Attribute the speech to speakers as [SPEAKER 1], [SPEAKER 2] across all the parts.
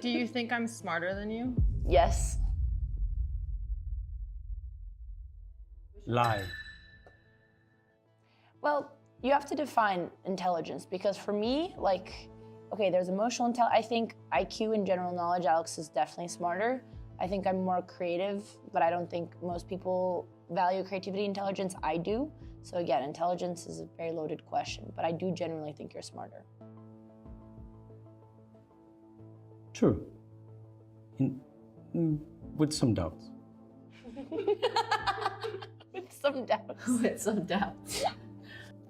[SPEAKER 1] Do you think I'm smarter than you?
[SPEAKER 2] Yes.
[SPEAKER 3] Lie.
[SPEAKER 2] Well, you have to define intelligence because for me, like, okay, there's emotional intelligence. I think IQ and general knowledge, Alex is definitely smarter. I think I'm more creative, but I don't think most people value creativity, intelligence. I do. So again, intelligence is a very loaded question, but I do generally think you're smarter.
[SPEAKER 3] True. With some doubts.
[SPEAKER 2] With some doubts.
[SPEAKER 4] With some doubts.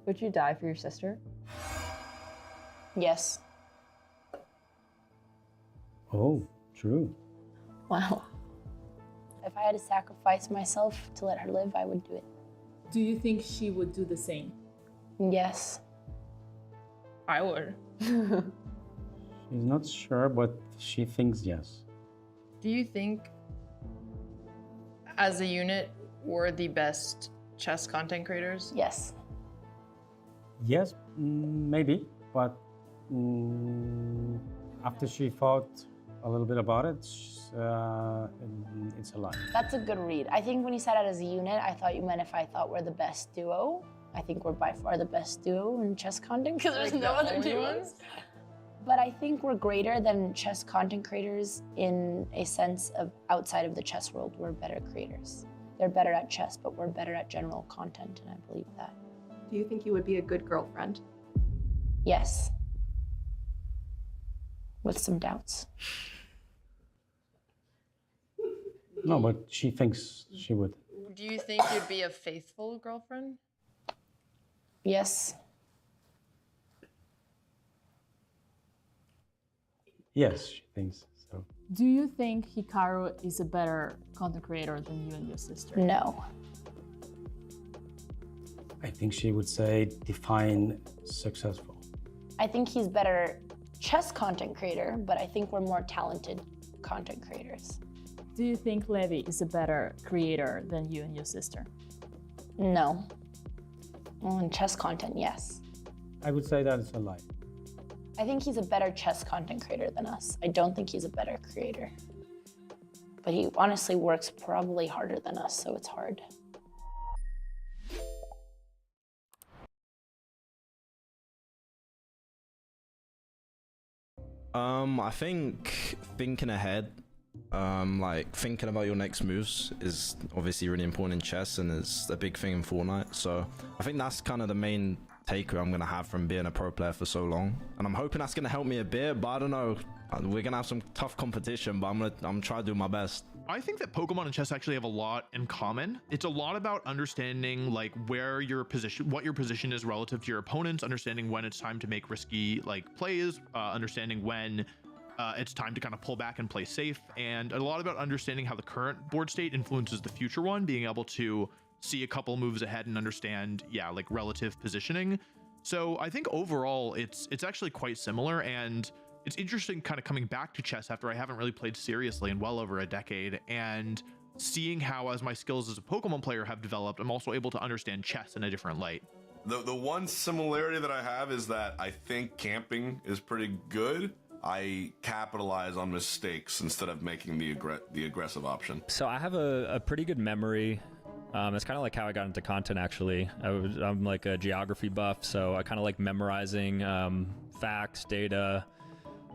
[SPEAKER 4] Would you die for your sister?
[SPEAKER 2] Yes.
[SPEAKER 3] Oh, true.
[SPEAKER 2] Wow. If I had to sacrifice myself to let her live, I would do it.
[SPEAKER 5] Do you think she would do the same?
[SPEAKER 2] Yes.
[SPEAKER 1] I would.
[SPEAKER 3] She's not sure, but she thinks yes.
[SPEAKER 1] Do you think, as a unit, we're the best chess content creators?
[SPEAKER 2] Yes.
[SPEAKER 3] Yes, maybe, but after she thought a little bit about it, it's a lie.
[SPEAKER 2] That's a good read. I think when you said it as a unit, I thought you meant if I thought we're the best duo. I think we're by far the best duo in chess content because there's no other duos. But I think we're greater than chess content creators in a sense of outside of the chess world, we're better creators. They're better at chess, but we're better at general content, and I believe that.
[SPEAKER 4] Do you think you would be a good girlfriend?
[SPEAKER 2] Yes. With some doubts.
[SPEAKER 3] No, but she thinks she would.
[SPEAKER 1] Do you think you'd be a faithful girlfriend?
[SPEAKER 2] Yes.
[SPEAKER 3] Yes, she thinks so.
[SPEAKER 5] Do you think Hikaru is a better content creator than you and your sister?
[SPEAKER 2] No.
[SPEAKER 3] I think she would say define successful.
[SPEAKER 2] I think he's better chess content creator, but I think we're more talented content creators.
[SPEAKER 5] Do you think Levi is a better creator than you and your sister?
[SPEAKER 2] No. Well, in chess content, yes.
[SPEAKER 3] I would say that it's a lie.
[SPEAKER 2] I think he's a better chess content creator than us. I don't think he's a better creator. But he honestly works probably harder than us, so it's hard.
[SPEAKER 6] I think thinking ahead, like thinking about your next moves is obviously really important in chess and is a big thing in Fortnite. So I think that's kind of the main takeaway I'm gonna have from being a pro player for so long. And I'm hoping that's gonna help me a bit, but I don't know. We're gonna have some tough competition, but I'm trying to do my best.
[SPEAKER 7] I think that Pokemon and chess actually have a lot in common. It's a lot about understanding like where your position, what your position is relative to your opponents, understanding when it's time to make risky like plays, understanding when it's time to kind of pull back and play safe, and a lot about understanding how the current board state influences the future one, being able to see a couple moves ahead and understand, yeah, like relative positioning. So I think overall it's actually quite similar, and it's interesting kind of coming back to chess after I haven't really played seriously in well over a decade, and seeing how as my skills as a Pokemon player have developed, I'm also able to understand chess in a different light.
[SPEAKER 8] The one similarity that I have is that I think camping is pretty good. I capitalize on mistakes instead of making the aggressive option.
[SPEAKER 9] So I have a pretty good memory. It's kind of like how I got into content, actually. I'm like a geography buff, so I kind of like memorizing facts, data,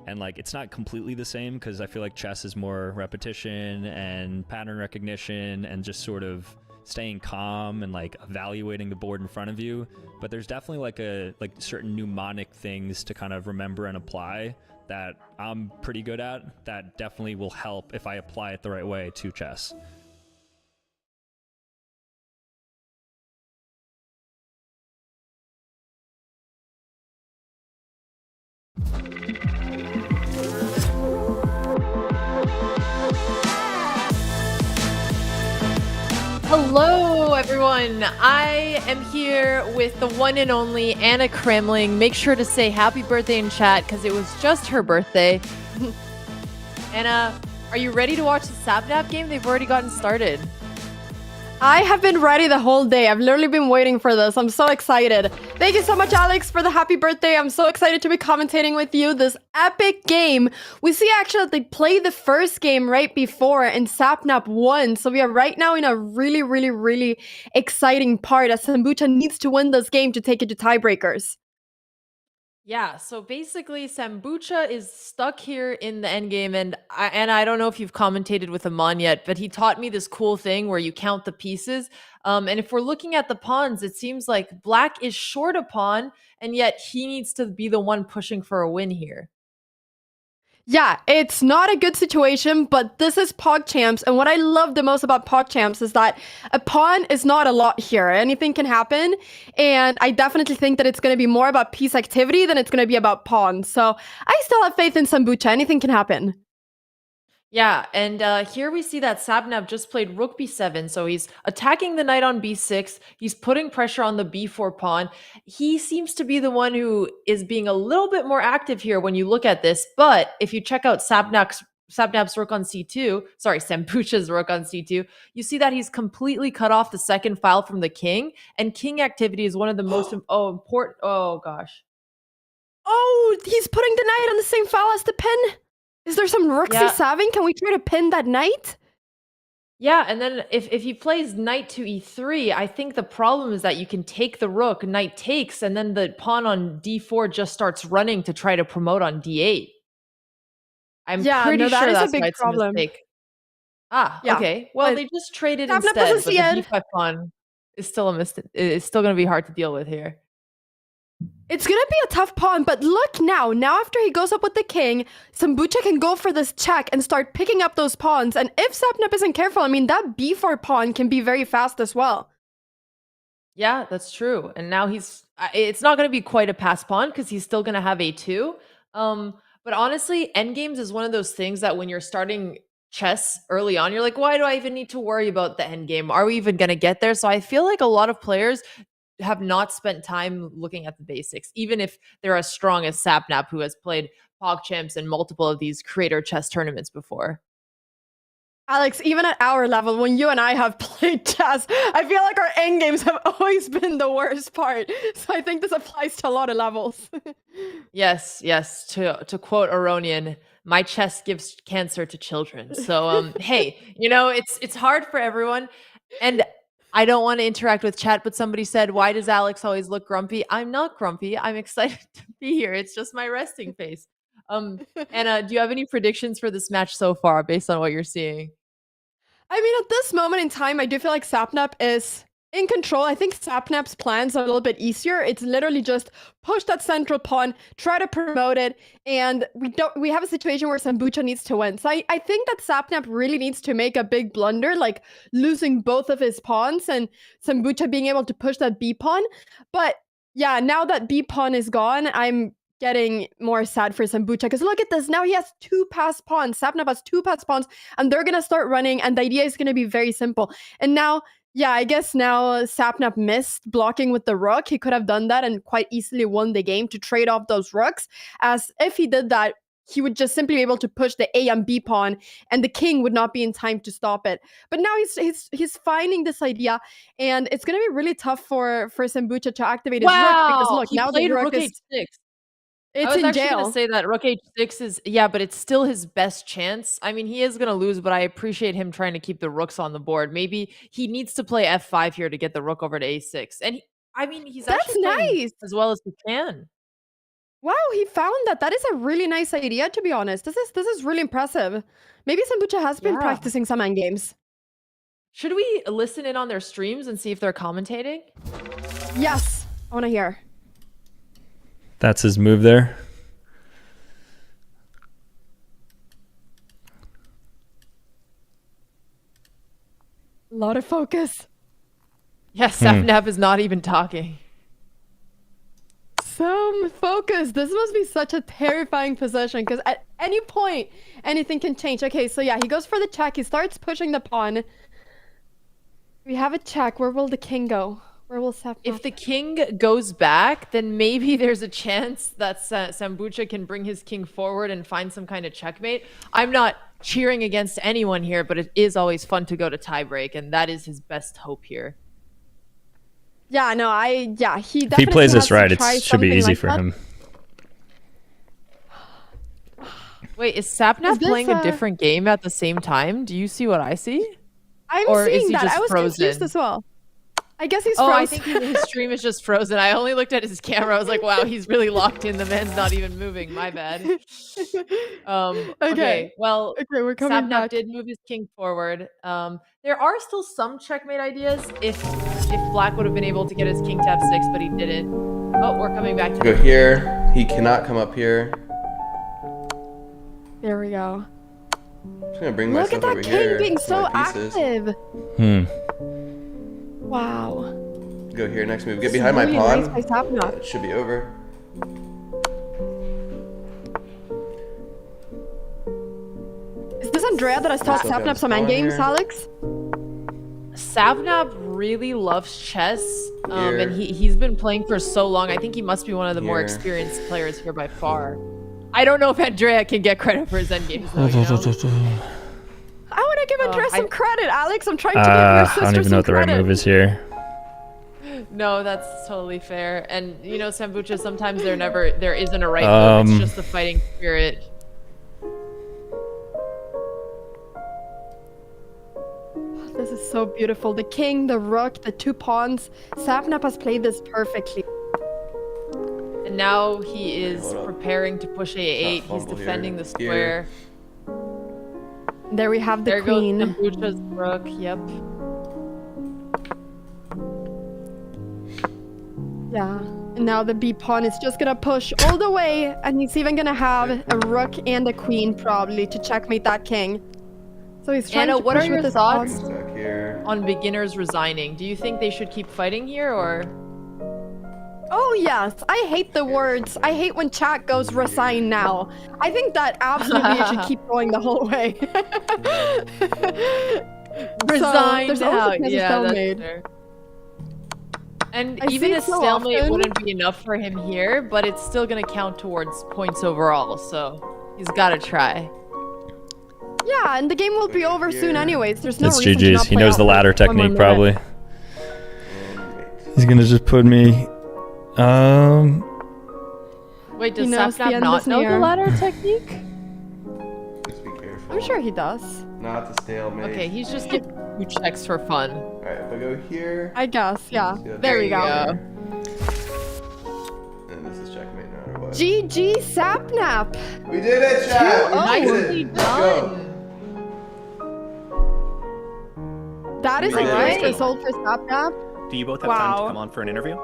[SPEAKER 9] and like it's not completely the same because I feel like chess is more repetition and pattern recognition and just sort of staying calm and like evaluating the board in front of you. But there's definitely like certain mnemonic things to kind of remember and apply that I'm pretty good at that definitely will help if I apply it the right way to chess.
[SPEAKER 10] Hello, everyone. I am here with the one and only Anna Cramling. Make sure to say happy birthday in chat because it was just her birthday. Anna, are you ready to watch the Sapnap game? They've already gotten started.
[SPEAKER 11] I have been ready the whole day. I've literally been waiting for this. I'm so excited. Thank you so much, Alex, for the happy birthday. I'm so excited to be commentating with you this epic game. We see actually that they played the first game right before and Sapnap won. So we are right now in a really, really, really exciting part as Sambucha needs to win this game to take it to tiebreakers.
[SPEAKER 10] Yeah, so basically Sambucha is stuck here in the end game, and I don't know if you've commentated with Aman yet, but he taught me this cool thing where you count the pieces. And if we're looking at the pawns, it seems like black is short a pawn, and yet he needs to be the one pushing for a win here.
[SPEAKER 11] Yeah, it's not a good situation, but this is POGCHAMPS, and what I love the most about POGCHAMPS is that a pawn is not a lot here. Anything can happen, and I definitely think that it's going to be more about piece activity than it's going to be about pawns. So I still have faith in Sambucha. Anything can happen.
[SPEAKER 10] Yeah, and here we see that Sapnap just played rook b7, so he's attacking the knight on b6. He's putting pressure on the b4 pawn. He seems to be the one who is being a little bit more active here when you look at this, but if you check out Sapnap's rook on c2, sorry, Sambucha's rook on c2, you see that he's completely cut off the second file from the king, and king activity is one of the most important. Oh, gosh.
[SPEAKER 11] Oh, he's putting the knight on the same file as the pin? Is there some rook c7? Can we try to pin that knight?
[SPEAKER 10] Yeah, and then if he plays knight to e3, I think the problem is that you can take the rook, knight takes, and then the pawn on d4 just starts running to try to promote on d8. I'm pretty sure that's why it's a mistake. Okay. Well, they just traded instead, but the d5 pawn is still a mistake. It's still going to be hard to deal with here.
[SPEAKER 11] It's gonna be a tough pawn, but look now. Now after he goes up with the king, Sambucha can go for this check and start picking up those pawns. And if Sapnap isn't careful, I mean, that b4 pawn can be very fast as well.
[SPEAKER 10] Yeah, that's true. And now it's not going to be quite a pass pawn because he's still going to have a2. But honestly, endgames is one of those things that when you're starting chess early on, you're like, why do I even need to worry about the endgame? Are we even going to get there? So I feel like a lot of players have not spent time looking at the basics, even if they're as strong as Sapnap, who has played POGCHAMPS and multiple of these creator chess tournaments before.
[SPEAKER 11] Alex, even at our level, when you and I have played chess, I feel like our endgames have always been the worst part. So I think this applies to a lot of levels.
[SPEAKER 10] Yes. To quote Aronian, my chess gives cancer to children. So hey, it's hard for everyone. And I don't want to interact with chat, but somebody said, why does Alex always look grumpy? I'm not grumpy. I'm excited to be here. It's just my resting face. Anna, do you have any predictions for this match so far based on what you're seeing?
[SPEAKER 11] I mean, at this moment in time, I do feel like Sapnap is in control. I think Sapnap's plans are a little bit easier. It's literally just push that central pawn, try to promote it, and we have a situation where Sambucha needs to win. So I think that Sapnap really needs to make a big blunder, like losing both of his pawns and Sambucha being able to push that B pawn. But yeah, now that B pawn is gone, I'm getting more sad for Sambucha because look at this. Now he has 2 passed pawns. Sapnap has 2 passed pawns, and they're going to start running, and the idea is going to be very simple. And now, yeah, I guess now Sapnap missed blocking with the rook. He could have done that and quite easily won the game to trade off those rooks. As if he did that, he would just simply be able to push the A and B pawn, and the king would not be in time to stop it. But now he's finding this idea, and it's going to be really tough for Sambucha to activate his rook because look,
[SPEAKER 10] he
[SPEAKER 11] now
[SPEAKER 10] played
[SPEAKER 11] the rook
[SPEAKER 10] rook
[SPEAKER 11] is
[SPEAKER 10] h6.
[SPEAKER 11] It's
[SPEAKER 10] I was
[SPEAKER 11] in
[SPEAKER 10] actually
[SPEAKER 11] jail.
[SPEAKER 10] going to say that rook h6 is, yeah, but it's still his best chance. I mean, he is going to lose, but I appreciate him trying to keep the rooks on the board. Maybe he needs to play f5 here to get the rook over to a6. And he's actually playing as well as he can.
[SPEAKER 11] Wow, he found that. That is a really nice idea, to be honest. This is really impressive. Maybe Sambucha has been practicing some endgames.
[SPEAKER 10] Should we listen in on their streams and see if they're commentating?
[SPEAKER 11] Yes, I want to hear.
[SPEAKER 9] That's his move there.
[SPEAKER 11] A lot of focus.
[SPEAKER 10] Yes, Sapnap is not even talking.
[SPEAKER 11] Some focus. This must be such a terrifying position because at any point, anything can change. Okay, so yeah, he goes for the check. He starts pushing the pawn. We have a check. Where will the king go? Where will Sapnap?
[SPEAKER 10] If the king goes back, then maybe there's a chance that Sambucha can bring his king forward and find some kind of checkmate. I'm not cheering against anyone here, but it is always fun to go to tiebreak, and that is his best hope here.
[SPEAKER 11] Yeah, no, he
[SPEAKER 9] If
[SPEAKER 11] definitely
[SPEAKER 9] he plays
[SPEAKER 11] has
[SPEAKER 9] this right,
[SPEAKER 11] to
[SPEAKER 9] it
[SPEAKER 11] try
[SPEAKER 9] should be
[SPEAKER 11] something
[SPEAKER 9] easy
[SPEAKER 11] like
[SPEAKER 9] for
[SPEAKER 11] that.
[SPEAKER 9] him.
[SPEAKER 10] Wait, is Sapnap
[SPEAKER 11] Is this,
[SPEAKER 10] playing a different game at the same time? Do you see what I see?
[SPEAKER 11] I'm
[SPEAKER 10] Or is
[SPEAKER 11] seeing
[SPEAKER 10] he
[SPEAKER 11] that.
[SPEAKER 10] just
[SPEAKER 11] I was confused
[SPEAKER 10] frozen?
[SPEAKER 11] as well. I guess he's
[SPEAKER 10] Oh,
[SPEAKER 11] frozen.
[SPEAKER 10] I think his stream is just frozen. I only looked at his camera. I was like, wow, he's really locked in. The man's not even moving. My bad. Okay, well,
[SPEAKER 11] Okay, we're coming
[SPEAKER 10] Sapnap
[SPEAKER 11] back.
[SPEAKER 10] did move his king forward. There are still some checkmate ideas if Black would have been able to get his king to f6, but he didn't. Oh, we're coming back to
[SPEAKER 12] Go here. He cannot come up here.
[SPEAKER 11] There we go.
[SPEAKER 12] I'm just gonna bring
[SPEAKER 11] Look
[SPEAKER 12] myself
[SPEAKER 11] at
[SPEAKER 12] over
[SPEAKER 11] that
[SPEAKER 12] here.
[SPEAKER 11] king being
[SPEAKER 12] with
[SPEAKER 11] so
[SPEAKER 12] my pieces.
[SPEAKER 11] active. Wow.
[SPEAKER 12] Go here, next move. Get
[SPEAKER 11] This is
[SPEAKER 12] behind my
[SPEAKER 11] really
[SPEAKER 12] pawn.
[SPEAKER 11] nice by Sapnap.
[SPEAKER 12] It should be over.
[SPEAKER 11] Is this Andrea that has taught
[SPEAKER 12] Still got
[SPEAKER 11] Sapnap
[SPEAKER 12] his
[SPEAKER 11] some
[SPEAKER 12] pawn
[SPEAKER 11] endgames,
[SPEAKER 12] here.
[SPEAKER 11] Alex?
[SPEAKER 10] Sapnap really loves chess,
[SPEAKER 12] Here.
[SPEAKER 10] and he's been playing for so long. I think he must be one of the more
[SPEAKER 12] Here.
[SPEAKER 10] experienced players here by far. I don't know if Andrea can get credit for his endgames, though, you know?
[SPEAKER 11] I want to give Andrea some credit, Alex. I'm trying to give your
[SPEAKER 9] I
[SPEAKER 11] sister
[SPEAKER 9] don't even know
[SPEAKER 11] some
[SPEAKER 9] what the right
[SPEAKER 11] credit.
[SPEAKER 9] move is here.
[SPEAKER 10] No, that's totally fair. And you know, Sambucha, sometimes there isn't a right move. It's just the fighting spirit.
[SPEAKER 11] This is so beautiful. The king, the rook, the two pawns. Sapnap has played this perfectly.
[SPEAKER 10] And now he is
[SPEAKER 12] hold on.
[SPEAKER 10] preparing to push A8. He's
[SPEAKER 12] fumble here.
[SPEAKER 10] defending the
[SPEAKER 12] Here.
[SPEAKER 10] square.
[SPEAKER 11] There we have the
[SPEAKER 10] There
[SPEAKER 11] queen.
[SPEAKER 10] goes Sambucha's rook. Yep.
[SPEAKER 11] Yeah. And now the B pawn is just gonna push all the way, and he's even gonna have a rook and a queen probably to checkmate that king. So he's trying
[SPEAKER 10] Anna,
[SPEAKER 11] to
[SPEAKER 10] what are
[SPEAKER 11] push
[SPEAKER 10] your
[SPEAKER 11] with his
[SPEAKER 10] thoughts
[SPEAKER 11] pawn.
[SPEAKER 12] Back here.
[SPEAKER 10] on beginners resigning? Do you think they should keep fighting here, or?
[SPEAKER 11] Oh yes, I hate the words. I hate when chat goes resign now. I think that absolutely it should keep going the whole way.
[SPEAKER 10] Resign
[SPEAKER 11] there's
[SPEAKER 10] now.
[SPEAKER 11] also a
[SPEAKER 10] Yeah,
[SPEAKER 11] stalemate.
[SPEAKER 10] that's fair. And
[SPEAKER 11] I
[SPEAKER 10] even
[SPEAKER 11] see
[SPEAKER 10] a
[SPEAKER 11] it so
[SPEAKER 10] stalemate
[SPEAKER 11] often.
[SPEAKER 10] wouldn't be enough for him here, but it's still gonna count towards points overall, so he's gotta try.
[SPEAKER 11] Yeah, and the game will be over soon anyways. There's no
[SPEAKER 9] It's
[SPEAKER 11] reason to
[SPEAKER 9] GG's.
[SPEAKER 11] not
[SPEAKER 9] He
[SPEAKER 11] play
[SPEAKER 9] knows
[SPEAKER 11] out
[SPEAKER 9] the
[SPEAKER 11] for
[SPEAKER 9] ladder
[SPEAKER 11] 1 more
[SPEAKER 9] technique
[SPEAKER 11] minute.
[SPEAKER 9] probably.
[SPEAKER 12] And wait.
[SPEAKER 9] He's gonna just put me.
[SPEAKER 10] Wait,
[SPEAKER 11] He
[SPEAKER 10] does
[SPEAKER 11] knows the
[SPEAKER 10] Sapnap
[SPEAKER 11] end
[SPEAKER 10] not
[SPEAKER 11] is
[SPEAKER 10] know the
[SPEAKER 11] near.
[SPEAKER 10] ladder technique?
[SPEAKER 12] Just be careful.
[SPEAKER 11] I'm sure he does.
[SPEAKER 12] Not the stalemate.
[SPEAKER 10] Okay, he's just giving 2 checks for fun.
[SPEAKER 12] Alright, if I go here.
[SPEAKER 11] I guess, yeah.
[SPEAKER 12] let's go
[SPEAKER 11] There we go.
[SPEAKER 12] here, And this is checkmate no matter what.
[SPEAKER 11] GG Sapnap.
[SPEAKER 12] We did it, chat! We did
[SPEAKER 10] Nicely
[SPEAKER 12] it. Let's go.
[SPEAKER 10] done.
[SPEAKER 11] That is a
[SPEAKER 12] Alright.
[SPEAKER 11] great result for Sapnap.
[SPEAKER 13] Do you both have time
[SPEAKER 11] Wow.
[SPEAKER 13] to come on for an interview?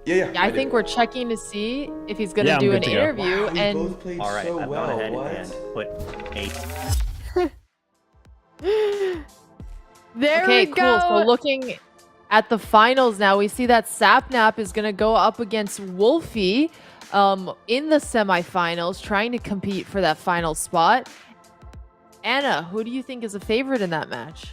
[SPEAKER 12] Yeah.
[SPEAKER 10] Yeah, I think we're checking to see if he's gonna
[SPEAKER 9] Yeah, I'm
[SPEAKER 10] do
[SPEAKER 9] good
[SPEAKER 10] an
[SPEAKER 9] to go.
[SPEAKER 10] interview,
[SPEAKER 12] We
[SPEAKER 10] and
[SPEAKER 12] both played
[SPEAKER 13] All right,
[SPEAKER 12] so
[SPEAKER 13] I've
[SPEAKER 12] well.
[SPEAKER 13] gone ahead
[SPEAKER 12] What?
[SPEAKER 13] and put 8.
[SPEAKER 11] There
[SPEAKER 10] okay,
[SPEAKER 11] we
[SPEAKER 10] cool.
[SPEAKER 11] go.
[SPEAKER 10] So looking at the finals now, we see that Sapnap is gonna go up against Wolfie in the semifinals, trying to compete for that final spot. Anna, who do you think is a favorite in that match?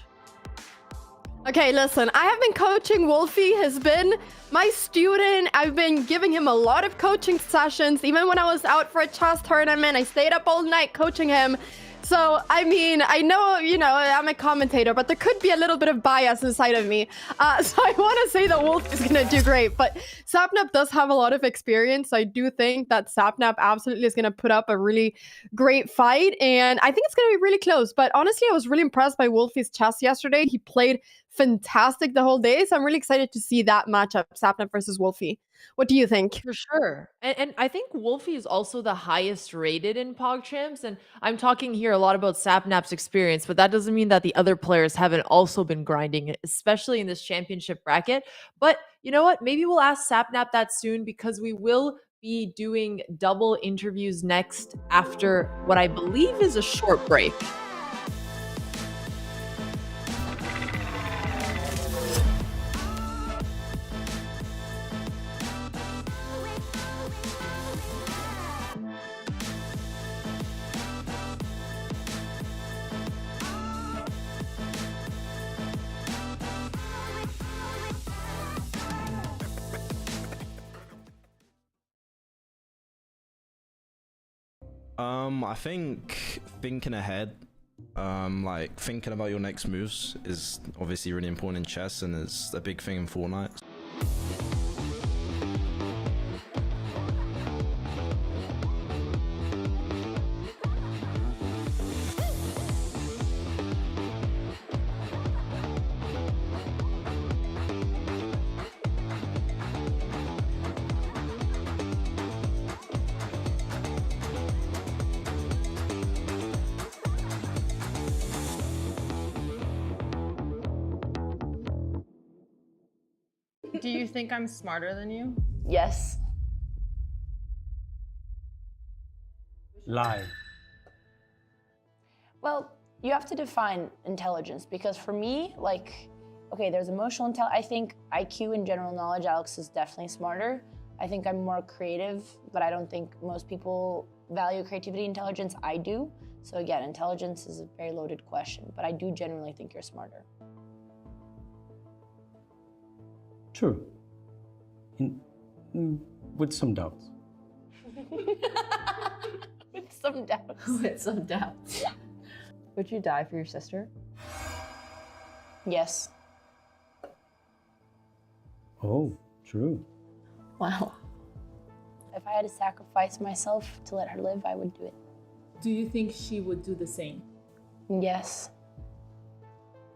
[SPEAKER 11] Okay, listen, I have been coaching Wolfie. He's been my student. I've been giving him a lot of coaching sessions. Even when I was out for a chess tournament, I stayed up all night coaching him. So, I mean, I know, you know, I'm a commentator, but there could be a little bit of bias inside of me. So I want to say that Wolf is going to do great, but Sapnap does have a lot of experience. I do think that Sapnap absolutely is going to put up a really great fight, and I think it's going to be really close. But honestly, I was really impressed by Wolfie's chess yesterday. He played fantastic the whole day, so I'm really excited to see that matchup, Sapnap versus Wolfie. What do you think?
[SPEAKER 10] For sure. And I think Wolfie is also the highest rated in POGCHAMPS. And I'm talking here a lot about Sapnap's experience, but that doesn't mean that the other players haven't also been grinding, especially in this championship bracket. But you know what? Maybe we'll ask Sapnap that soon, because we will be doing double interviews next after what I believe is a short break.
[SPEAKER 6] I think thinking ahead, like thinking about your next moves is obviously really important in chess and is a big thing in Fortnite.
[SPEAKER 1] Do you think I'm smarter than you?
[SPEAKER 2] Yes.
[SPEAKER 3] Lie.
[SPEAKER 2] Well, you have to define intelligence because for me, like, okay, there's emotional intelligence. I think IQ and general knowledge, Alex is definitely smarter. I think I'm more creative, but I don't think most people value creativity, intelligence. I do. So again, intelligence is a very loaded question, but I do genuinely think you're smarter.
[SPEAKER 3] True. With some doubts.
[SPEAKER 2] With some doubts.
[SPEAKER 4] With some doubts. Would you die for your sister?
[SPEAKER 2] Yes.
[SPEAKER 3] Oh, true.
[SPEAKER 2] Wow. If I had to sacrifice myself to let her live, I would do it.
[SPEAKER 5] Do you think she would do the same?
[SPEAKER 2] Yes.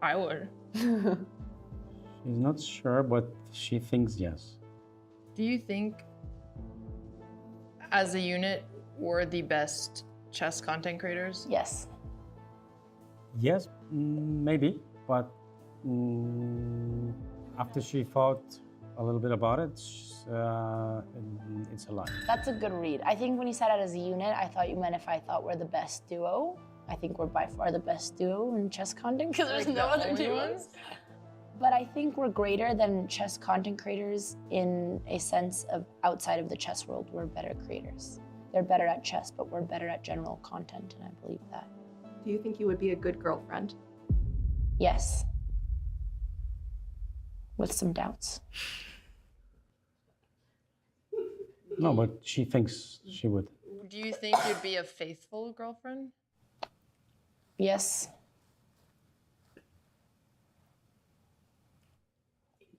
[SPEAKER 1] I would.
[SPEAKER 3] She's not sure, but she thinks yes.
[SPEAKER 1] Do you think, as a unit, we're the best chess content creators?
[SPEAKER 2] Yes.
[SPEAKER 3] Yes, maybe, but after she thought a little bit about it, it's a lie.
[SPEAKER 2] That's a good read. I think when you said it as a unit, I thought you meant if I thought we're the best duo. I think we're by far the best duo in chess content because there's no other duos. But I think we're greater than chess content creators in a sense of outside of the chess world, we're better creators. They're better at chess, but we're better at general content, and I believe that.
[SPEAKER 11] Do you think you would be a good girlfriend?
[SPEAKER 2] Yes. With some doubts.
[SPEAKER 3] No, but she thinks she would.
[SPEAKER 1] Do you think you'd be a faithful girlfriend?
[SPEAKER 2] Yes.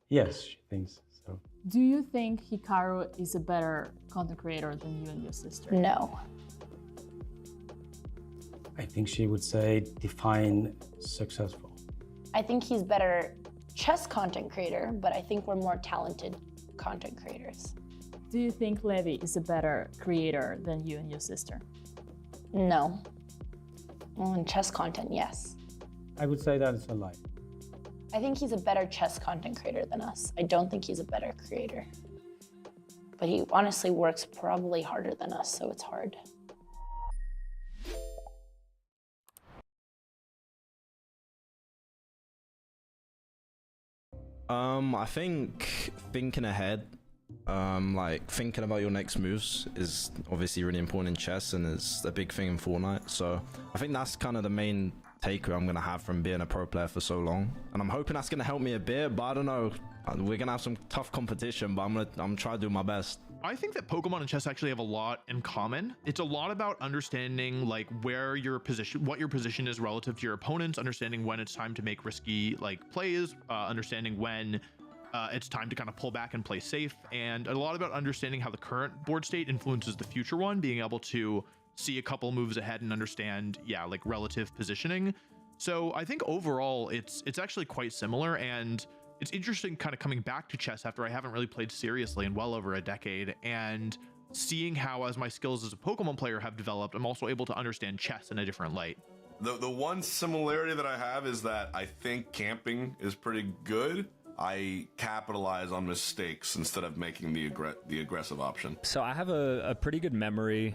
[SPEAKER 3] Yes, she thinks so.
[SPEAKER 5] Do you think Hikaru is a better content creator than you and your sister?
[SPEAKER 2] No.
[SPEAKER 3] I think she would say define successful.
[SPEAKER 2] I think he's better chess content creator, but I think we're more talented content creators.
[SPEAKER 5] Do you think Levi is a better creator than you and your sister?
[SPEAKER 2] No. Well, in chess content, yes.
[SPEAKER 3] I would say that it's a lie.
[SPEAKER 2] I think he's a better chess content creator than us. I don't think he's a better creator. But he honestly works probably harder than us, so it's hard.
[SPEAKER 6] I think thinking ahead, like thinking about your next moves is obviously really important in chess and is a big thing in Fortnite. So I think that's kind of the main takeaway I'm gonna have from being a pro player for so long, and I'm hoping that's gonna help me a bit. But I don't know, we're gonna have some tough competition, but I'm trying to do my best.
[SPEAKER 7] I think that Pokemon and chess actually have a lot in common. It's a lot about understanding like where your position, what your position is relative to your opponents, understanding when it's time to make risky like plays, understanding when it's time to kind of pull back and play safe, and a lot about understanding how the current board state influences the future one, being able to see a couple moves ahead and understand, yeah, like relative positioning. So I think overall it's actually quite similar, and it's interesting kind of coming back to chess after I haven't really played seriously in well over a decade, and seeing how as my skills as a Pokemon player have developed, I'm also able to understand chess in a different light.
[SPEAKER 8] The one similarity that I have is that I think camping is pretty good. I capitalize on mistakes instead of making the aggressive option.
[SPEAKER 9] So I have a pretty good memory.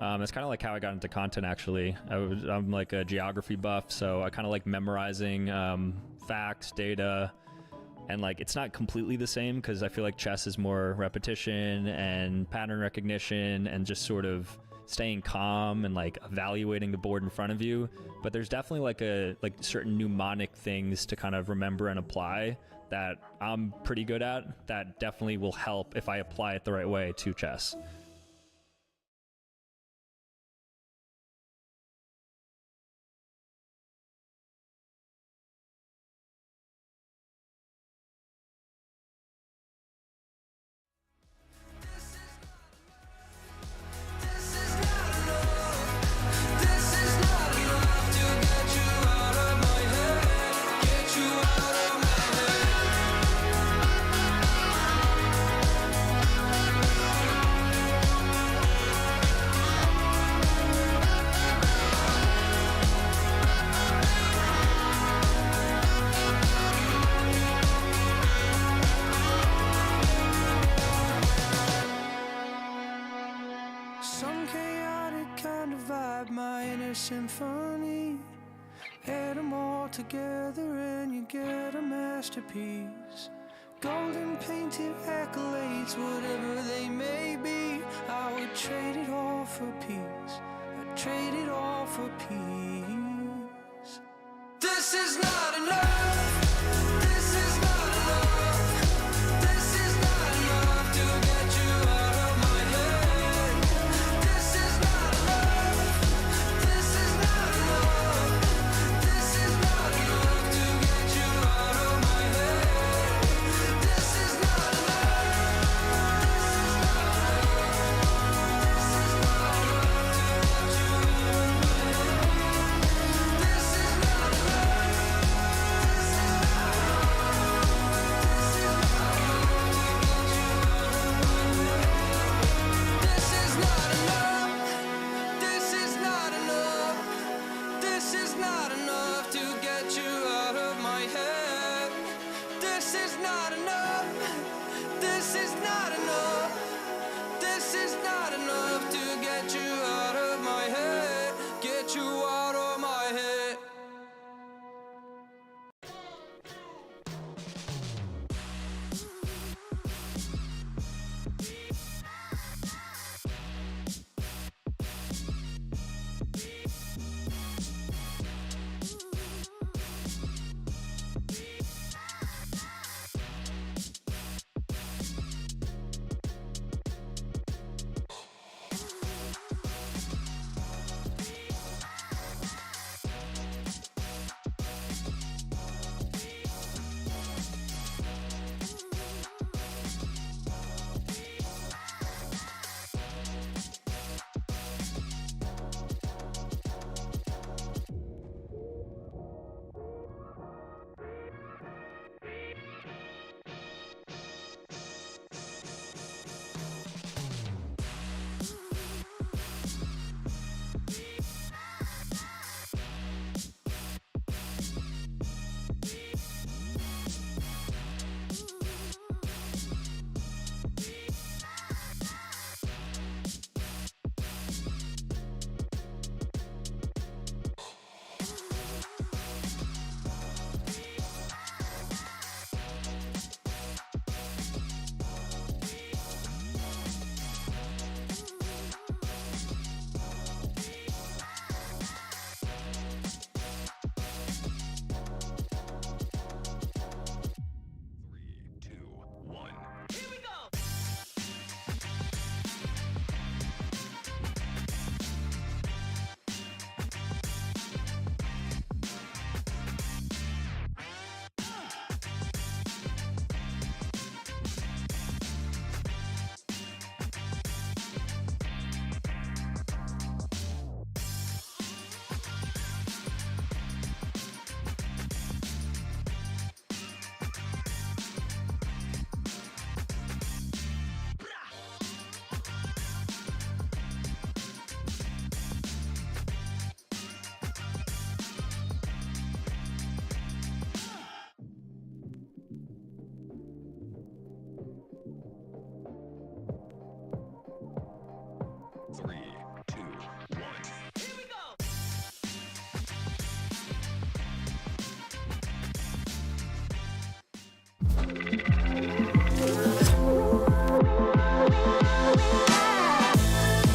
[SPEAKER 9] It's kind of like how I got into content, actually. I'm like a geography buff, so I kind of like memorizing facts, data, and like it's not completely the same because I feel like chess is more repetition and pattern recognition and just sort of staying calm and like evaluating the board in front of you. But there's definitely like certain mnemonic things to kind of remember and apply that I'm pretty good at that definitely will help if I apply it the right way to chess.
[SPEAKER 14] symphony. Add them all together and you get a masterpiece. Golden painted accolades, whatever they may be, I would trade it all for peace. I'd trade it all for peace. This is not enough. This is not enough. This is not enough to get you out of my head. This is not enough. This is not enough. This is not enough to get you out of my head. This is not enough. This is not This is not enough. This is not enough. This is not enough to get you out of my head. This is not enough. This is not enough. This is not enough to get you out of my head. Get you out of my head.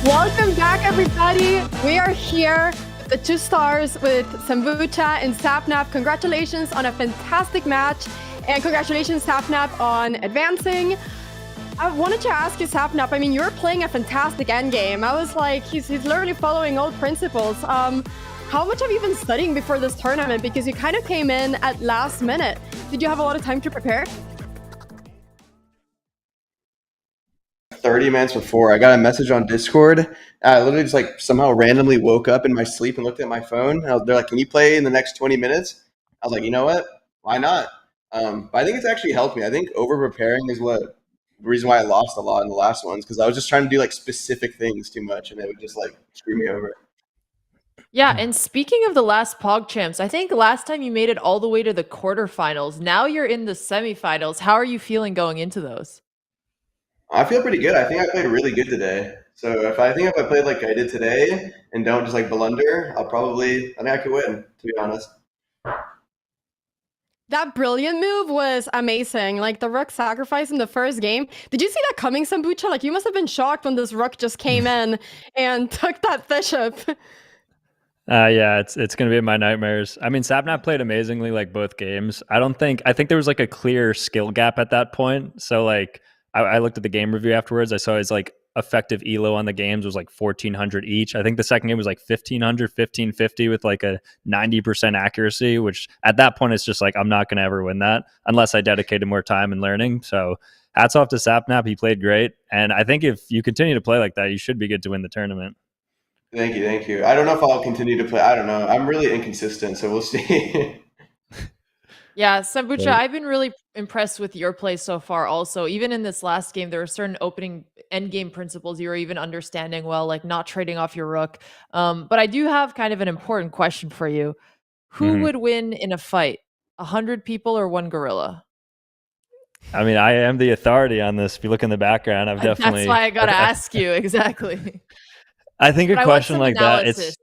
[SPEAKER 11] Welcome back, everybody. We are here with the 2 stars with Sambucha and Sapnap. Congratulations on a fantastic match, and congratulations, Sapnap, on advancing. I wanted to ask you, Sapnap, I mean, you're playing a fantastic endgame. I was like, he's literally following old principles. How much have you been studying before this tournament? Because you kind of came in at last minute. Did you have a lot of time to prepare?
[SPEAKER 12] 30 minutes before, I got a message on Discord. I literally just like somehow randomly woke up in my sleep and looked at my phone. They're like, "Can you play in the next 20 minutes?" I was like, "You know what? Why not?" But I think it's actually helped me. I think over preparing is the reason why I lost a lot in the last ones, because I was just trying to do like specific things too much, and it would just like screw me over.
[SPEAKER 10] Yeah, and speaking of the last POGCHAMPS, I think last time you made it all the way to the quarterfinals. Now you're in the semifinals. How are you feeling going into those?
[SPEAKER 12] I feel pretty good. I think I played really good today. So if I played like I did today and don't just like blunder, I think I could win, to be honest.
[SPEAKER 11] That brilliant move was amazing. Like the rook sacrifice in the first game. Did you see that coming, Sambucha? Like you must have been shocked when this rook just came in and took that bishop.
[SPEAKER 9] Yeah, it's gonna be in my nightmares. I mean, Sapnap played amazingly like both games. I think there was like a clear skill gap at that point. So like I looked at the game review afterwards. I saw his like effective elo on the games was like 1400 each. I think the second game was like 1500, 1550 with like a 90% accuracy, which at that point it's just like I'm not gonna ever win that unless I dedicated more time and learning. So hats off to Sapnap. He played great. And I think if you continue to play like that, you should be good to win the tournament.
[SPEAKER 12] Thank you. I don't know if I'll continue to play. I don't know. I'm really inconsistent, so we'll see.
[SPEAKER 10] Yeah, Sambucha, I've been really impressed with your play so far also. Even in this last game, there were certain opening endgame principles you were even understanding well, like not trading off your rook. But I do have kind of an important question for you. Who would win in a fight? 100 people or one gorilla?
[SPEAKER 9] I mean, I am the authority on this. If you look in the background, I've definitely...
[SPEAKER 10] That's why I got to ask you, exactly.
[SPEAKER 9] I think a question like
[SPEAKER 10] analysis.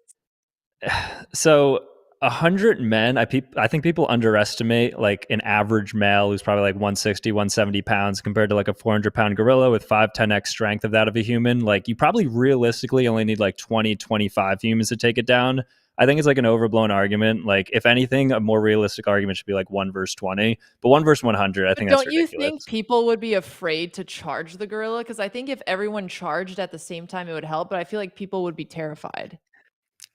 [SPEAKER 9] that, so 100 men, I think people underestimate like an average male who's probably like 160, 170 pounds compared to like a 400-pound gorilla with 5-10x strength of that of a human. Like you probably realistically only need like 20, 25 humans to take it down. I think it's like an overblown argument. Like if anything, a more realistic argument should be like 1 versus 20, but 1 versus 100, I think that's ridiculous.
[SPEAKER 10] Don't you think people would be afraid to charge the gorilla? Because I think if everyone charged at the same time, it would help, but I feel like people would be terrified.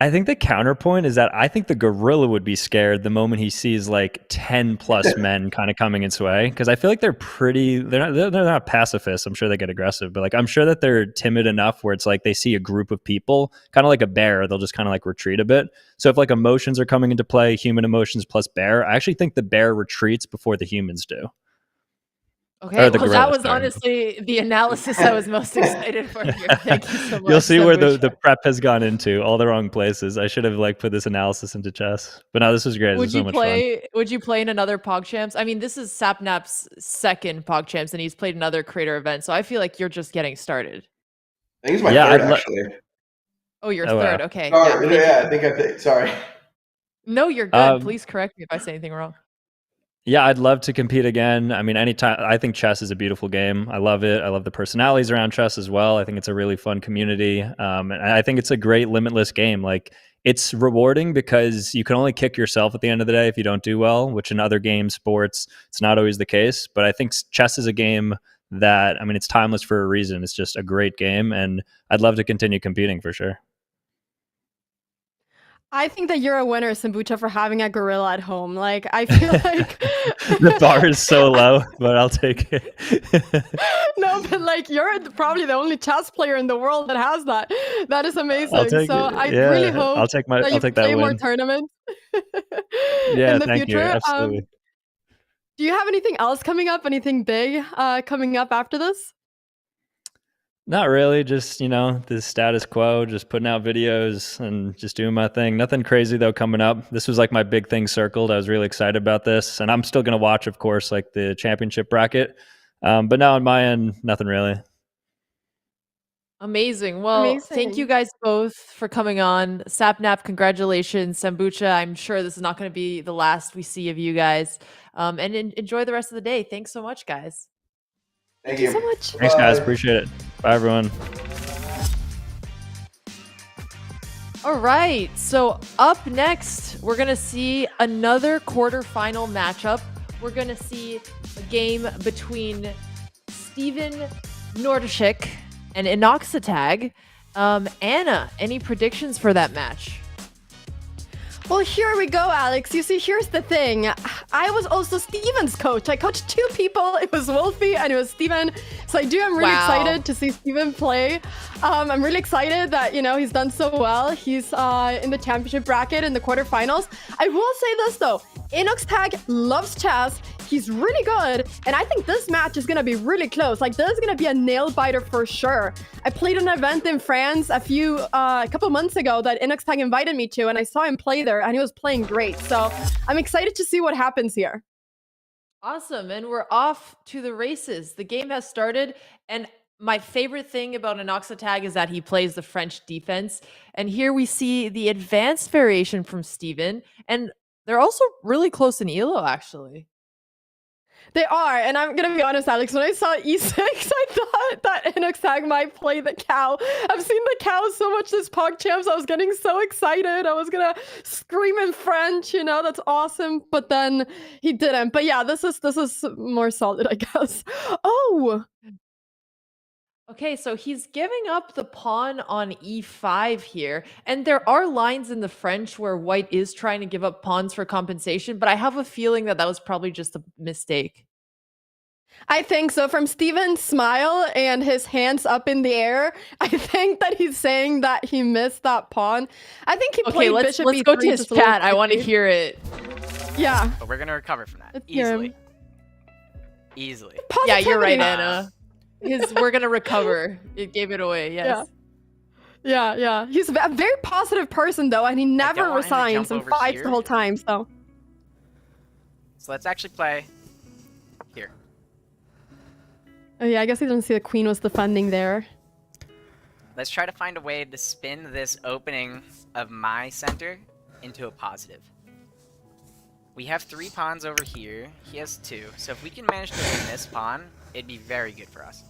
[SPEAKER 9] I think the counterpoint is that I think the gorilla would be scared the moment he sees like 10 plus men kind of coming its way. Cause I feel like they're not pacifists. I'm sure they get aggressive, but like, I'm sure that they're timid enough where it's like they see a group of people kind of like a bear. They'll just kind of like retreat a bit. So if like emotions are coming into play, human emotions plus bear, I actually think the bear retreats before the humans do.
[SPEAKER 10] Okay, well, that was honestly the analysis I was most excited for here. Thank you so much.
[SPEAKER 9] You'll see where the prep has gone into all the wrong places. I should have like put this analysis into chess. But no, this was great. Would
[SPEAKER 10] you play in another POGCHAMPS? I mean, this is Sapnap's second POGCHAMPS, and he's played another creator event. So I feel like you're just getting started.
[SPEAKER 12] I think it's my third, actually.
[SPEAKER 10] Oh, you're third.
[SPEAKER 12] Wow.
[SPEAKER 10] Okay.
[SPEAKER 12] Sorry, I think. Sorry.
[SPEAKER 10] No, you're good. Please correct me if I say anything wrong.
[SPEAKER 9] Yeah, I'd love to compete again. I mean, anytime. I think chess is a beautiful game. I love it. I love the personalities around chess as well. I think it's a really fun community. And I think it's a great limitless game. Like it's rewarding because you can only kick yourself at the end of the day if you don't do well, which in other game sports, it's not always the case. But I think chess is a game that, I mean, it's timeless for a reason. It's just a great game. And I'd love to continue competing for sure.
[SPEAKER 11] I think that you're a winner, Sambucha, for having a gorilla at home. Like, I feel like...
[SPEAKER 9] The bar is so low, but I'll take it.
[SPEAKER 11] No, but like, you're probably the only chess player in the world that has that. That is amazing. I really hope
[SPEAKER 9] I'll take that
[SPEAKER 11] play
[SPEAKER 9] win.
[SPEAKER 11] more tournaments
[SPEAKER 9] Yeah,
[SPEAKER 11] in the
[SPEAKER 9] thank
[SPEAKER 11] future.
[SPEAKER 9] you. Absolutely.
[SPEAKER 11] Do you have anything else coming up? Anything big coming up after this?
[SPEAKER 9] Not really, just, you know, the status quo, just putting out videos and just doing my thing. Nothing crazy though coming up. This was like my big thing circled. I was really excited about this, and I'm still going to watch, of course, like the championship bracket. But now on my end, nothing really.
[SPEAKER 10] Amazing. Well, thank you guys both for coming on. Sapnap, congratulations. Sambucha, I'm sure this is not going to be the last we see of you guys. And enjoy the rest of the day. Thanks so much, guys.
[SPEAKER 12] Thank you
[SPEAKER 11] so much.
[SPEAKER 9] Thanks, guys. Appreciate it. Bye, everyone.
[SPEAKER 10] All right. So up next, we're going to see another quarterfinal matchup. We're going to see a game between Steven Nordishik and InoxTag. Anna, any predictions for that match?
[SPEAKER 11] Well, here we go, Alex. You see, here's the thing. I was also Steven's coach. I coached 2 people. It was Wolfie and it was Steven. So I'm really excited to see Steven play. I'm really excited that, you know, he's done so well. He's in the championship bracket in the quarterfinals. I will say this, though. InoxTag loves chess. He's really good. And I think this match is going to be really close. Like, this is going to be a nail-biter for sure. I played an event in France a couple months ago that InoxTag invited me to, and I saw him play there, and he was playing great. So I'm excited to see what happens here.
[SPEAKER 10] Awesome. And we're off to the races. The game has started, and my favorite thing about InoxTag is that he plays the French defense. And here we see the advanced variation from Steven. And they're also really close in elo, actually.
[SPEAKER 11] They are, and I'm gonna be honest, Alex, when I saw E6, I thought that InoxTag might play the cow. I've seen the cow so much this POGCHAMPS, I was getting so excited. I was gonna scream in French, you know, that's awesome. But then he didn't. But yeah, this is more solid, I guess. Oh!
[SPEAKER 10] Okay, so he's giving up the pawn on e5 here. And there are lines in the French where white is trying to give up pawns for compensation, but I have a feeling that that was probably just a mistake.
[SPEAKER 11] I think so. From Steven's smile and his hands up in the air, I think that he's saying that he missed that pawn. I think he played
[SPEAKER 10] let's
[SPEAKER 11] bishop
[SPEAKER 10] go
[SPEAKER 11] e3
[SPEAKER 10] to his
[SPEAKER 11] just a little
[SPEAKER 10] chat. I want to
[SPEAKER 11] quickly.
[SPEAKER 10] hear it.
[SPEAKER 11] Yeah.
[SPEAKER 15] But we're gonna recover from that
[SPEAKER 11] Let's hear him.
[SPEAKER 15] easily. Easily.
[SPEAKER 10] Yeah, you're right,
[SPEAKER 11] Positivity.
[SPEAKER 10] Anna. We're gonna recover. It gave it away. Yes.
[SPEAKER 11] Yeah. He's a very positive person though, and he never
[SPEAKER 15] want him to
[SPEAKER 11] resigns
[SPEAKER 15] jump
[SPEAKER 11] and
[SPEAKER 15] over
[SPEAKER 11] fights
[SPEAKER 15] here.
[SPEAKER 11] the whole time. So
[SPEAKER 15] let's actually play here.
[SPEAKER 11] oh yeah, I guess he didn't see the queen was defending there.
[SPEAKER 15] Let's try to find a way to spin this opening of my center into a positive. We have 3 pawns over here. He has 2. So if we can manage to win this pawn, it'd be very good for us.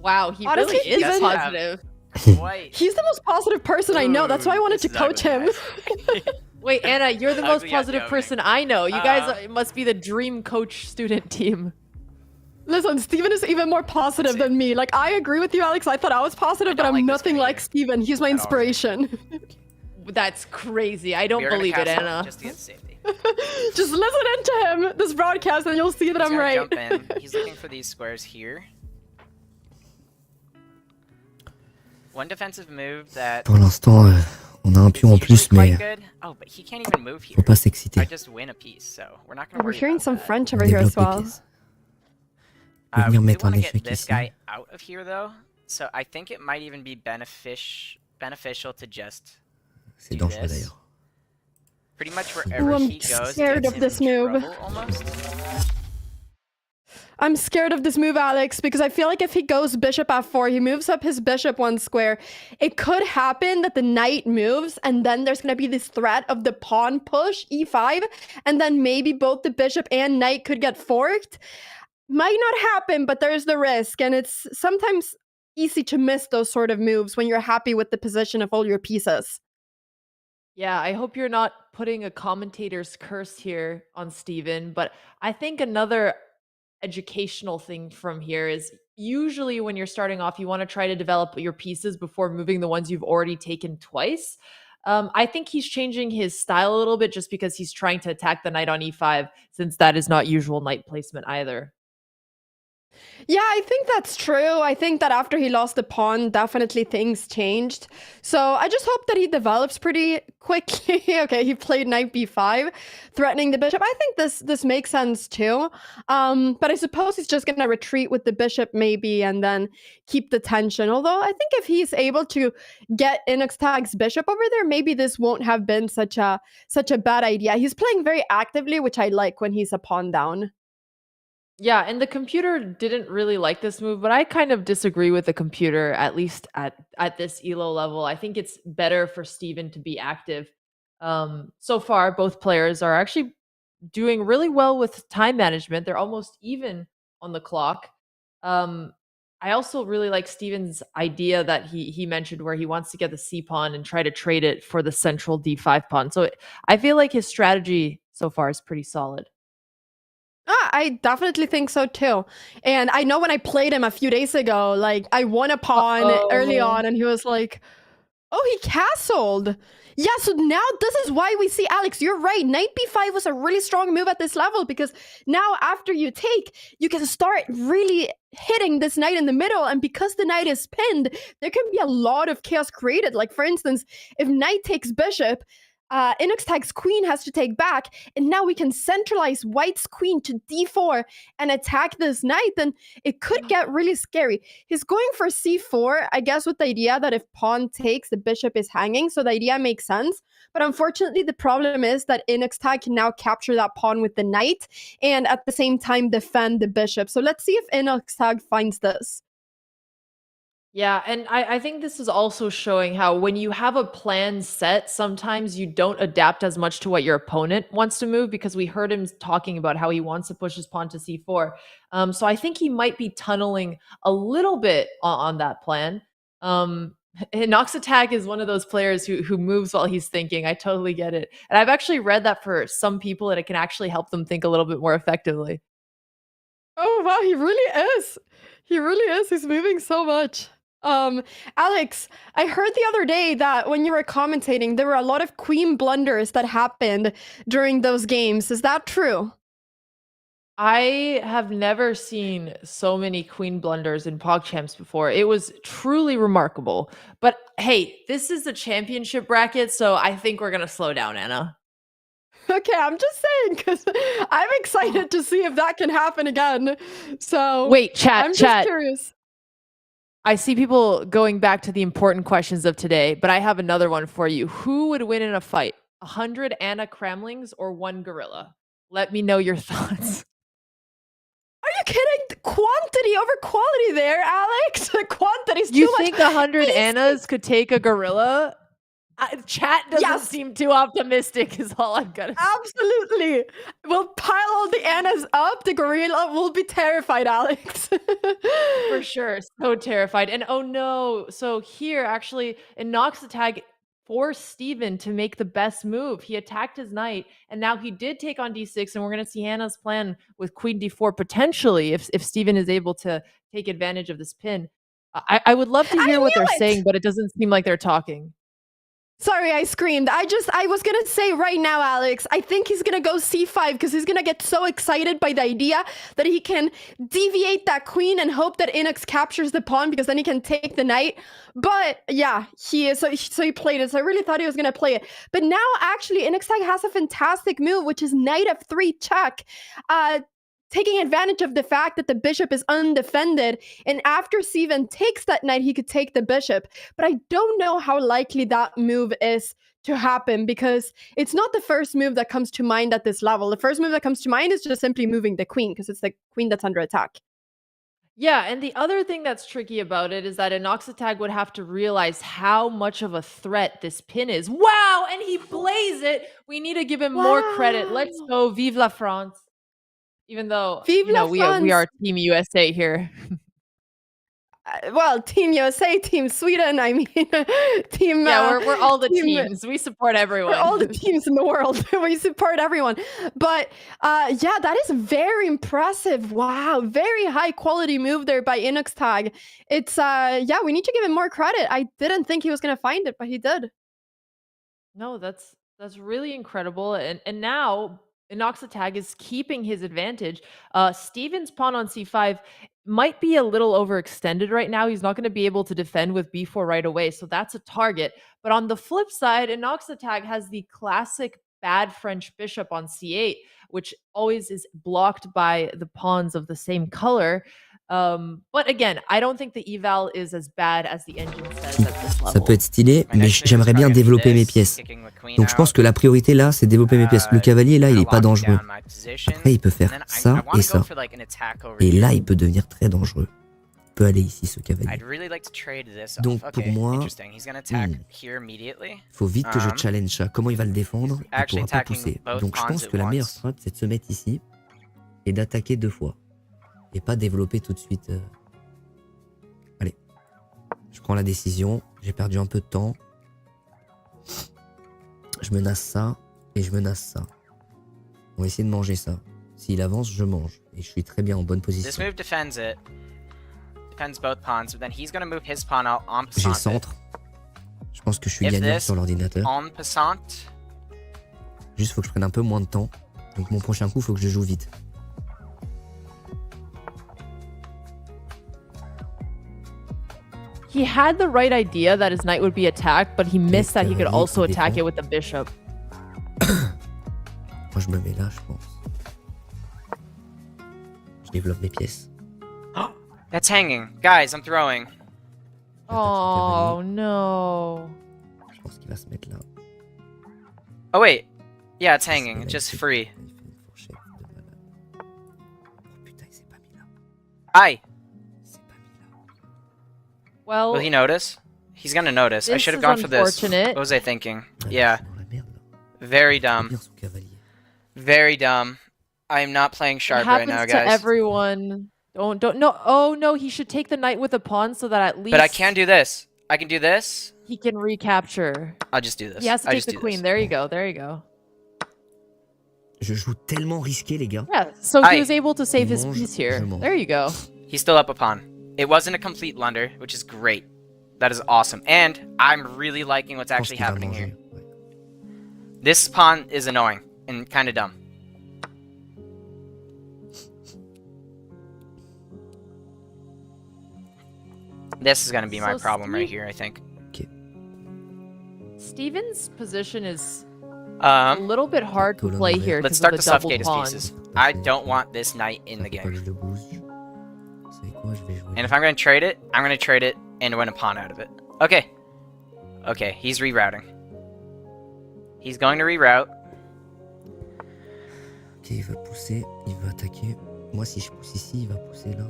[SPEAKER 10] Wow, he
[SPEAKER 11] Honestly,
[SPEAKER 10] really is
[SPEAKER 11] even-
[SPEAKER 10] positive.
[SPEAKER 15] White.
[SPEAKER 11] He's the most positive person I know. That's why I wanted to
[SPEAKER 15] this is
[SPEAKER 11] coach
[SPEAKER 15] ugly,
[SPEAKER 11] him.
[SPEAKER 10] Wait, Anna, you're the most
[SPEAKER 15] Ugly
[SPEAKER 10] positive
[SPEAKER 15] at
[SPEAKER 10] person I know. You guys
[SPEAKER 15] Uh-huh.
[SPEAKER 10] must be the dream coach student team.
[SPEAKER 11] Listen, Steven is even more positive than me. Like, I agree with you, Alex. I thought I was positive, but
[SPEAKER 15] don't
[SPEAKER 11] I'm
[SPEAKER 15] like this
[SPEAKER 11] nothing
[SPEAKER 15] guy
[SPEAKER 11] like
[SPEAKER 15] either.
[SPEAKER 11] Steven. He's my
[SPEAKER 15] At all.
[SPEAKER 11] inspiration.
[SPEAKER 10] That's crazy. I don't
[SPEAKER 15] We are gonna
[SPEAKER 10] believe it,
[SPEAKER 15] castle
[SPEAKER 10] Anna.
[SPEAKER 15] just to get safety.
[SPEAKER 11] Just listen into him, this broadcast, and you'll see that
[SPEAKER 15] He's
[SPEAKER 11] I'm
[SPEAKER 15] gonna
[SPEAKER 11] right.
[SPEAKER 15] jump in. He's looking for these squares here. One defensive move that
[SPEAKER 16] Pour l'instant, on a un pion en
[SPEAKER 15] is
[SPEAKER 16] plus,
[SPEAKER 15] usually
[SPEAKER 16] mais
[SPEAKER 15] quite good. Oh, but he can't even move here.
[SPEAKER 16] faut pas
[SPEAKER 15] I
[SPEAKER 16] s'exciter.
[SPEAKER 15] just win a piece, so we're not gonna
[SPEAKER 11] We're
[SPEAKER 15] worry
[SPEAKER 11] hearing
[SPEAKER 15] about
[SPEAKER 11] some
[SPEAKER 15] that.
[SPEAKER 11] French
[SPEAKER 16] On
[SPEAKER 11] over here as
[SPEAKER 16] développe les
[SPEAKER 11] well.
[SPEAKER 16] pièces.
[SPEAKER 15] We
[SPEAKER 16] venir
[SPEAKER 15] do
[SPEAKER 16] mettre
[SPEAKER 15] want
[SPEAKER 16] un
[SPEAKER 15] to get
[SPEAKER 16] échec
[SPEAKER 15] this
[SPEAKER 16] ici.
[SPEAKER 15] guy out of here though, so I think it might even be beneficial to just
[SPEAKER 16] C'est
[SPEAKER 15] do
[SPEAKER 16] dangereux
[SPEAKER 15] this.
[SPEAKER 16] d'ailleurs.
[SPEAKER 15] Pretty much wherever
[SPEAKER 11] Ooh, I'm
[SPEAKER 15] he goes,
[SPEAKER 11] scared
[SPEAKER 15] gets
[SPEAKER 11] of
[SPEAKER 15] him
[SPEAKER 11] this
[SPEAKER 15] in
[SPEAKER 11] move.
[SPEAKER 15] trouble almost.
[SPEAKER 11] I'm scared of this move, Alex, because I feel like if he goes bishop f4, he moves up his bishop 1 square. It could happen that the knight moves, and then there's going to be this threat of the pawn push, e5, and then maybe both the bishop and knight could get forked. Might not happen, but there's the risk, and it's sometimes easy to miss those sort of moves when you're happy with the position of all your pieces.
[SPEAKER 10] Yeah, I hope you're not putting a commentator's curse here on Steven, but I think another educational thing from here is usually when you're starting off, you want to try to develop your pieces before moving the ones you've already taken twice. I think he's changing his style a little bit just because he's trying to attack the knight on e5, since that is not usual knight placement either.
[SPEAKER 11] Yeah, I think that's true. I think that after he lost the pawn, definitely things changed. So I just hope that he develops pretty quickly. Okay, he played knight b5, threatening the bishop. I think this makes sense too. But I suppose he's just gonna retreat with the bishop maybe and then keep the tension. Although I think if he's able to get InoxTag's bishop over there, maybe this won't have been such a bad idea. He's playing very actively, which I like when he's a pawn down.
[SPEAKER 10] Yeah, and the computer didn't really like this move, but I kind of disagree with the computer, at least at this elo level. I think it's better for Steven to be active. So far, both players are actually doing really well with time management. They're almost even on the clock. I also really like Steven's idea that he mentioned where he wants to get the c pawn and try to trade it for the central d5 pawn. So I feel like his strategy so far is pretty solid.
[SPEAKER 11] I definitely think so too. And I know when I played him a few days ago, like I won a pawn early on and he was like, oh, he castled. Yeah, so now this is why we see, Alex, you're right. Knight b5 was a really strong move at this level because now after you take, you can start really hitting this knight in the middle. And because the knight is pinned, there can be a lot of chaos created. Like for instance, if knight takes bishop, InoxTag's queen has to take back, and now we can centralize white's queen to d4 and attack this knight, then it could get really scary. He's going for c4, I guess, with the idea that if pawn takes, the bishop is hanging, so the idea makes sense. But unfortunately, the problem is that InoxTag can now capture that pawn with the knight, and at the same time defend the bishop. So let's see if InoxTag finds this.
[SPEAKER 10] Yeah, and I think this is also showing how when you have a plan set, sometimes you don't adapt as much to what your opponent wants to move, because we heard him talking about how he wants to push his pawn to c4. So I think he might be tunneling a little bit on that plan. InoxTag is one of those players who moves while he's thinking. I totally get it. And I've actually read that for some people that it can actually help them think a little bit more effectively.
[SPEAKER 11] Oh, wow, he really is. He really is. He's moving so much. Alex, I heard the other day that when you were commentating, there were a lot of queen blunders that happened during those games. Is that true?
[SPEAKER 10] I have never seen so many queen blunders in PogChamps before. It was truly remarkable. But hey, this is the championship bracket, so I think we're going to slow down, Anna.
[SPEAKER 11] Okay, I'm just saying, because I'm excited to see if that can happen again. So
[SPEAKER 10] wait, chat.
[SPEAKER 11] I'm just curious.
[SPEAKER 10] I see people going back to the important questions of today, but I have another one for you. Who would win in a fight? 100 Anna Cramlings or 1 gorilla? Let me know your thoughts.
[SPEAKER 11] Are you kidding? Quantity over quality there, Alex. Quantity's too
[SPEAKER 10] You
[SPEAKER 11] much.
[SPEAKER 10] think 100 Annas could take a gorilla? Chat doesn't seem too optimistic is all I'm gonna say.
[SPEAKER 11] Absolutely. We'll pile all the Annas up. The gorilla will be terrified, Alex.
[SPEAKER 10] For sure. So terrified. And oh no. So here, actually, InoxTag forced Steven to make the best move. He attacked his knight, and now he did take on d6, and we're going to see Hannah's plan with queen d4 potentially if Steven is able to take advantage of this pin. I would love to hear what they're saying, but it doesn't seem like they're talking.
[SPEAKER 11] Sorry, I screamed. I was going to say right now, Alex, I think he's going to go c5 because he's going to get so excited by the idea that he can deviate that queen and hope that Inox captures the pawn because then he can take the knight. But yeah, he is. So he played it. So I really thought he was going to play it. But now actually InoxTag has a fantastic move, which is knight f3 check. Taking advantage of the fact that the bishop is undefended, and after Steven takes that knight, he could take the bishop. But I don't know how likely that move is to happen because it's not the first move that comes to mind at this level. The first move that comes to mind is just simply moving the queen because it's the queen that's under attack.
[SPEAKER 10] Yeah, and the other thing that's tricky about it is that InoxTag would have to realize how much of a threat this pin is. Wow, and he plays it. We need to give him more credit. Let's go. Vive la France. Even though, we are Team USA here.
[SPEAKER 11] Well, Team USA, Team Sweden, I mean, Team...
[SPEAKER 10] Yeah, we're all the teams. We support everyone.
[SPEAKER 11] We're all the teams in the world. We support everyone. But yeah, that is very impressive. Wow, very high quality move there by InoxTag. It's, yeah, we need to give him more credit. I didn't think he was going to find it, but he did.
[SPEAKER 10] No, that's really incredible. And now... InoxTag is keeping his advantage. Steven's pawn on c5 might be a little overextended right now. He's not going to be able to defend with b4 right away, so that's a target. But on the flip side, InoxTag has the classic bad French bishop on c8, which always is blocked by the pawns of the same color. But again, I don't think the eval is as bad as the engine says at this level.
[SPEAKER 16] Ça peut être stylé, mais j'aimerais bien développer mes pièces. Donc je pense que la priorité là, c'est développer mes pièces. Le cavalier là, il est pas dangereux. Après, il peut faire ça et ça. Et là, il peut devenir très dangereux. Il peut aller ici, ce cavalier. Donc pour moi, il faut vite que je challenge ça. Comment il va le défendre? Il ne pourra pas pousser. Donc je pense que la meilleure strat, c'est de se mettre ici et d'attaquer 2 fois. Et pas développer tout de suite. Allez, je prends la décision. J'ai perdu un peu de temps. Je menace ça et je menace ça. On va essayer de manger ça. S'il avance, je mange. Et je suis très bien en bonne position. J'ai le centre. Je pense que je suis gagnant sur l'ordinateur. Juste faut que je prenne un peu moins de temps. Donc mon prochain coup, faut que je joue vite.
[SPEAKER 10] He had the right idea that his knight would be attacked, but he missed that he could also attack it with the bishop.
[SPEAKER 16] je me mets là, je pense. Je développe mes pièces.
[SPEAKER 15] That's hanging. Guys, I'm throwing.
[SPEAKER 10] Oh no.
[SPEAKER 16] Je pense qu'il va se mettre là.
[SPEAKER 15] Oh wait. Yeah, it's hanging. It's just free. Aye.
[SPEAKER 10] Well,
[SPEAKER 15] will he notice? He's gonna notice. I should have gone for this. What was I thinking? Yeah. Very dumb. Very dumb. I am not playing sharp right now, guys.
[SPEAKER 10] To everyone. Don't no. Oh no, he should take the knight with a pawn so that at least.
[SPEAKER 15] But I can do this. I can do this.
[SPEAKER 10] He can recapture.
[SPEAKER 15] I'll just do this.
[SPEAKER 10] He has to take the queen. There you go. There you go.
[SPEAKER 16] Je joue tellement risqué, les gars.
[SPEAKER 10] Yeah, so he was able to save his piece here. There you go.
[SPEAKER 15] He's still up a pawn. It wasn't a complete blunder, which is great. That is awesome. And I'm really liking what's actually happening here. This pawn is annoying and kind of dumb. This is going to be my problem right here, I think.
[SPEAKER 10] Steven's position is a little bit hard to play here.
[SPEAKER 15] Let's start to suffocate his pieces. I don't want this knight in the game. And if I'm going to trade it, I'm going to trade it and win a pawn out of it. Okay. Okay, he's rerouting. He's going to reroute.
[SPEAKER 16] Ok, il va pousser, il va attaquer. Moi, si je pousse ici, il va pousser là.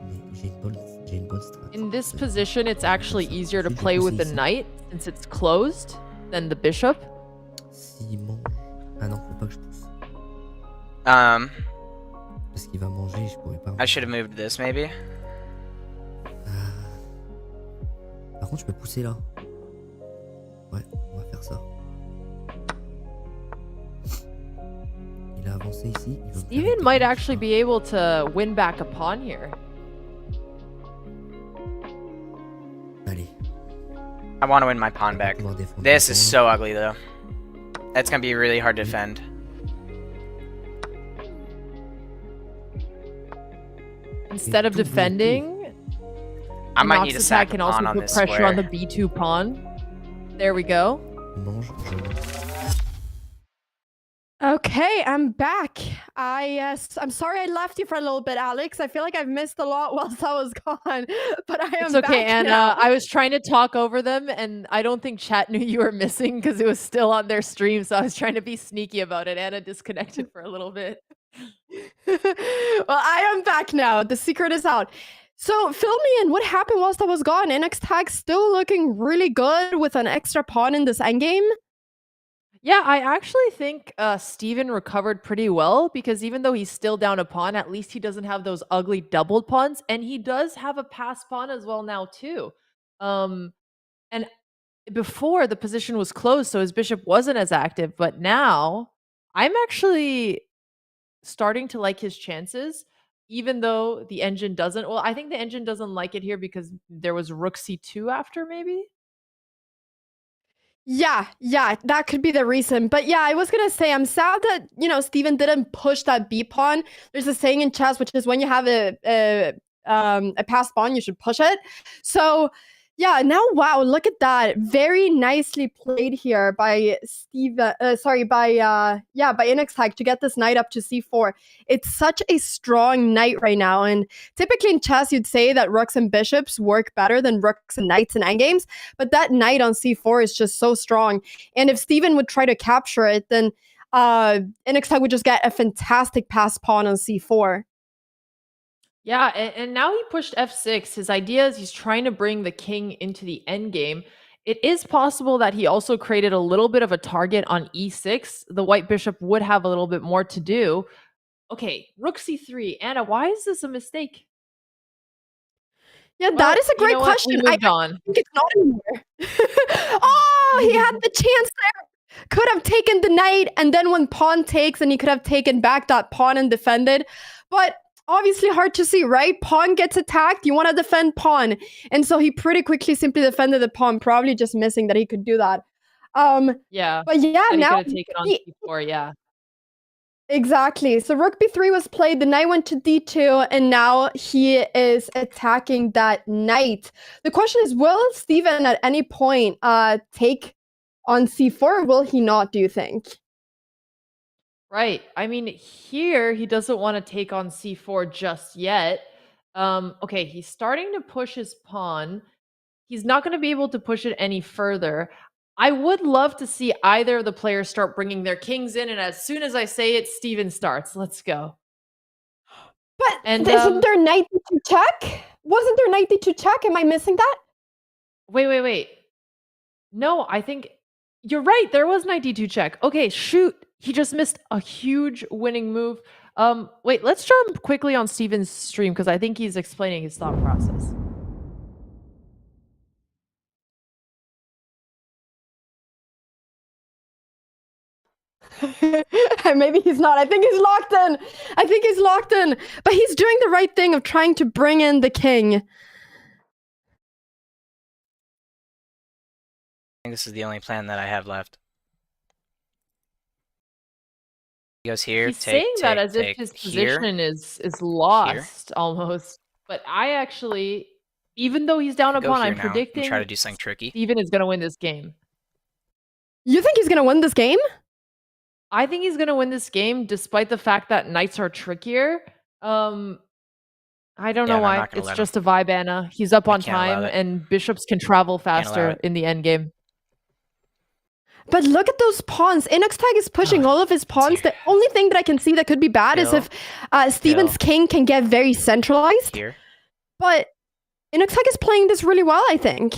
[SPEAKER 16] Mais j'ai une bonne strat.
[SPEAKER 10] In this position, it's actually easier to play with the knight since it's closed than the bishop.
[SPEAKER 16] S'il mange... Ah non, faut pas que je pousse. Parce qu'il va manger, je pourrais pas...
[SPEAKER 15] I should have moved this, maybe.
[SPEAKER 16] Par contre, je peux pousser là. Ouais, on va faire ça. Il a avancé ici.
[SPEAKER 10] Steven might actually be able to win back a pawn here.
[SPEAKER 16] Allez.
[SPEAKER 15] I want to win my pawn back. This is so ugly, though. That's going to be really hard to defend.
[SPEAKER 10] Instead of defending,
[SPEAKER 15] I might need to sack a
[SPEAKER 10] can
[SPEAKER 15] pawn
[SPEAKER 10] also
[SPEAKER 15] on
[SPEAKER 10] put
[SPEAKER 15] this
[SPEAKER 10] pressure
[SPEAKER 15] square.
[SPEAKER 10] on the b2 pawn. There we go.
[SPEAKER 11] Okay, I'm back. I'm sorry I left you for a little bit, Alex. I feel like I've missed a lot whilst I was gone, but I am
[SPEAKER 10] It's okay,
[SPEAKER 11] back
[SPEAKER 10] Anna.
[SPEAKER 11] now.
[SPEAKER 10] I was trying to talk over them, and I don't think chat knew you were missing because it was still on their stream, so I was trying to be sneaky about it. Anna disconnected for a little bit.
[SPEAKER 11] Well, I am back now. The secret is out. So fill me in. What happened whilst I was gone? InoxTag still looking really good with an extra pawn in this endgame.
[SPEAKER 10] Yeah, I actually think Steven recovered pretty well because even though he's still down a pawn, at least he doesn't have those ugly doubled pawns, and he does have a passed pawn as well now too. And before the position was closed, so his bishop wasn't as active, but now I'm actually starting to like his chances, even though the engine doesn't. Well, I think the engine doesn't like it here because there was rook c2 after, maybe.
[SPEAKER 11] Yeah, that could be the reason. But yeah, I was gonna say I'm sad that Steven didn't push that B pawn. There's a saying in chess, which is when you have a passed pawn, you should push it. So yeah, now wow, look at that, very nicely played here by Steven. By InoxTag to get this knight up to c4. It's such a strong knight right now, and typically in chess you'd say that rooks and bishops work better than rooks and knights in endgames, but that knight on c4 is just so strong. And if Steven would try to capture it, then InoxTag would just get a fantastic passed pawn on c4.
[SPEAKER 10] Yeah, and now he pushed f6. His idea is he's trying to bring the king into the endgame. It is possible that he also created a little bit of a target on e6. The white bishop would have a little bit more to do. Okay, rook c3. Anna, why is this a mistake?
[SPEAKER 11] Yeah, that is a great question.
[SPEAKER 10] I
[SPEAKER 11] think it's not anymore. Oh, he had the chance there. Could have taken the knight, and then when pawn takes, and he could have taken back that pawn and defended. But obviously hard to see, right? Pawn gets attacked, you want to defend pawn. And so he pretty quickly simply defended the pawn, probably just missing that he could do that.
[SPEAKER 10] Yeah.
[SPEAKER 11] But yeah,
[SPEAKER 10] and
[SPEAKER 11] now
[SPEAKER 10] he could have taken on c4, yeah.
[SPEAKER 11] Exactly. So rook b3 was played, the knight went to d2, and now he is attacking that knight. The question is, will Steven at any point take on c4, or will he not, do you think?
[SPEAKER 10] Right. I mean, here he doesn't want to take on c4 just yet. Okay, he's starting to push his pawn. He's not going to be able to push it any further. I would love to see either of the players start bringing their kings in, and as soon as I say it, Steven starts. Let's go.
[SPEAKER 11] But
[SPEAKER 10] And,
[SPEAKER 11] isn't there knight d2 check? Wasn't there knight d2 check? Am I missing that?
[SPEAKER 10] Wait. No, I think you're right. There was knight d2 check. Okay, shoot. He just missed a huge winning move. Wait, let's jump quickly on Steven's stream because I think he's explaining his thought process.
[SPEAKER 11] Maybe he's not. I think he's locked in. But he's doing the right thing of trying to bring in the king.
[SPEAKER 15] I think this is the only plan that I have left. He goes here.
[SPEAKER 10] He's saying that as if his position is lost almost. But I actually, even though he's down a pawn, I'm predicting
[SPEAKER 15] try to do something tricky.
[SPEAKER 10] Steven is going to win this game.
[SPEAKER 11] You think he's going to win this game?
[SPEAKER 10] I think he's going to win this game despite the fact that knights are trickier. I don't know why. It's just a vibe, Anna. He's up on time and bishops can travel faster in the endgame.
[SPEAKER 11] But look at those pawns. InoxTag is pushing all of his pawns. The only thing that I can see that could be bad is if Steven's king can get very centralized.
[SPEAKER 15] Here.
[SPEAKER 11] But InoxTag is playing this really well, I think.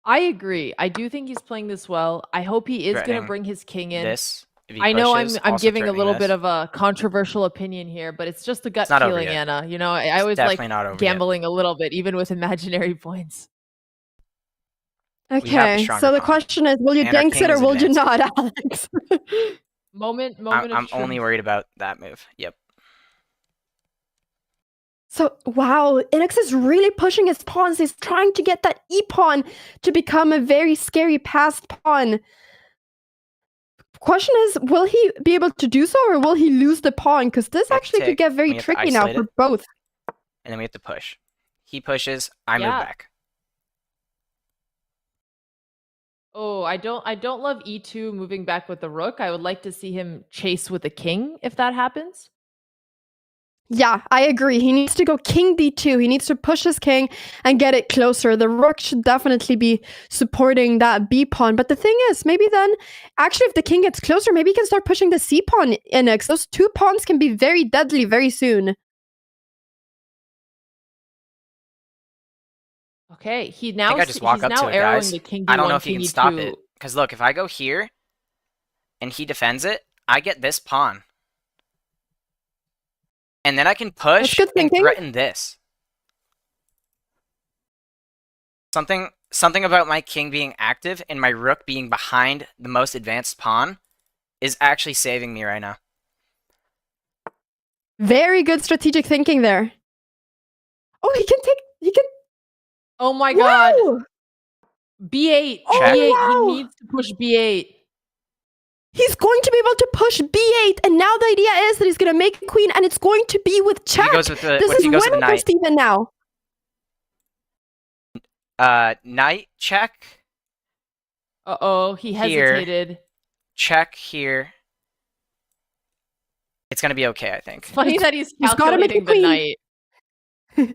[SPEAKER 10] I agree. I do think he's playing this well. I hope he is going to bring his king in. I know I'm giving a little bit of a controversial opinion here, but it's just a gut feeling, Anna. You know, I always like gambling a little bit, even with imaginary points.
[SPEAKER 11] Okay, so the question is, will you dinks it or will you not, Alex?
[SPEAKER 15] I'm only worried about that move. Yep.
[SPEAKER 11] So, wow, Inox is really pushing his pawns. He's trying to get that e-pawn to become a very scary passed pawn. Question is, will he be able to do so or will he lose the pawn? Because this actually could get very tricky now for both.
[SPEAKER 15] And then we have to push. He pushes, I move back.
[SPEAKER 10] Oh, I don't love e2 moving back with the rook. I would like to see him chase with the king if that happens.
[SPEAKER 11] Yeah, I agree. He needs to go king d2. He needs to push his king and get it closer. The rook should definitely be supporting that b pawn. But the thing is, maybe then, actually, if the king gets closer, maybe he can start pushing the c pawn in X. Those two pawns can be very deadly very soon.
[SPEAKER 10] Okay, he's
[SPEAKER 15] I
[SPEAKER 10] now
[SPEAKER 15] think I just walk up to it, guys.
[SPEAKER 10] the king
[SPEAKER 15] I don't know
[SPEAKER 10] d1,
[SPEAKER 15] if he
[SPEAKER 10] king
[SPEAKER 15] can stop
[SPEAKER 10] e2.
[SPEAKER 15] it. Because look, if I go here and he defends it, I get this pawn. And then I can push and threaten this. Something about my king being active and my rook being behind the most advanced pawn is actually saving me right now.
[SPEAKER 11] Very good strategic thinking there. Oh, he can...
[SPEAKER 10] Oh my god. B8.
[SPEAKER 11] Oh,
[SPEAKER 10] B8.
[SPEAKER 11] wow.
[SPEAKER 10] He needs to push B8.
[SPEAKER 11] He's going to be able to push b8, and now the idea is that he's going to make a queen, and it's going to be with check.
[SPEAKER 15] He goes with the,
[SPEAKER 11] this is winning for
[SPEAKER 15] knight.
[SPEAKER 11] Steven now.
[SPEAKER 15] Knight check.
[SPEAKER 10] Uh-oh, he hesitated.
[SPEAKER 15] Here. Check here. It's going to be okay, I think.
[SPEAKER 10] Funny that he's
[SPEAKER 11] got to make a
[SPEAKER 10] calculating the
[SPEAKER 11] queen.
[SPEAKER 10] knight.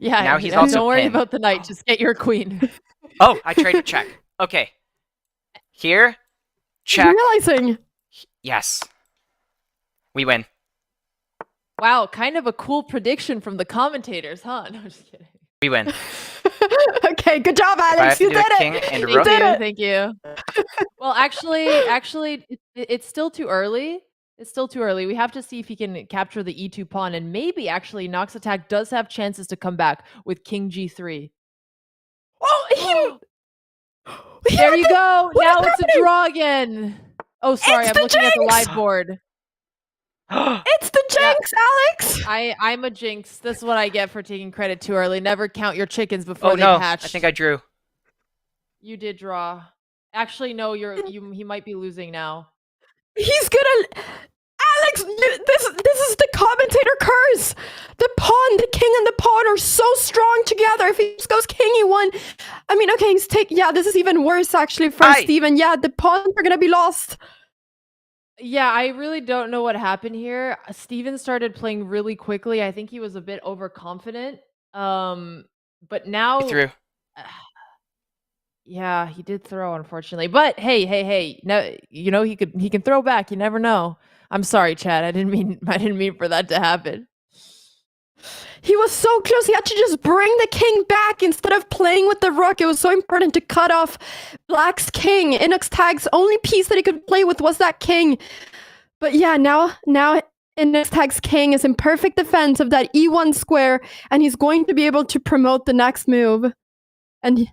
[SPEAKER 10] Yeah,
[SPEAKER 15] Now he's also
[SPEAKER 10] don't worry
[SPEAKER 15] pinned.
[SPEAKER 10] about the knight. Just get your queen.
[SPEAKER 15] Oh, I traded check. Okay. Here. Check.
[SPEAKER 11] Realizing.
[SPEAKER 15] Yes. We win.
[SPEAKER 10] Wow, kind of a cool prediction from the commentators, huh? No, I'm just kidding.
[SPEAKER 15] We win.
[SPEAKER 11] Okay, good job,
[SPEAKER 15] If I have
[SPEAKER 11] Alex.
[SPEAKER 15] to
[SPEAKER 11] You
[SPEAKER 15] do
[SPEAKER 11] did
[SPEAKER 15] a king
[SPEAKER 11] it.
[SPEAKER 15] and a
[SPEAKER 11] You
[SPEAKER 15] rook.
[SPEAKER 11] did it.
[SPEAKER 10] Thank you. Well, actually, it's still too early. It's still too early. We have to see if he can capture the e2 pawn, and maybe actually InoxTag does have chances to come back with king g3.
[SPEAKER 11] Oh,
[SPEAKER 10] there you go.
[SPEAKER 11] What
[SPEAKER 10] Now
[SPEAKER 11] is
[SPEAKER 10] it's a draw again. Oh, sorry,
[SPEAKER 11] It's
[SPEAKER 10] I'm
[SPEAKER 11] the
[SPEAKER 10] looking at the
[SPEAKER 11] jinx!
[SPEAKER 10] live board.
[SPEAKER 11] It's the jinx, Alex.
[SPEAKER 10] I'm a jinx. This is what I get for taking credit too early. Never count your chickens before
[SPEAKER 15] Oh
[SPEAKER 10] they
[SPEAKER 15] no,
[SPEAKER 10] hatch.
[SPEAKER 15] I think I drew.
[SPEAKER 10] You did draw. Actually, no. He might be losing now.
[SPEAKER 11] He's gonna... Alex, this is the commentator curse. The pawn, the king, and the pawn are so strong together. If he just goes king, he won. I mean, okay, yeah, this is even worse actually for Steven. Yeah, the pawns are gonna be lost.
[SPEAKER 10] Yeah, I really don't know what happened here. Steven started playing really quickly. I think he was a bit overconfident. But now
[SPEAKER 15] Through.
[SPEAKER 10] Yeah, he did throw, unfortunately. But hey. No, you know, he can throw back. You never know. I'm sorry, Chad. I didn't mean for that to happen.
[SPEAKER 11] He was so close. He had to just bring the king back instead of playing with the rook. It was so important to cut off Black's king. InoxTag's only piece that he could play with was that king. But yeah, now InoxTag's king is in perfect defense of that E1 square, and he's going to be able to promote the next move. And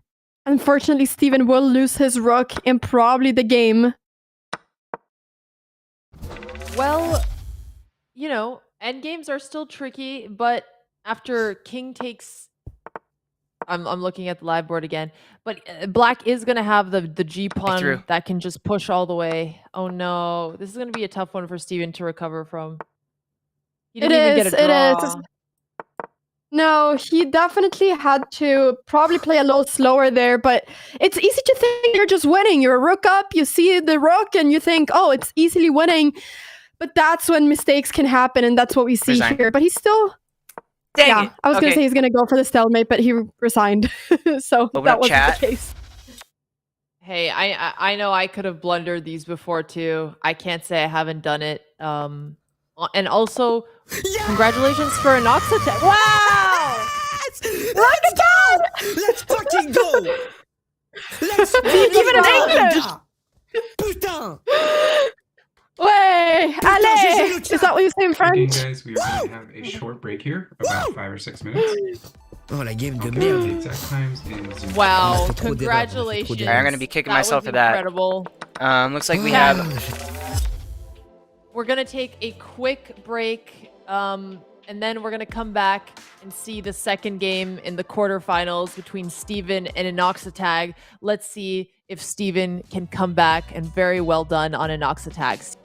[SPEAKER 11] unfortunately, Steven will lose his rook and probably the game.
[SPEAKER 10] Well, you know, endgames are still tricky, but after king takes... I'm looking at the live board again, but Black is going to have the G pawn that can just push all the way. Oh no, this is going to be a tough one for Steven to recover from. He didn't even get a draw.
[SPEAKER 11] It is. No, he definitely had to probably play a little slower there, but it's easy to think you're just winning. You're a rook up, you see the rook, and you think, oh, it's easily winning. But that's when mistakes can happen, and that's what we see here. But he's still...
[SPEAKER 15] Dang it.
[SPEAKER 11] I was going to say he's going to go for the stalemate, but he resigned. So that wasn't the case.
[SPEAKER 10] Hey, I know I could have blundered these before too. I can't say I haven't done it. And also, congratulations for InoxTag. Wow!
[SPEAKER 16] Let's go! Let's fucking go! Let's
[SPEAKER 11] even in English!
[SPEAKER 16] Putain!
[SPEAKER 11] Way! Allez! Is that what you say in French?
[SPEAKER 17] Okay, guys, we are going to have a short break here, about 5 or 6 minutes.
[SPEAKER 16] Oh, la game de
[SPEAKER 17] The
[SPEAKER 16] merde.
[SPEAKER 17] exact times is...
[SPEAKER 10] Wow, congratulations.
[SPEAKER 15] I'm going to be kicking myself for that.
[SPEAKER 10] Incredible.
[SPEAKER 15] Looks like we have...
[SPEAKER 10] We're going to take a quick break, and then we're going to come back and see the second game in the quarterfinals between Steven and InoxTag. Let's see if Steven can come back, and very well done on InoxTag.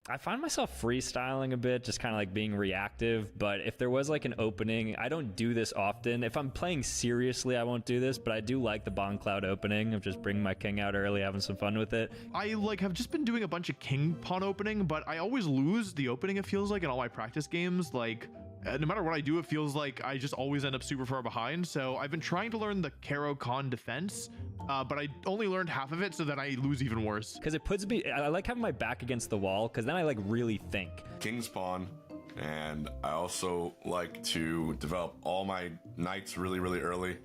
[SPEAKER 9] I find myself freestyling a bit, just kind of like being reactive, but if there was like an opening, I don't do this often. If I'm playing seriously, I won't do this, but I do like the Bond Cloud opening of just bringing my king out early, having some fun with it.
[SPEAKER 7] I have just been doing a bunch of king pawn opening, but I always lose the opening, it feels like, in all my practice games. No matter what I do, it feels like I just always end up super far behind. So I've been trying to learn the Caro Con defense, but I only learned half of it, so then I lose even worse.
[SPEAKER 9] Because it puts me, I like having my back against the wall, because then I like really think.
[SPEAKER 8] King's pawn, and I also like to develop all my knights really, really early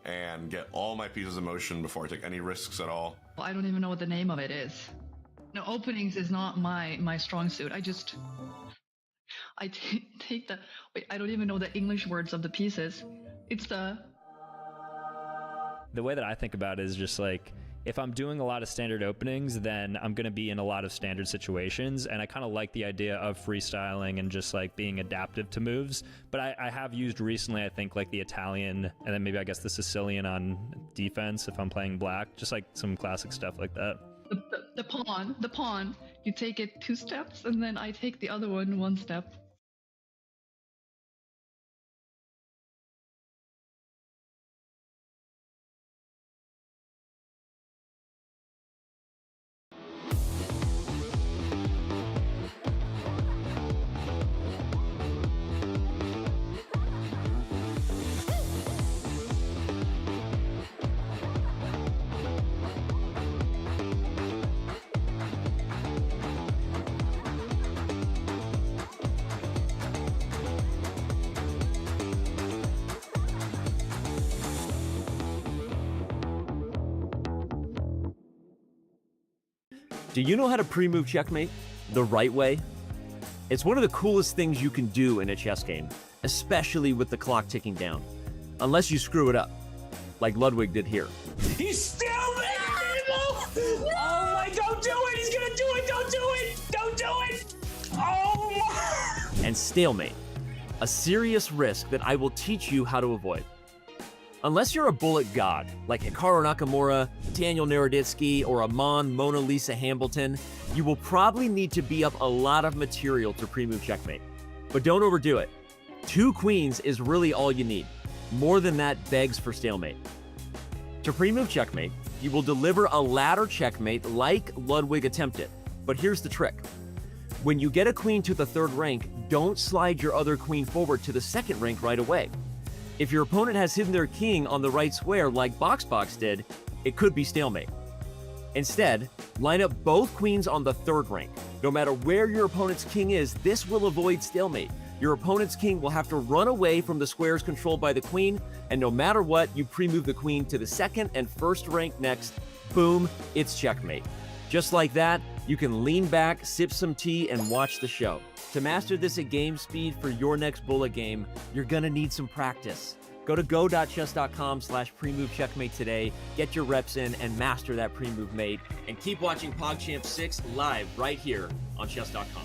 [SPEAKER 8] and get all my pieces of motion before I take any risks at all.
[SPEAKER 18] I don't even know what the name of it is. No, openings is not my strong suit. I take the... Wait, I don't even know the English words of the pieces. It's the...
[SPEAKER 9] The way that I think about it is just like, if I'm doing a lot of standard openings, then I'm going to be in a lot of standard situations. And I kind of like the idea of freestyling and just like being adaptive to moves. But I have used recently, I think, like the Italian and then maybe I guess the Sicilian on defense if I'm playing black, just like some classic stuff like that.
[SPEAKER 18] The pawn, you take it 2 steps and then I take the other one 1 step.
[SPEAKER 19] Do you know how to pre-move checkmate the right way? It's one of the coolest things you can do in a chess game, especially with the clock ticking down. Unless you screw it up, like Ludwig did here.
[SPEAKER 20] He's still there! Oh my, don't do it! He's gonna do it! Don't do it! Don't do it! Oh my!
[SPEAKER 19] And stalemate, a serious risk that I will teach you how to avoid. Unless you're a bullet god, like Hikaru Nakamura, Daniel Naroditsky, or Amon Mona Lisa Hambleton, you will probably need to be up a lot of material to pre-move checkmate. But don't overdo it. 2 queens is really all you need. More than that begs for stalemate. To pre-move checkmate, you will deliver a ladder checkmate like Ludwig attempted. But here's the trick. When you get a queen to the 3rd rank, don't slide your other queen forward to the 2nd rank right away. If your opponent has hidden their king on the right square like BoxBox did, it could be stalemate. Instead, line up both queens on the 3rd rank. No matter where your opponent's king is, this will avoid stalemate. Your opponent's king will have to run away from the squares controlled by the queen, and no matter what, you pre-move the queen to the 2nd and 1st rank next. Boom, it's checkmate. Just like that, you can lean back, sip some tea, and watch the show. To master this at game speed for your next bullet game, you're gonna need some practice. Go to go.chess.com/pre-move checkmate today, get your reps in, and master that pre-move mate. And keep watching PogChamps 6 live right here on chess.com.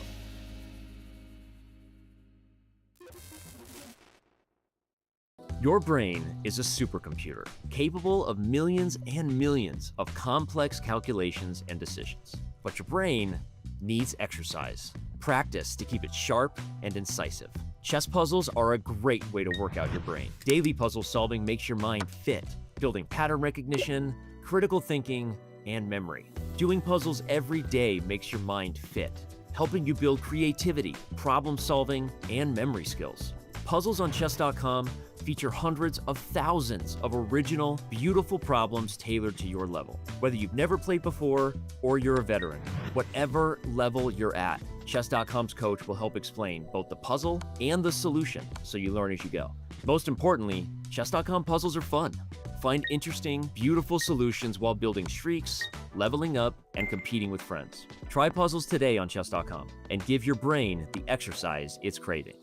[SPEAKER 19] Your brain is a supercomputer, capable of millions and millions of complex calculations and decisions. But your brain needs exercise, practice to keep it sharp and incisive. Chess puzzles are a great way to work out your brain. Daily puzzle solving makes your mind fit, building pattern recognition, critical thinking, and memory. Doing puzzles every day makes your mind fit, helping you build creativity, problem solving, and memory skills. Puzzles on chess.com feature hundreds of thousands of original, beautiful problems tailored to your level. Whether you've never played before or you're a veteran, whatever level you're at, chess.com's coach will help explain both the puzzle and the solution so you learn as you go. Most importantly, chess.com puzzles are fun. Find interesting, beautiful solutions while building streaks, leveling up, and competing with friends. Try puzzles today on chess.com and give your brain the exercise it's craving.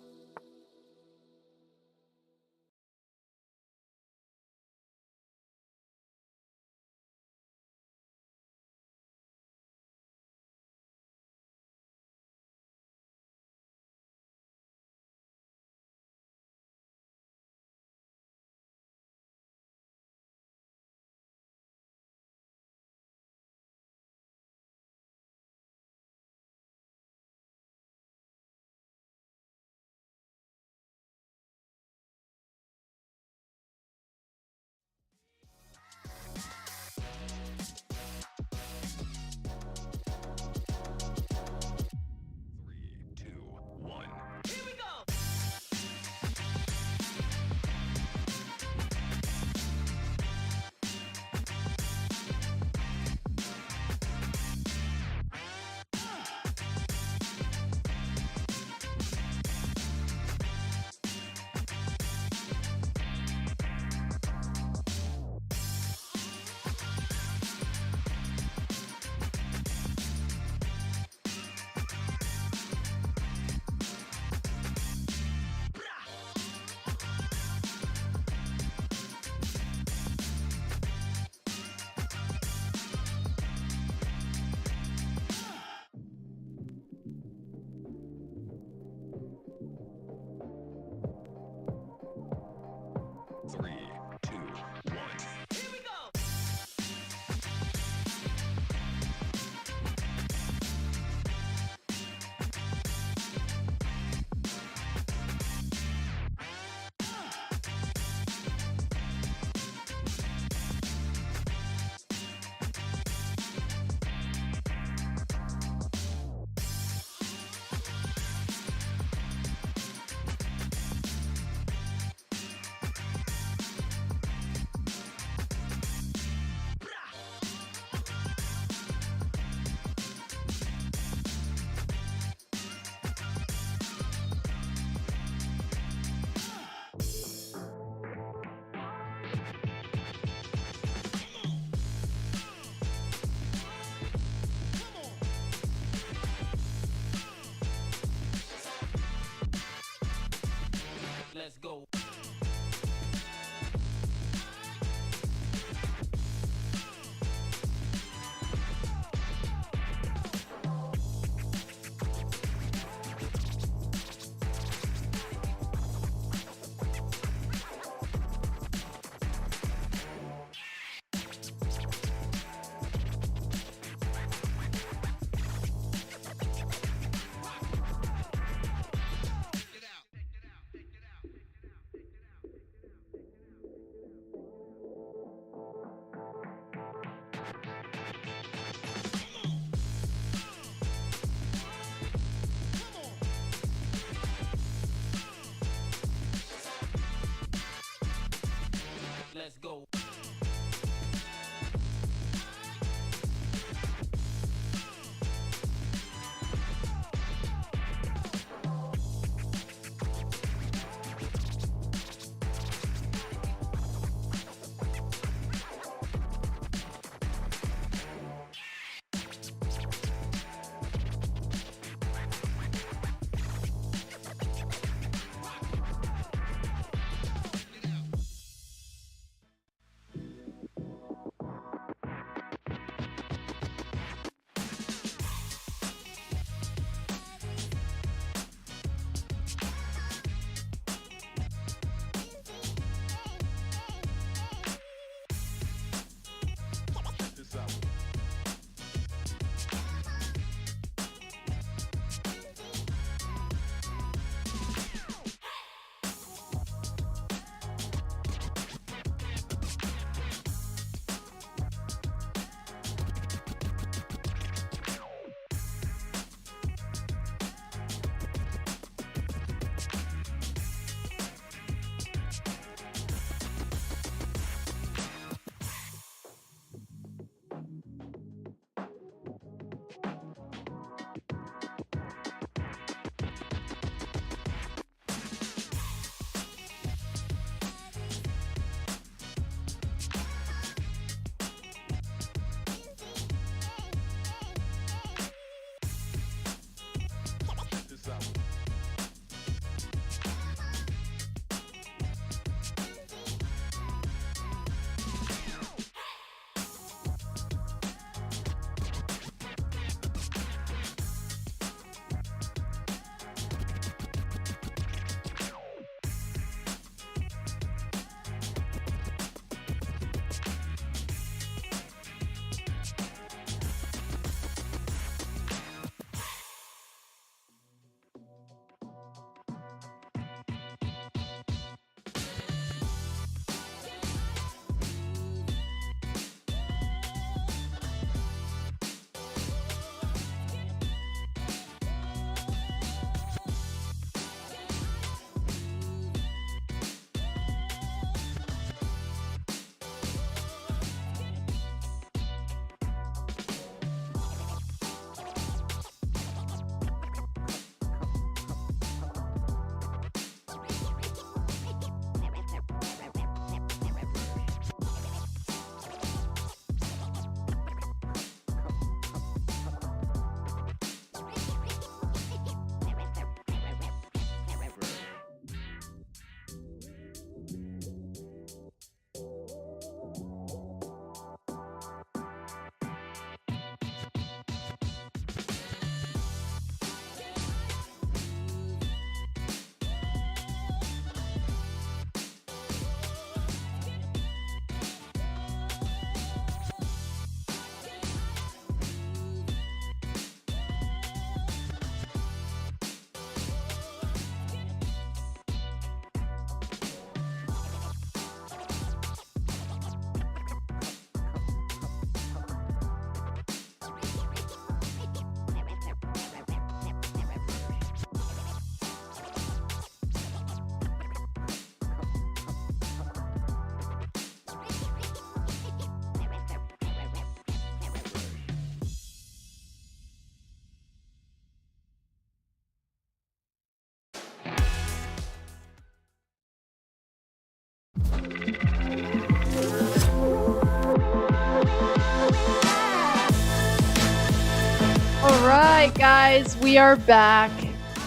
[SPEAKER 10] right, guys, we are back.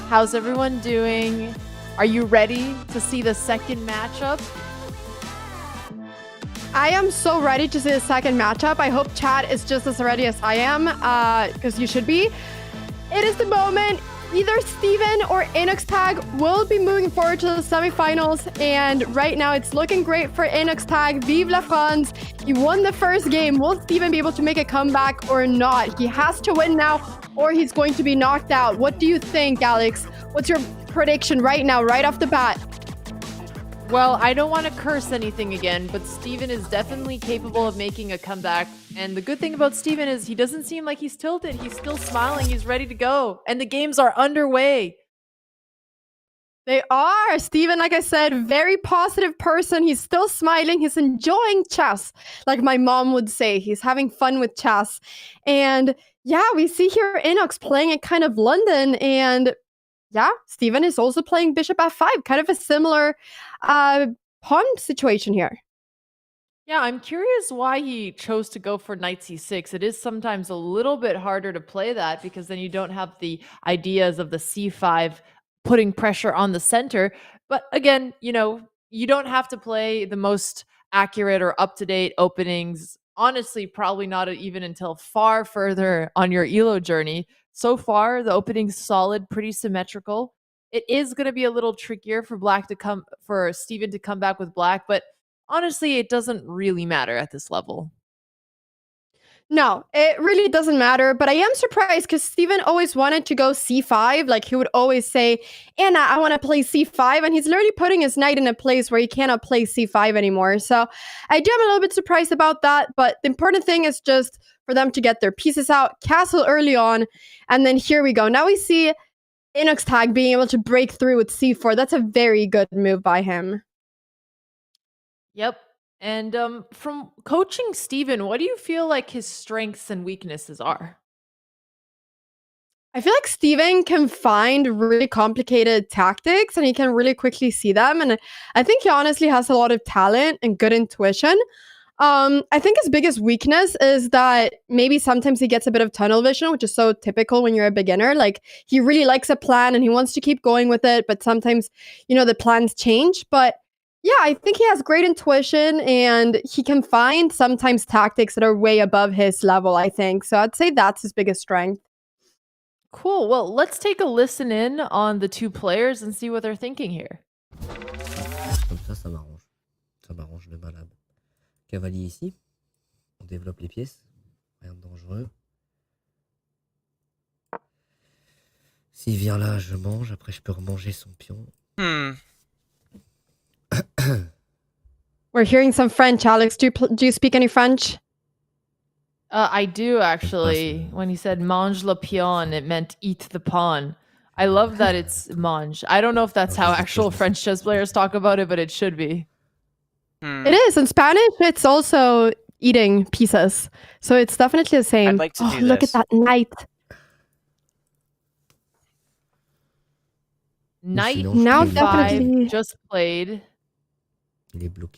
[SPEAKER 10] How's everyone doing? Are you ready to see the second matchup?
[SPEAKER 11] I am so ready to see the second matchup. I hope chat is just as ready as I am, because you should be. It is the moment. Either Steven or InoxTag will be moving forward to the semifinals, and right now it's looking great for InoxTag. Vive la France! He won the first game. Will Steven be able to make a comeback or not? He has to win now, or he's going to be knocked out. What do you think, Alex? What's your prediction right now, right off the bat?
[SPEAKER 10] Well, I don't want to curse anything again, but Steven is definitely capable of making a comeback. And the good thing about Steven is he doesn't seem like he's tilted. He's still smiling. He's ready to go. And the games are underway.
[SPEAKER 11] They are. Steven, like I said, very positive person. He's still smiling. He's enjoying chess, like my mom would say. He's having fun with chess. And yeah, we see here Inox playing in kind of London. And yeah, Steven is also playing Bishop F5. Kind of a similar pawn situation here.
[SPEAKER 10] Yeah, I'm curious why he chose to go for knight c6. It is sometimes a little bit harder to play that because then you don't have the ideas of the c5 putting pressure on the center. But again, you know, you don't have to play the most accurate or up-to-date openings. Honestly, probably not even until far further on your ELO journey. So far, the opening's solid, pretty symmetrical. It is going to be a little trickier for Steven to come back with black, but honestly, it doesn't really matter at this level.
[SPEAKER 11] No, it really doesn't matter, but I am surprised because Steven always wanted to go c5. Like, he would always say, Anna, I want to play c5, and he's literally putting his knight in a place where he cannot play c5 anymore. So I do am a little bit surprised about that, but the important thing is just for them to get their pieces out, castle early on, and then here we go. Now we see InoxTag being able to break through with c4. That's a very good move by him.
[SPEAKER 10] Yep. And from coaching Steven, what do you feel like his strengths and weaknesses are?
[SPEAKER 11] I feel like Steven can find really complicated tactics and he can really quickly see them. And I think he honestly has a lot of talent and good intuition. I think his biggest weakness is that maybe sometimes he gets a bit of tunnel vision, which is so typical when you're a beginner. Like, he really likes a plan and he wants to keep going with it, but sometimes, you know, the plans change. But yeah, I think he has great intuition and he can find sometimes tactics that are way above his level, I think. So I'd say that's his biggest strength.
[SPEAKER 10] Cool. Well, let's take a listen in on the two players and see what they're thinking here.
[SPEAKER 16] Comme ça m'arrange. Ça m'arrange de malade. Cavalier ici. On développe les pièces. Rien de dangereux. S'il vient là, je mange. Après, je peux remanger son pion.
[SPEAKER 11] We're hearing some French, Alex. Do you speak any French?
[SPEAKER 10] I do, actually. When he said mange le pion, it meant eat the pawn. I love that it's mange. I don't know if that's how actual French chess players talk about it, but it should be.
[SPEAKER 11] It is. In Spanish, it's also eating pieces. So it's definitely the same.
[SPEAKER 15] I'd like to do
[SPEAKER 11] look
[SPEAKER 15] this.
[SPEAKER 11] at that knight.
[SPEAKER 10] Knight
[SPEAKER 11] Now
[SPEAKER 10] E5
[SPEAKER 11] definitely
[SPEAKER 10] just played.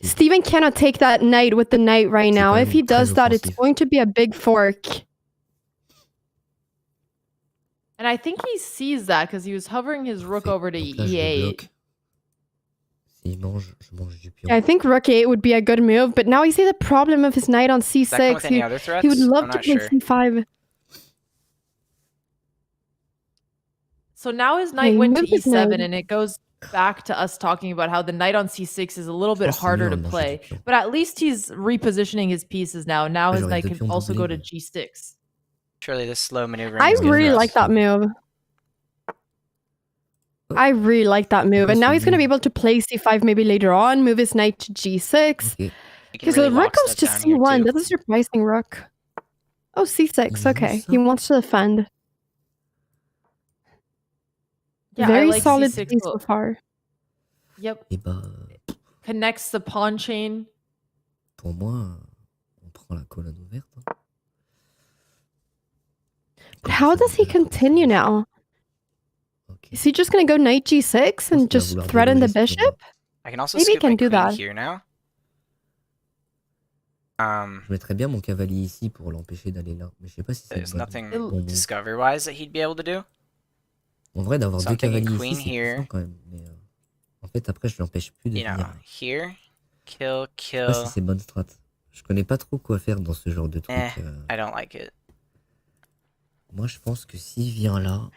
[SPEAKER 11] Steven cannot take that knight with the knight right now. If he does that, it's going to be a big fork.
[SPEAKER 10] And I think he sees that because he was hovering his rook over to E8.
[SPEAKER 11] Yeah, I think rook 8 would be a good move, but now we see the problem of his knight on c6.
[SPEAKER 15] Does that come with any other threats?
[SPEAKER 11] He would love
[SPEAKER 15] I'm
[SPEAKER 11] to
[SPEAKER 15] not
[SPEAKER 11] play
[SPEAKER 15] sure.
[SPEAKER 11] c5.
[SPEAKER 10] So now his knight went to
[SPEAKER 11] moved his
[SPEAKER 10] E7,
[SPEAKER 11] knight.
[SPEAKER 10] and it goes back to us talking about how the knight on c6 is a little bit harder to play. But at least he's repositioning his pieces now. Now his knight can also go to g6.
[SPEAKER 15] Surely this slow maneuvering.
[SPEAKER 11] I
[SPEAKER 15] is good
[SPEAKER 11] really
[SPEAKER 15] for us.
[SPEAKER 11] like that move. I really like that move. And now he's going to be able to play c5 maybe later on, move his knight to g6. Because
[SPEAKER 15] really
[SPEAKER 11] the rook
[SPEAKER 15] lock
[SPEAKER 11] goes to
[SPEAKER 15] stuff down here,
[SPEAKER 11] c1.
[SPEAKER 15] too.
[SPEAKER 11] That's a surprising rook. Oh, c6. Okay. He wants to defend.
[SPEAKER 10] Yeah, I
[SPEAKER 11] Very
[SPEAKER 10] like
[SPEAKER 11] solid
[SPEAKER 10] C6
[SPEAKER 11] piece so far.
[SPEAKER 10] Yep. Connects the pawn chain.
[SPEAKER 16] Pour moi, on prend la colonne ouverte.
[SPEAKER 11] But how does he continue now? Is he just going to go knight g6 and just threaten the bishop?
[SPEAKER 15] I can also
[SPEAKER 11] Maybe he
[SPEAKER 15] scoop my
[SPEAKER 11] can do
[SPEAKER 15] queen
[SPEAKER 11] that.
[SPEAKER 15] here now.
[SPEAKER 16] Je mettrais bien mon cavalier ici pour l'empêcher d'aller là. Mais je sais pas si c'est
[SPEAKER 15] There's
[SPEAKER 16] bon
[SPEAKER 15] nothing
[SPEAKER 16] move.
[SPEAKER 15] discover-wise that he'd be able to do.
[SPEAKER 16] En vrai, d'avoir
[SPEAKER 15] So
[SPEAKER 16] deux
[SPEAKER 15] I'm thinking
[SPEAKER 16] cavaliers
[SPEAKER 15] queen
[SPEAKER 16] ici, c'est
[SPEAKER 15] here.
[SPEAKER 16] puissant quand même. Mais en fait, après, je l'empêche plus de
[SPEAKER 15] You know,
[SPEAKER 16] venir.
[SPEAKER 15] here, kill,
[SPEAKER 16] Je sais pas si
[SPEAKER 15] kill.
[SPEAKER 16] c'est bonne strat. Je connais pas trop quoi faire dans ce genre de truc.
[SPEAKER 15] I don't like it.
[SPEAKER 16] Moi, je pense que s'il vient là,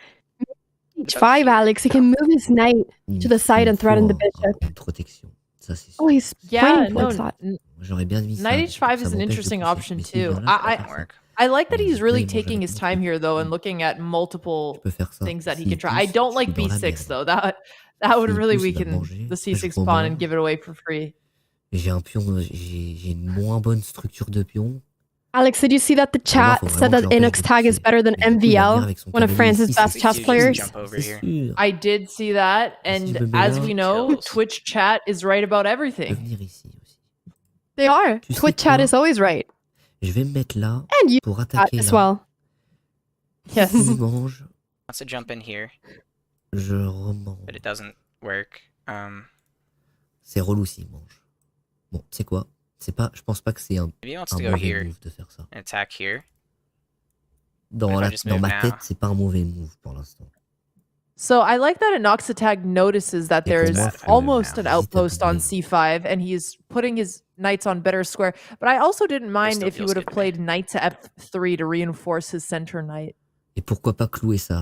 [SPEAKER 11] H5, Alex. He can move his knight to the side and threaten the bishop.
[SPEAKER 16] une protection. Ça, c'est sûr.
[SPEAKER 11] Oh, he's
[SPEAKER 10] Yeah,
[SPEAKER 11] playing
[SPEAKER 10] no,
[SPEAKER 11] towards that.
[SPEAKER 16] J'aurais bien mis ça.
[SPEAKER 10] Knight
[SPEAKER 16] parce que
[SPEAKER 10] h5
[SPEAKER 16] ça
[SPEAKER 10] is an
[SPEAKER 16] m'empêche de
[SPEAKER 10] interesting
[SPEAKER 16] pousser.
[SPEAKER 10] option
[SPEAKER 16] Mais s'il
[SPEAKER 10] too.
[SPEAKER 16] vient là, je peux faire ça.
[SPEAKER 10] I like that he's really
[SPEAKER 16] il mange
[SPEAKER 10] taking
[SPEAKER 16] avec
[SPEAKER 10] his
[SPEAKER 16] mon
[SPEAKER 10] time here though and looking at multiple
[SPEAKER 16] peux faire ça.
[SPEAKER 10] things that he
[SPEAKER 16] S'il
[SPEAKER 10] can try. I
[SPEAKER 16] pousse,
[SPEAKER 10] don't
[SPEAKER 16] je
[SPEAKER 10] like
[SPEAKER 16] suis dans la
[SPEAKER 10] b6
[SPEAKER 16] merde.
[SPEAKER 10] though. That would
[SPEAKER 16] S'il
[SPEAKER 10] really
[SPEAKER 16] pousse, il va
[SPEAKER 10] weaken
[SPEAKER 16] manger.
[SPEAKER 10] the
[SPEAKER 16] Après, je
[SPEAKER 10] c6 pawn and
[SPEAKER 16] remonte.
[SPEAKER 10] give it away for free.
[SPEAKER 16] J'ai un pion, j'ai une moins bonne structure de pion.
[SPEAKER 11] Alex, did you see that the chat
[SPEAKER 16] faut
[SPEAKER 11] said
[SPEAKER 16] vraiment
[SPEAKER 11] that
[SPEAKER 16] que je l'empêche de
[SPEAKER 11] InoxTag is better than
[SPEAKER 16] coup, il va venir
[SPEAKER 11] MVL,
[SPEAKER 16] avec son
[SPEAKER 11] one of
[SPEAKER 16] cavalier
[SPEAKER 11] France's
[SPEAKER 16] ici,
[SPEAKER 11] best
[SPEAKER 16] c'est
[SPEAKER 11] chess
[SPEAKER 16] sûr.
[SPEAKER 11] players?
[SPEAKER 15] Jump over
[SPEAKER 16] C'est
[SPEAKER 15] here.
[SPEAKER 16] sûr.
[SPEAKER 10] I did see that,
[SPEAKER 16] Si je
[SPEAKER 10] and
[SPEAKER 16] me mets
[SPEAKER 10] as
[SPEAKER 16] là,
[SPEAKER 10] we know,
[SPEAKER 15] Kills.
[SPEAKER 10] Twitch chat is right about
[SPEAKER 16] je peux
[SPEAKER 10] everything.
[SPEAKER 16] venir ici aussi.
[SPEAKER 11] They are.
[SPEAKER 16] Tu sais
[SPEAKER 11] Twitch chat
[SPEAKER 16] quoi?
[SPEAKER 11] is always right.
[SPEAKER 16] Je vais me mettre là
[SPEAKER 11] And you
[SPEAKER 16] pour
[SPEAKER 11] chat
[SPEAKER 16] attaquer
[SPEAKER 11] as
[SPEAKER 16] là.
[SPEAKER 11] well.
[SPEAKER 10] Yes.
[SPEAKER 16] S'il mange,
[SPEAKER 15] Wants to jump in here,
[SPEAKER 16] je remonte.
[SPEAKER 15] but it doesn't work.
[SPEAKER 16] C'est relou s'il mange. Bon, tu sais quoi? C'est pas, je pense pas que c'est un
[SPEAKER 15] Maybe he wants to go
[SPEAKER 16] mauvais
[SPEAKER 15] here
[SPEAKER 16] move de faire ça.
[SPEAKER 15] and attack here.
[SPEAKER 16] Dans,
[SPEAKER 15] If I
[SPEAKER 16] la,
[SPEAKER 15] just
[SPEAKER 16] dans
[SPEAKER 15] move
[SPEAKER 16] ma
[SPEAKER 15] now.
[SPEAKER 16] tête, c'est pas un mauvais move pour l'instant.
[SPEAKER 10] So I like that InoxTag notices that
[SPEAKER 16] Et pour
[SPEAKER 10] there's
[SPEAKER 16] moi, faut
[SPEAKER 10] almost an
[SPEAKER 16] hésiter à
[SPEAKER 10] outpost on
[SPEAKER 16] bouger.
[SPEAKER 10] c5, and he's putting his knights on better square. But I also didn't mind
[SPEAKER 15] still
[SPEAKER 10] if he
[SPEAKER 15] feels
[SPEAKER 10] would have
[SPEAKER 15] good to me.
[SPEAKER 10] played knight to f3 to reinforce his center knight.
[SPEAKER 16] Et pourquoi pas clouer ça?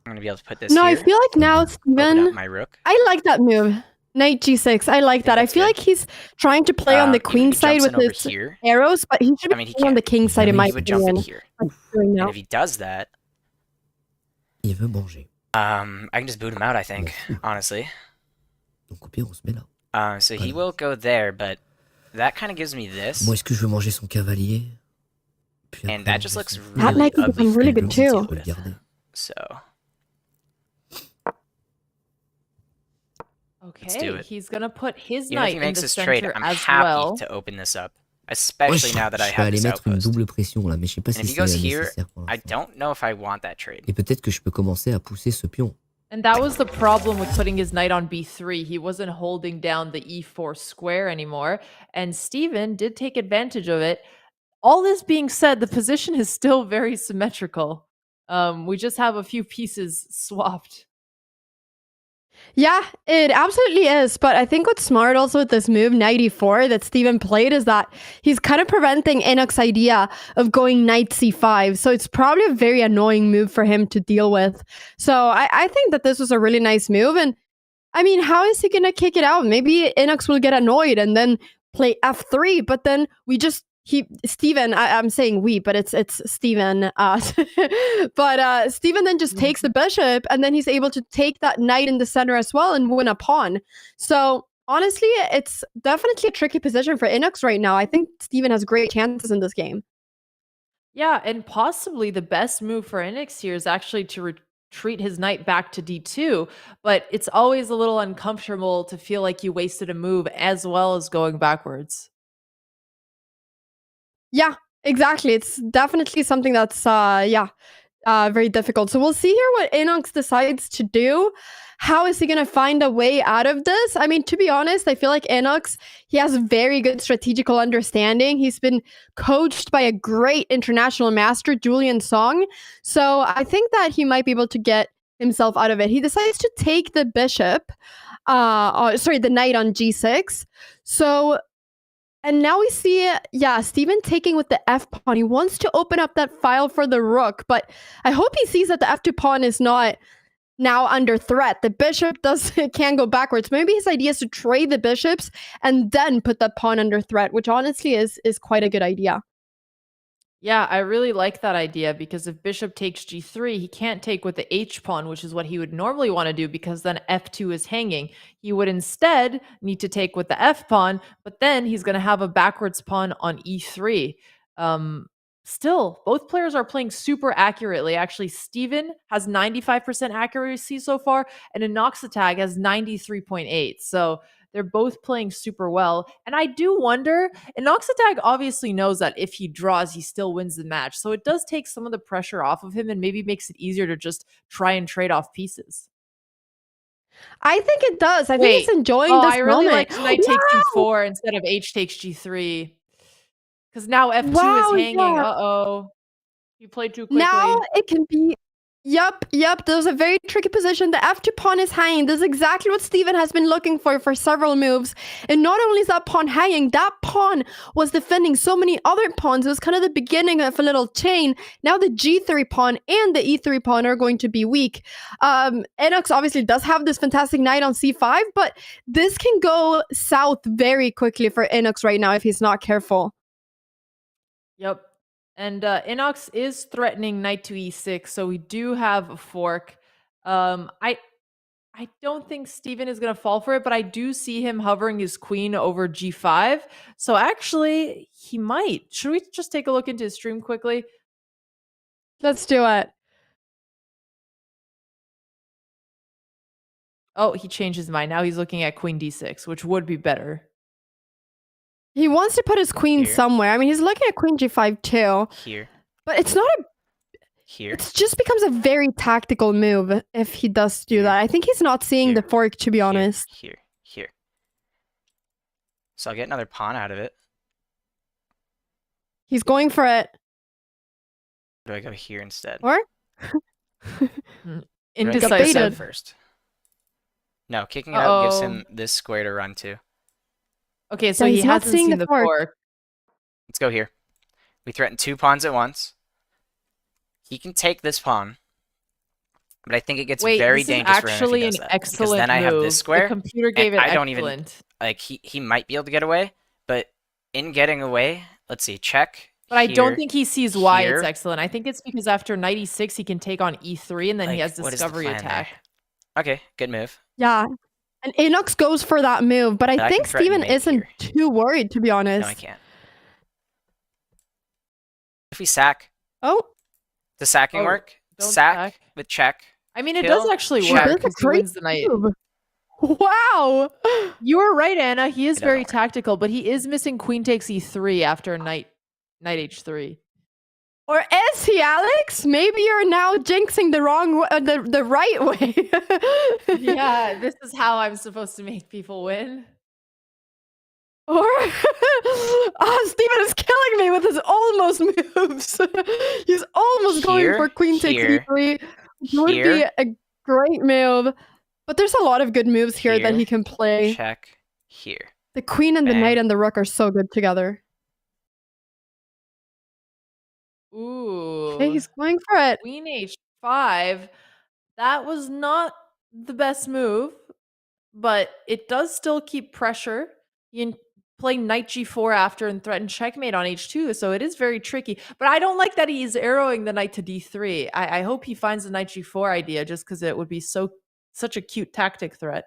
[SPEAKER 15] I'm gonna be able to put this
[SPEAKER 11] No, I
[SPEAKER 15] here.
[SPEAKER 11] feel like now,
[SPEAKER 15] Open
[SPEAKER 11] Steven,
[SPEAKER 15] up my rook.
[SPEAKER 11] I like that move. Knight g6. I like that. I
[SPEAKER 15] that's
[SPEAKER 11] feel
[SPEAKER 15] good.
[SPEAKER 11] like he's trying to play on the
[SPEAKER 15] Even if
[SPEAKER 11] queen
[SPEAKER 15] he
[SPEAKER 11] side
[SPEAKER 15] jumps
[SPEAKER 11] with
[SPEAKER 15] in over
[SPEAKER 11] his
[SPEAKER 15] here,
[SPEAKER 11] arrows, but he should
[SPEAKER 15] I
[SPEAKER 11] be
[SPEAKER 15] mean, he
[SPEAKER 11] playing on the
[SPEAKER 15] can't.
[SPEAKER 11] king side, in
[SPEAKER 16] Jamais
[SPEAKER 11] my
[SPEAKER 15] He would jump in
[SPEAKER 11] opinion.
[SPEAKER 15] here,
[SPEAKER 11] Like he's doing now.
[SPEAKER 15] and if he does that,
[SPEAKER 16] Il veut manger.
[SPEAKER 15] I can just boot him out. I think, honestly.
[SPEAKER 16] Donc au pire, on se met là.
[SPEAKER 15] So he will go there, but that kind of gives me this,
[SPEAKER 16] Moi, est-ce que je veux manger son cavalier? Puis
[SPEAKER 15] and
[SPEAKER 16] après,
[SPEAKER 15] that
[SPEAKER 16] on
[SPEAKER 15] just
[SPEAKER 16] met
[SPEAKER 15] looks
[SPEAKER 16] son
[SPEAKER 11] That
[SPEAKER 15] really
[SPEAKER 11] might be
[SPEAKER 15] ugly
[SPEAKER 11] looking
[SPEAKER 15] for
[SPEAKER 11] really
[SPEAKER 15] him
[SPEAKER 11] good
[SPEAKER 15] to deal
[SPEAKER 11] too.
[SPEAKER 16] Je peux le
[SPEAKER 15] with.
[SPEAKER 16] garder.
[SPEAKER 15] So
[SPEAKER 10] Okay,
[SPEAKER 15] do it.
[SPEAKER 10] he's gonna put his
[SPEAKER 15] even if
[SPEAKER 10] knight
[SPEAKER 15] he
[SPEAKER 10] in
[SPEAKER 15] makes
[SPEAKER 10] the
[SPEAKER 15] this trade,
[SPEAKER 10] center
[SPEAKER 15] I'm
[SPEAKER 10] as
[SPEAKER 15] happy
[SPEAKER 10] well.
[SPEAKER 15] to open this up,
[SPEAKER 16] Ouais,
[SPEAKER 15] especially now that I
[SPEAKER 16] je vais
[SPEAKER 15] have
[SPEAKER 16] aller
[SPEAKER 15] this
[SPEAKER 16] mettre une
[SPEAKER 15] outpost.
[SPEAKER 16] double pression là, mais je sais pas
[SPEAKER 15] And
[SPEAKER 16] si
[SPEAKER 15] if he
[SPEAKER 16] c'est
[SPEAKER 15] goes here,
[SPEAKER 16] nécessaire pour
[SPEAKER 15] I
[SPEAKER 16] l'instant.
[SPEAKER 15] don't know if I want that trade.
[SPEAKER 16] Et peut-être que je peux commencer à pousser ce pion.
[SPEAKER 10] And that was the problem with putting his knight on b3. He wasn't holding down the e4 square anymore, and Steven did take advantage of it. All this being said, the position is still very symmetrical. We just have a few pieces swapped.
[SPEAKER 11] Yeah, it absolutely is. But I think what's smart also with this move, knight e4, that Steven played is that he's kind of preventing Inox's idea of going knight c5. So it's probably a very annoying move for him to deal with. So I think that this was a really nice move. And I mean, how is he going to kick it out? Maybe Inox will get annoyed and then play f3, but then Steven, I'm saying we, but it's Steven. But Steven then just takes the bishop, and then he's able to take that knight in the center as well and win a pawn. So honestly, it's definitely a tricky position for Inox right now. I think Steven has great chances in this game.
[SPEAKER 10] Yeah, and possibly the best move for Inox here is actually to retreat his knight back to d2, but it's always a little uncomfortable to feel like you wasted a move as well as going backwards.
[SPEAKER 11] Yeah, exactly. It's definitely something that's very difficult. So we'll see here what Inox decides to do. How is he going to find a way out of this? I mean, to be honest, I feel like Inox, he has very good strategical understanding. He's been coached by a great international master, Julian Song. So I think that he might be able to get himself out of it. He decides to take the bishop, the knight on g6. So, and now we see, Steven taking with the f pawn. He wants to open up that file for the rook, but I hope he sees that the f2 pawn is not now under threat. The bishop can go backwards. Maybe his idea is to trade the bishops and then put the pawn under threat, which honestly is quite a good idea.
[SPEAKER 10] Yeah, I really like that idea because if bishop takes g3, he can't take with the h pawn, which is what he would normally want to do because then f2 is hanging. He would instead need to take with the f pawn, but then he's going to have a backwards pawn on e3. Still, both players are playing super accurately. Actually, Steven has 95% accuracy so far, and InoxTag has 93.8. So they're both playing super well. And I do wonder, InoxTag obviously knows that if he draws, he still wins the match. So it does take some of the pressure off of him and maybe makes it easier to just try and trade off pieces.
[SPEAKER 11] I think it does. I think he's enjoying this
[SPEAKER 10] I really
[SPEAKER 11] moment.
[SPEAKER 10] like knight takes g4 instead of h takes g3. Because now F2
[SPEAKER 11] Wow,
[SPEAKER 10] is hanging.
[SPEAKER 11] yeah.
[SPEAKER 10] Uh-oh. You played too quickly.
[SPEAKER 11] Now it can be. Yep. That was a very tricky position. The F2 pawn is hanging. This is exactly what Steven has been looking for several moves. And not only is that pawn hanging, that pawn was defending so many other pawns. It was kind of the beginning of a little chain. Now the G3 pawn and the E3 pawn are going to be weak. Inox obviously does have this fantastic knight on C5, but this can go south very quickly for Inox right now if he's not careful.
[SPEAKER 10] Yep. And Inox is threatening knight to e6, so we do have a fork. I don't think Steven is going to fall for it, but I do see him hovering his queen over g5. So actually, he might. Should we just take a look into his stream quickly?
[SPEAKER 11] Let's do it.
[SPEAKER 10] Oh, he changed his mind. Now he's looking at queen d6, which would be better.
[SPEAKER 11] He wants to put his queen somewhere. I mean, he's looking at queen g5 too.
[SPEAKER 15] Here.
[SPEAKER 11] But it's not a...
[SPEAKER 15] Here.
[SPEAKER 11] It just becomes a very tactical move if he does do that. I think he's not seeing the fork, to be honest.
[SPEAKER 15] Here. So I'll get another pawn out of it.
[SPEAKER 11] He's going for it.
[SPEAKER 15] Or do I go here instead?
[SPEAKER 11] Or?
[SPEAKER 10] Indecisive.
[SPEAKER 15] First. No, kicking it out gives him this square to run to.
[SPEAKER 10] Okay, so he hasn't seen the fork.
[SPEAKER 15] Let's go here. We threaten 2 pawns at once. He can take this pawn, but I think it gets very dangerous for him if he does that. Because then I have this square.
[SPEAKER 10] The computer gave it
[SPEAKER 15] I don't
[SPEAKER 10] excellent.
[SPEAKER 15] even like he might be able to get away, but in getting away, let's see, check.
[SPEAKER 10] But I don't think he sees why it's excellent. I think it's because after knight e6, he can take on e3, and then he has discovery attack.
[SPEAKER 15] Okay, good move.
[SPEAKER 11] Yeah. And Inox goes for that move, but I think Steven isn't too worried, to be honest.
[SPEAKER 15] No, I can't. If we sack.
[SPEAKER 11] Oh.
[SPEAKER 15] Does sacking work? Sack with check.
[SPEAKER 10] I mean, it does actually work because he wins the knight.
[SPEAKER 11] Wow.
[SPEAKER 10] You were right, Anna. He is very tactical, but he is missing queen takes e3 after knight h3.
[SPEAKER 11] Or is he, Alex? Maybe you're now jinxing the wrong, the right way.
[SPEAKER 10] Yeah, this is how I'm supposed to make people win.
[SPEAKER 11] Or, Steven is killing me with his almost moves. He's almost going for queen takes e3. It would be a great move. But there's a lot of good moves here that he can play.
[SPEAKER 15] Check here.
[SPEAKER 11] The queen and the knight and the rook are so good together.
[SPEAKER 10] Ooh.
[SPEAKER 11] Okay, he's going for it.
[SPEAKER 10] Queen h5. That was not the best move, but it does still keep pressure. You can play knight g4 after and threaten checkmate on h2, so it is very tricky. But I don't like that he's arrowing the knight to d3. I hope he finds the knight g4 idea just because it would be such a cute tactic threat.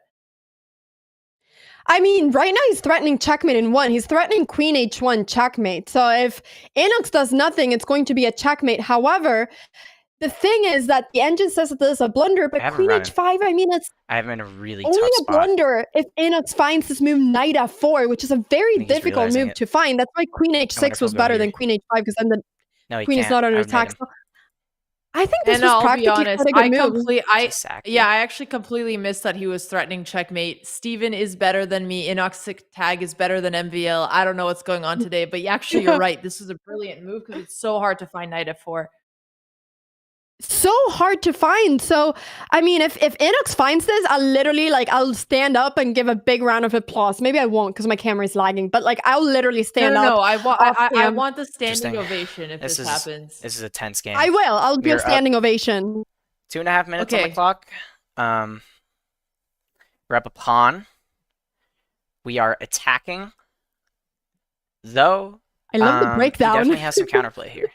[SPEAKER 11] I mean, right now he's threatening checkmate in 1. He's threatening queen h1 checkmate. So if Inox does nothing, it's going to be a checkmate. However, the thing is that the engine says that this is a blunder, but queen h5, I mean, it's
[SPEAKER 15] I have him in a really tough
[SPEAKER 11] only a
[SPEAKER 15] spot.
[SPEAKER 11] blunder if Inox finds this move knight f4, which is a very difficult move to find. That's why queen h6 was better than queen h5, because then the queen is not under attack. So I think this was practically quite a good move.
[SPEAKER 10] I actually completely missed that he was threatening checkmate. Steven is better than me. InoxTag is better than MVL. I don't know what's going on today, but actually you're right. This is a brilliant move because it's so hard to find knight f4.
[SPEAKER 11] So hard to find. So, I mean, if Inox finds this, I'll stand up and give a big round of applause. Maybe I won't because my camera is lagging, but I'll literally stand up.
[SPEAKER 10] No, I want the standing ovation if this happens.
[SPEAKER 15] This is a tense game.
[SPEAKER 11] I will. I'll give standing ovation.
[SPEAKER 15] 2.5 minutes on the clock. We're up a pawn. We are attacking. Though,
[SPEAKER 11] I love the breakdown.
[SPEAKER 15] He definitely has some counterplay here.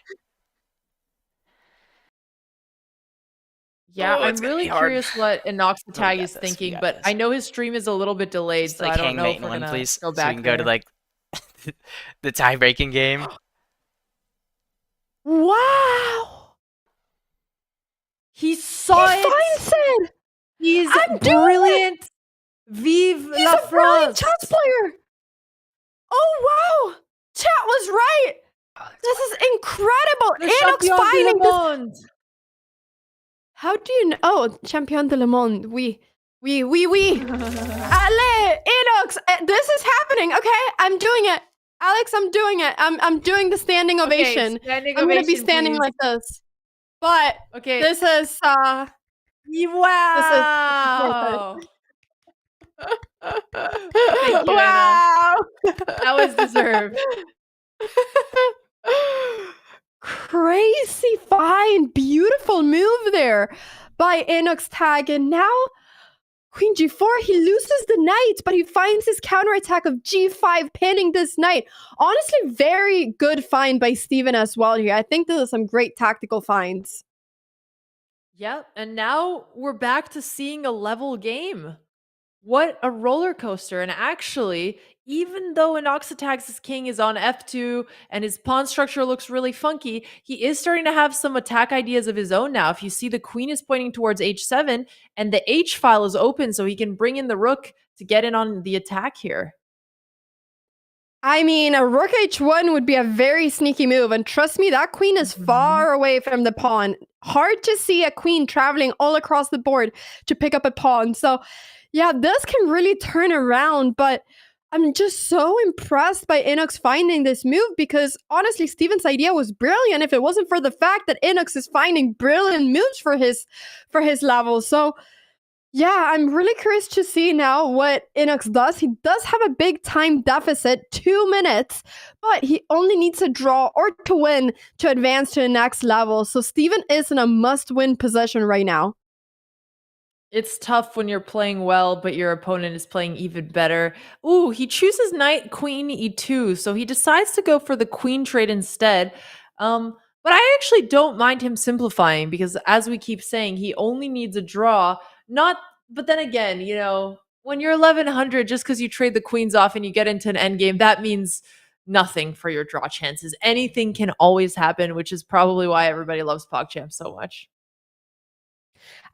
[SPEAKER 10] Yeah, I'm really curious what InoxTag is thinking, but I know his stream is a little bit delayed, so I don't know if we're gonna go back.
[SPEAKER 15] So we can go to the tie-breaking game.
[SPEAKER 11] Wow!
[SPEAKER 10] He saw it.
[SPEAKER 11] Finds it.
[SPEAKER 10] He's brilliant. Vive la France!
[SPEAKER 11] Brilliant chess player. Oh wow! Chat was right. This is incredible. Inox finding this. How do you know? Oh, Champion de le Monde. Oui. Allez, Inox, this is happening, okay? I'm doing it. Alex, I'm doing it. I'm doing the standing ovation.
[SPEAKER 10] Standing
[SPEAKER 11] I'm gonna be
[SPEAKER 10] ovation,
[SPEAKER 11] standing
[SPEAKER 10] please.
[SPEAKER 11] like this. But
[SPEAKER 10] Okay.
[SPEAKER 11] this is
[SPEAKER 10] Wow. Thank you, Anna.
[SPEAKER 11] Wow.
[SPEAKER 10] That was deserved.
[SPEAKER 11] Crazy fine, beautiful move there by InoxTag, and now Queen G4, he loses the knight, but he finds his counterattack of G5, pinning this knight. Honestly, very good find by Steven as well here. I think this is some great tactical finds.
[SPEAKER 10] Yep, and now we're back to seeing a level game. What a roller coaster. And actually, even though InoxTag's king is on F2 and his pawn structure looks really funky, he is starting to have some attack ideas of his own now. If you see, the queen is pointing towards H7 and the H file is open, so he can bring in the rook to get in on the attack here.
[SPEAKER 11] I mean, a rook H1 would be a very sneaky move. And trust me, that queen is far away from the pawn. Hard to see a queen traveling all across the board to pick up a pawn. So yeah, this can really turn around, but I'm just so impressed by Inox finding this move because honestly, Steven's idea was brilliant if it wasn't for the fact that Inox is finding brilliant moves for his level. So yeah, I'm really curious to see now what Inox does. He does have a big time deficit, 2 minutes, but he only needs a draw or to win to advance to the next level. So Steven is in a must-win position right now.
[SPEAKER 10] It's tough when you're playing well, but your opponent is playing even better. Ooh, he chooses knight, queen, e2, so he decides to go for the queen trade instead. But I actually don't mind him simplifying because, as we keep saying, he only needs a draw. But then again, you know, when you're 1100, just because you trade the queens off and you get into an endgame, that means nothing for your draw chances. Anything can always happen, which is probably why everybody loves PogChamps so much.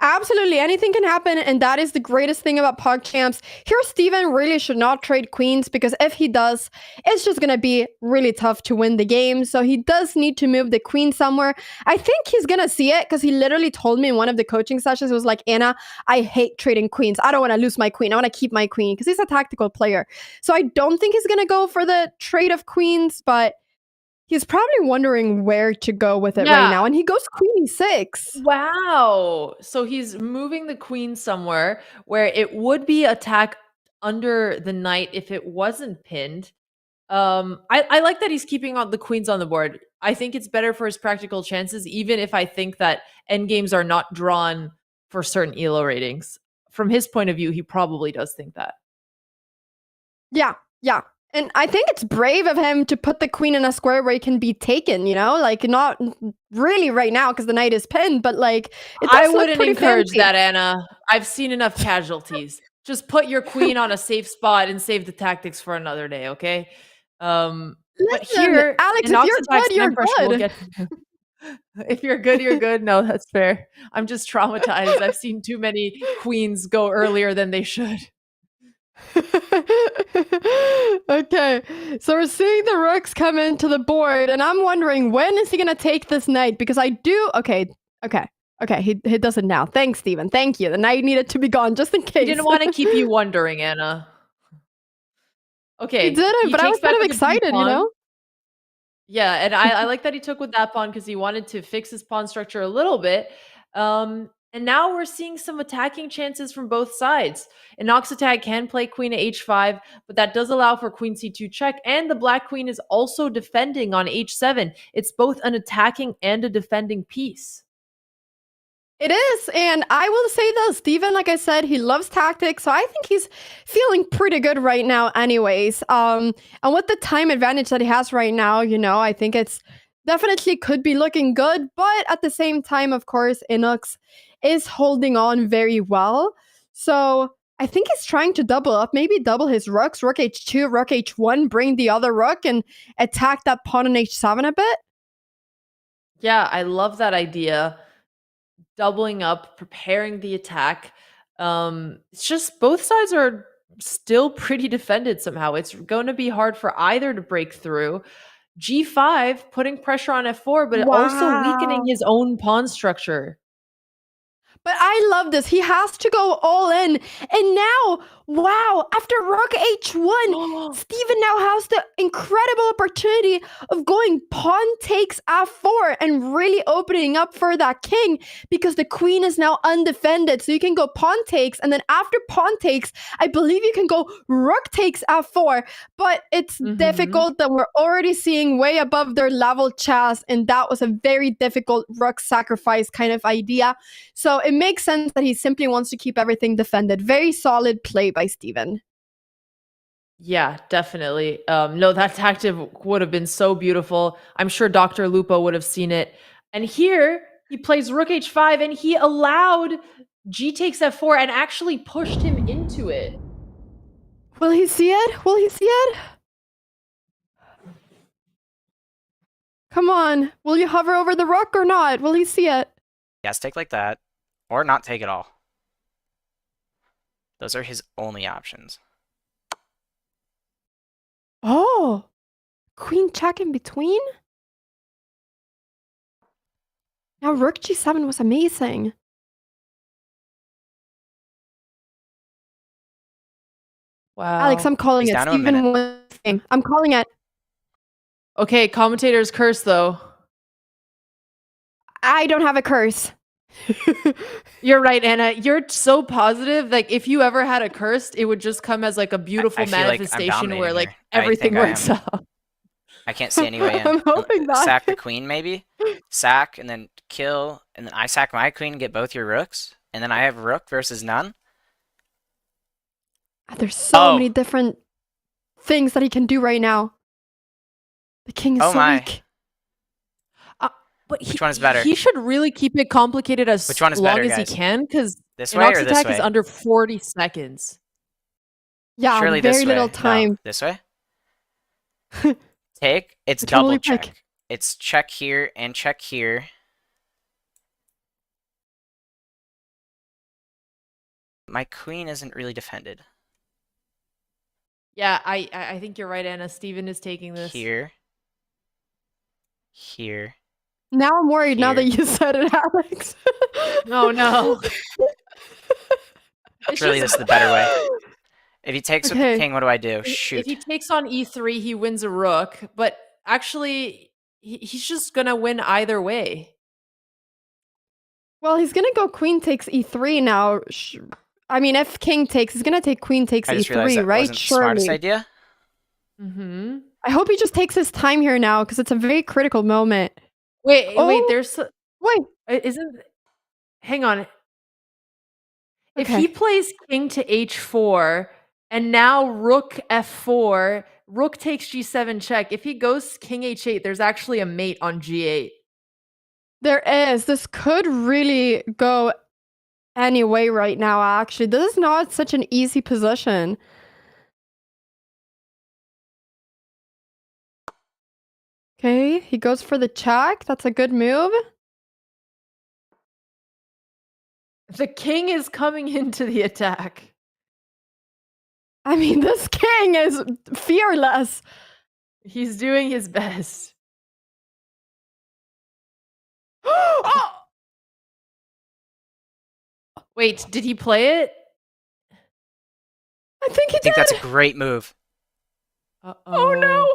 [SPEAKER 11] Absolutely, anything can happen, and that is the greatest thing about PogChamps. Here, Steven really should not trade queens, because if he does, it's just going to be really tough to win the game. So he does need to move the queen somewhere. I think he's going to see it, because he literally told me in one of the coaching sessions, it was like, Anna, I hate trading queens. I don't want to lose my queen. I want to keep my queen, because he's a tactical player. So I don't think he's going to go for the trade of queens, but he's probably wondering where to go with it right now. And he goes queen e6.
[SPEAKER 10] Wow. So he's moving the queen somewhere where it would be attack under the knight if it wasn't pinned. I like that he's keeping on the queens on the board. I think it's better for his practical chances, even if I think that endgames are not drawn for certain ELO ratings. From his point of view, he probably does think that.
[SPEAKER 11] Yeah. And I think it's brave of him to put the queen in a square where it can be taken, you know? Like, not really right now because the knight is pinned, but like, it does
[SPEAKER 10] I
[SPEAKER 11] look
[SPEAKER 10] wouldn't
[SPEAKER 11] pretty
[SPEAKER 10] encourage
[SPEAKER 11] fancy.
[SPEAKER 10] that, Anna. I've seen enough casualties. Just put your queen on a safe spot and save the tactics for another day, okay? But here,
[SPEAKER 11] Alex, if you're good, you're good.
[SPEAKER 10] If you're good, you're good. No, that's fair. I'm just traumatized. I've seen too many queens go earlier than they should.
[SPEAKER 11] Okay, so we're seeing the rooks come into the board, and I'm wondering, when is he gonna take this knight? Because I do. Okay, he does it now. Thanks, Steven. Thank you. The knight needed to be gone just in case.
[SPEAKER 10] He didn't want to keep you wondering, Anna. Okay,
[SPEAKER 11] he didn't, but I was kind of excited, you know.
[SPEAKER 10] Yeah, and I like that he took with that pawn because he wanted to fix his pawn structure a little bit. And now we're seeing some attacking chances from both sides. InoxTag can play queen to h5, but that does allow for queen c2 check, and the black queen is also defending on h7. It's both an attacking and a defending piece.
[SPEAKER 11] It is, and I will say this, Steven, like I said, he loves tactics, so I think he's feeling pretty good right now anyways. And with the time advantage that he has right now, you know, I think it's definitely could be looking good, but at the same time, of course, Inox is holding on very well. So I think he's trying to double up, maybe double his rooks, rook h2, rook h1, bring the other rook and attack that pawn on h7 a bit.
[SPEAKER 10] Yeah, I love that idea. Doubling up, preparing the attack. It's just both sides are still pretty defended somehow. It's going to be hard for either to break through. G5 putting pressure on f4, but also weakening his own pawn structure.
[SPEAKER 11] But I love this. He has to go all in. And now, wow, after rook h1, Steven now has the incredible opportunity of going pawn takes f4 and really opening up for that king because the queen is now undefended. So you can go pawn takes, and then after pawn takes, I believe you can go rook takes f4. But it's difficult that we're already seeing way above their level chess, and that was a very difficult rook sacrifice kind of idea. So it makes sense that he simply wants to keep everything defended. Very solid play by Steven.
[SPEAKER 10] Yeah, definitely. No, that tactic would have been so beautiful. I'm sure Dr. Lupo would have seen it. And here he plays rook h5 and he allowed g takes f4 and actually pushed him into it.
[SPEAKER 11] Will he see it? Will he see it? Come on. Will you hover over the rook or not? Will he see it?
[SPEAKER 15] Yes, take like that. Or not take at all. Those are his only options.
[SPEAKER 11] Oh. Queen check in between? Now rook g7 was amazing.
[SPEAKER 10] Wow.
[SPEAKER 11] Alex, I'm calling it. Steven won the game. I'm calling it.
[SPEAKER 10] Okay, commentator's curse though.
[SPEAKER 11] I don't have a curse.
[SPEAKER 10] You're right, Anna. You're so positive. Like, if you ever had a curse, it would just come as like a beautiful manifestation where like everything works out.
[SPEAKER 15] I can't see any way in.
[SPEAKER 11] I'm hoping not.
[SPEAKER 15] Sack the queen, maybe? Sack, and then kill, and then I sack my queen and get both your rooks, and then I have rook versus none?
[SPEAKER 11] There's so many different things that he can do right now. The king is so weak.
[SPEAKER 10] But
[SPEAKER 15] Which one is better?
[SPEAKER 10] He should really keep it complicated as long
[SPEAKER 15] better,
[SPEAKER 10] as
[SPEAKER 15] guys?
[SPEAKER 10] he can, because
[SPEAKER 15] This way or this
[SPEAKER 10] InoxTag
[SPEAKER 15] way?
[SPEAKER 10] is under 40 seconds.
[SPEAKER 11] Yeah,
[SPEAKER 15] Surely
[SPEAKER 11] very
[SPEAKER 15] this
[SPEAKER 11] little
[SPEAKER 15] way.
[SPEAKER 11] time.
[SPEAKER 15] No, this way? Take. It's
[SPEAKER 11] Totally
[SPEAKER 15] double check. It's check here and check here. My queen isn't really defended.
[SPEAKER 10] Yeah, I think you're right, Anna. Steven is taking this.
[SPEAKER 15] Here. Here.
[SPEAKER 11] Now I'm worried now that you said it, Alex.
[SPEAKER 10] Oh no.
[SPEAKER 15] Surely this is the better way. If he takes with the king, what do I do? Shoot.
[SPEAKER 10] If he takes on e3, he wins a rook, but actually, he's just gonna win either way.
[SPEAKER 11] Well, he's gonna go queen takes e3 now. I mean, if king takes, he's gonna take queen takes
[SPEAKER 15] I just realized
[SPEAKER 11] e3,
[SPEAKER 15] that
[SPEAKER 11] right?
[SPEAKER 15] wasn't the smartest idea.
[SPEAKER 10] Mm-hmm.
[SPEAKER 11] I hope he just takes his time here now because it's a very critical moment.
[SPEAKER 10] Wait, there's...
[SPEAKER 11] Wait.
[SPEAKER 10] Isn't... Hang on. If
[SPEAKER 11] Okay.
[SPEAKER 10] he plays king to h4, and now rook f4, rook takes g7 check. If he goes king h8, there's actually a mate on g8.
[SPEAKER 11] There is. This could really go any way right now, actually. This is not such an easy position. Okay, he goes for the check. That's a good move.
[SPEAKER 10] The king is coming into the attack.
[SPEAKER 11] I mean, this king is fearless.
[SPEAKER 10] He's doing his best.
[SPEAKER 11] Oh!
[SPEAKER 10] Wait, did he play it?
[SPEAKER 11] I think he
[SPEAKER 15] I think
[SPEAKER 11] did.
[SPEAKER 15] that's a great move.
[SPEAKER 10] Uh-oh.
[SPEAKER 11] Oh no!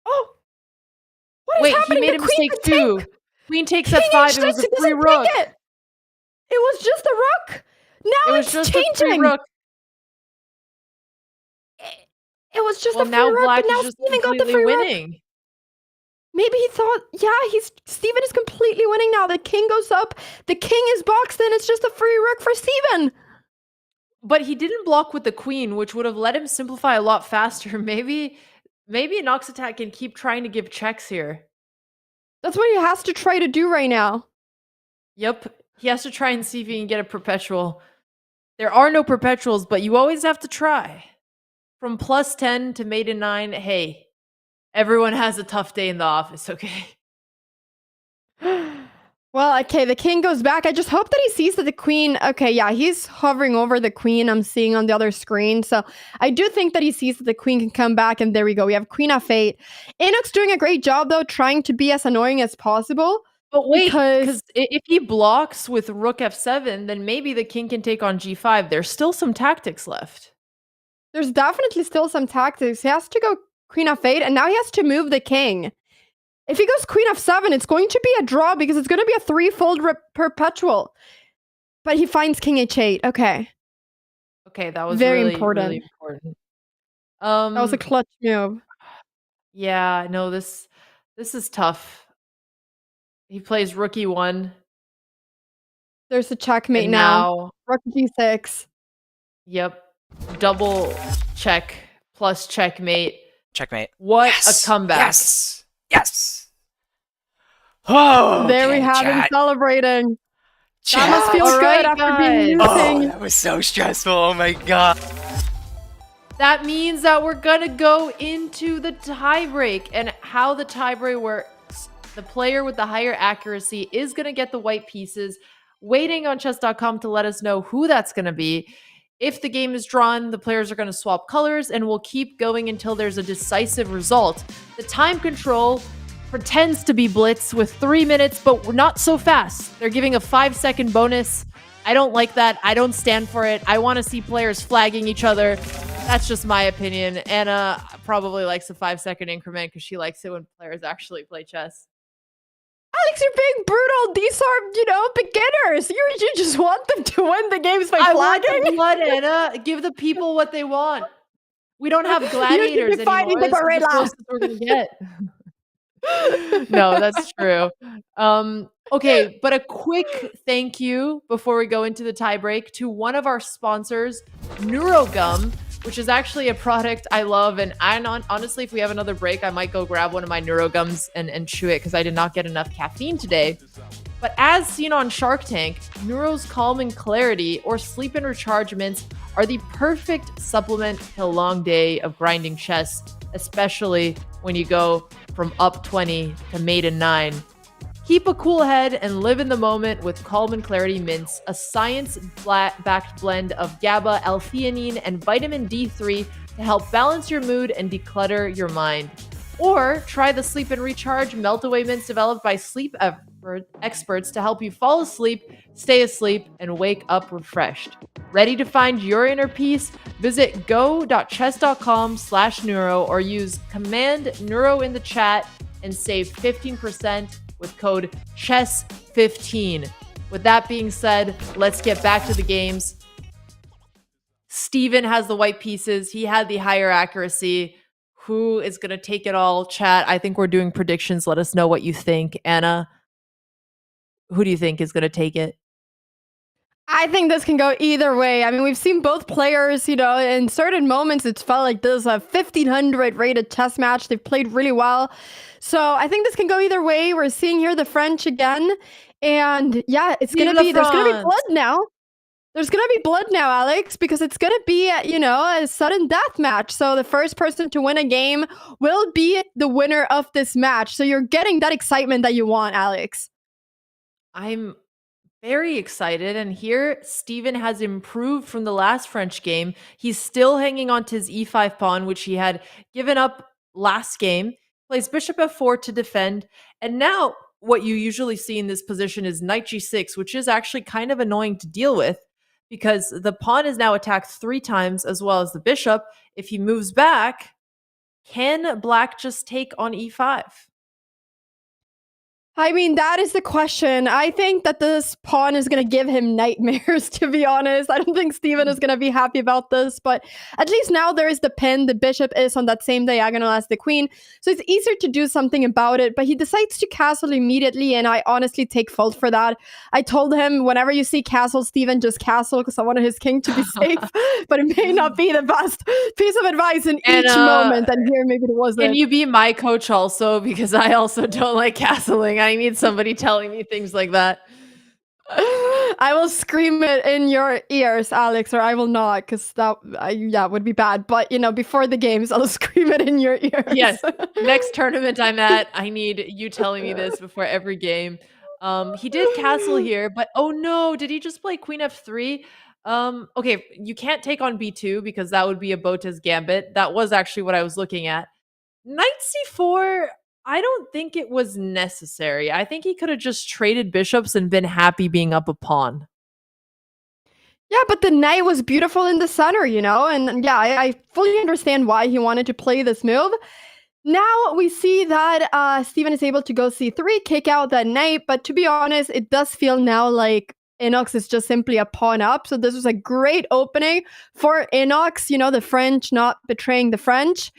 [SPEAKER 11] Oh! What is
[SPEAKER 10] Wait,
[SPEAKER 11] happening?
[SPEAKER 10] he made
[SPEAKER 11] The
[SPEAKER 10] a
[SPEAKER 11] queen
[SPEAKER 10] mistake
[SPEAKER 11] could
[SPEAKER 10] too.
[SPEAKER 11] take-
[SPEAKER 10] Queen takes
[SPEAKER 11] King
[SPEAKER 10] f5. It
[SPEAKER 11] H6,
[SPEAKER 10] was a
[SPEAKER 11] he
[SPEAKER 10] free
[SPEAKER 11] doesn't
[SPEAKER 10] rook.
[SPEAKER 11] take it. It was just a rook.
[SPEAKER 10] It
[SPEAKER 11] Now
[SPEAKER 10] was
[SPEAKER 11] it's
[SPEAKER 10] just a free
[SPEAKER 11] changing.
[SPEAKER 10] rook.
[SPEAKER 11] It was just
[SPEAKER 10] Well,
[SPEAKER 11] a free
[SPEAKER 10] now
[SPEAKER 11] rook,
[SPEAKER 10] black
[SPEAKER 11] but now
[SPEAKER 10] is just
[SPEAKER 11] Steven got the
[SPEAKER 10] completely
[SPEAKER 11] free rook.
[SPEAKER 10] winning.
[SPEAKER 11] Maybe he thought, yeah, Steven is completely winning now. The king goes up. The king is boxed in. It's just a free rook for Steven.
[SPEAKER 10] But he didn't block with the queen, which would have let him simplify a lot faster. Maybe InoxTag can keep trying to give checks here.
[SPEAKER 11] That's what he has to try to do right now.
[SPEAKER 10] Yep. He has to try and see if he can get a perpetual. There are no perpetuals, but you always have to try. From +10 to mate in 9, hey, everyone has a tough day in the office, okay?
[SPEAKER 11] Well, okay, the king goes back. I just hope that he sees that the queen... Okay, yeah, he's hovering over the queen I'm seeing on the other screen. So I do think that he sees that the queen can come back, and there we go. We have queen f8. Inox doing a great job, though, trying to be as annoying as possible.
[SPEAKER 10] But wait, because if he blocks with rook f7, then maybe the king can take on g5. There's still some tactics left.
[SPEAKER 11] There's definitely still some tactics. He has to go queen f8, and now he has to move the king. If he goes queen f7, it's going to be a draw because it's going to be a threefold perpetual. But he finds king h8. Okay.
[SPEAKER 10] Okay, that was
[SPEAKER 11] very
[SPEAKER 10] really,
[SPEAKER 11] important.
[SPEAKER 10] Really important.
[SPEAKER 11] That was a clutch move.
[SPEAKER 10] Yeah, no, this is tough. He plays rook e1.
[SPEAKER 11] There's a checkmate
[SPEAKER 10] And
[SPEAKER 11] now. Rook g6.
[SPEAKER 10] Yep. Double check plus checkmate.
[SPEAKER 15] Checkmate.
[SPEAKER 10] What
[SPEAKER 15] Yes!
[SPEAKER 10] a comeback.
[SPEAKER 15] Yes. Yes. Oh,
[SPEAKER 11] There we have him celebrating. That must feel good after being losing.
[SPEAKER 15] Oh, that was so stressful. Oh my god.
[SPEAKER 10] That means that we're gonna go into the tiebreak, and how the tiebreak works. The player with the higher accuracy is gonna get the white pieces. Waiting on chess.com to let us know who that's gonna be. If the game is drawn, the players are gonna swap colors, and we'll keep going until there's a decisive result. The time control pretends to be blitz with 3 minutes, but we're not so fast. They're giving a 5-second bonus. I don't like that. I don't stand for it. I want to see players flagging each other. That's just my opinion. Anna probably likes a 5-second increment because she likes it when players actually play chess.
[SPEAKER 11] Alex, you're being brutal. These are, beginners. You just want them to win the games by flagging.
[SPEAKER 10] I want the blood, Anna. Give the people what they want. We don't have gladiators anymore. This is the closest we're gonna get. No, that's true. Okay, but a quick thank you before we go into the tiebreak to one of our sponsors, NeuroGum, which is actually a product I love. And honestly, if we have another break, I might go grab one of my NeuroGums and chew it because I did not get enough caffeine today. But as seen on Shark Tank, Neuro's Calm and Clarity or Sleep and Recharge mints are the perfect supplement to a long day of grinding chess, especially when you go from up 20 to maiden 9. Keep a cool head and live in the moment with Calm and Clarity mints, a science-backed blend of GABA, L-theanine, and vitamin D3 to help balance your mood and declutter your mind. Or try the Sleep and Recharge melt-away mints developed by sleep experts to help you fall asleep, stay asleep, and wake up refreshed. Ready to find your inner peace? Visit go.chess.com/neuro or use command neuro in the chat and save 15% with code CHESS15. With that being said, let's get back to the games. Steven has the white pieces. He had the higher accuracy. Who is going to take it all? Chat, I think we're doing predictions. Let us know what you think. Anna, who do you think is going to take it?
[SPEAKER 11] I think this can go either way. I mean, we've seen both players, in certain moments, it's felt like this is a 1500 rated chess match. They've played really well. So I think this can go either way. We're seeing here the French again. And yeah, there's going to be blood now. There's going to be blood now, Alex, because it's going to be, a sudden death match. So the first person to win a game will be the winner of this match. So you're getting that excitement that you want, Alex.
[SPEAKER 10] I'm very excited. And here, Steven has improved from the last French game. He's still hanging on to his e5 pawn, which he had given up last game. Plays bishop f4 to defend. And now what you usually see in this position is knight g6, which is actually kind of annoying to deal with because the pawn is now attacked 3 times as well as the bishop. If he moves back, can black just take on e5?
[SPEAKER 11] I mean, that is the question. I think that this pawn is going to give him nightmares, to be honest. I don't think Steven is going to be happy about this, but at least now there is the pin. The bishop is on that same diagonal as the queen, so it's easier to do something about it, but he decides to castle immediately, and I honestly take fault for that. I told him, whenever you see castle, Steven, just castle, because I wanted his king to be safe, but it may not be the best piece of advice in each moment, and here maybe it wasn't.
[SPEAKER 10] Can you be my coach also? Because I also don't like castling. I need somebody telling me things like that.
[SPEAKER 11] I will scream it in your ears, Alex, or I will not, because that would be bad. But, before the games, I'll scream it in your ears.
[SPEAKER 10] Yes. Next tournament I'm at, I need you telling me this before every game. He did castle here, but oh no, did he just play queen f3? Okay, you can't take on b2 because that would be a Bota's gambit. That was actually what I was looking at. Knight c4, I don't think it was necessary. I think he could have just traded bishops and been happy being up a pawn.
[SPEAKER 11] Yeah, but the knight was beautiful in the center, you know? And yeah, I fully understand why he wanted to play this move. Now we see that Steven is able to go c3, kick out that knight, but to be honest, it does feel now like Inox is just simply a pawn up. So this was a great opening for Inox, you know, the French not betraying the French.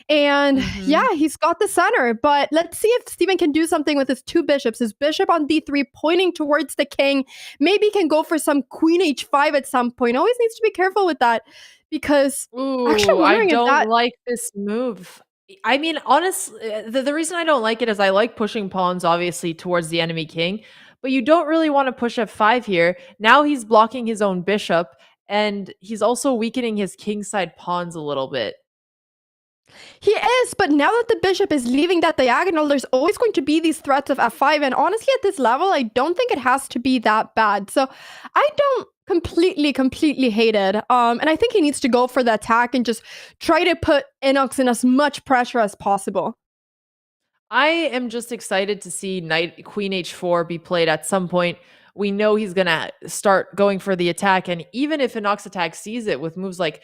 [SPEAKER 11] And yeah, he's got the center, but let's see if Steven can do something with his two bishops. His bishop on d3 pointing towards the king. Maybe he can go for some queen h5 at some point. Always needs to be careful with that because actually
[SPEAKER 10] I don't like this move. I mean, honestly, the reason I don't like it is I like pushing pawns, obviously, towards the enemy king, but you don't really want to push f5 here. Now he's blocking his own bishop, and he's also weakening his kingside pawns a little bit.
[SPEAKER 11] He is, but now that the bishop is leaving that diagonal, there's always going to be these threats of f5, and honestly, at this level, I don't think it has to be that bad. So I don't completely hate it. And I think he needs to go for the attack and just try to put Inox in as much pressure as possible.
[SPEAKER 10] I am just excited to see knight queen h4 be played at some point. We know he's going to start going for the attack, and even if InoxTag sees it with moves like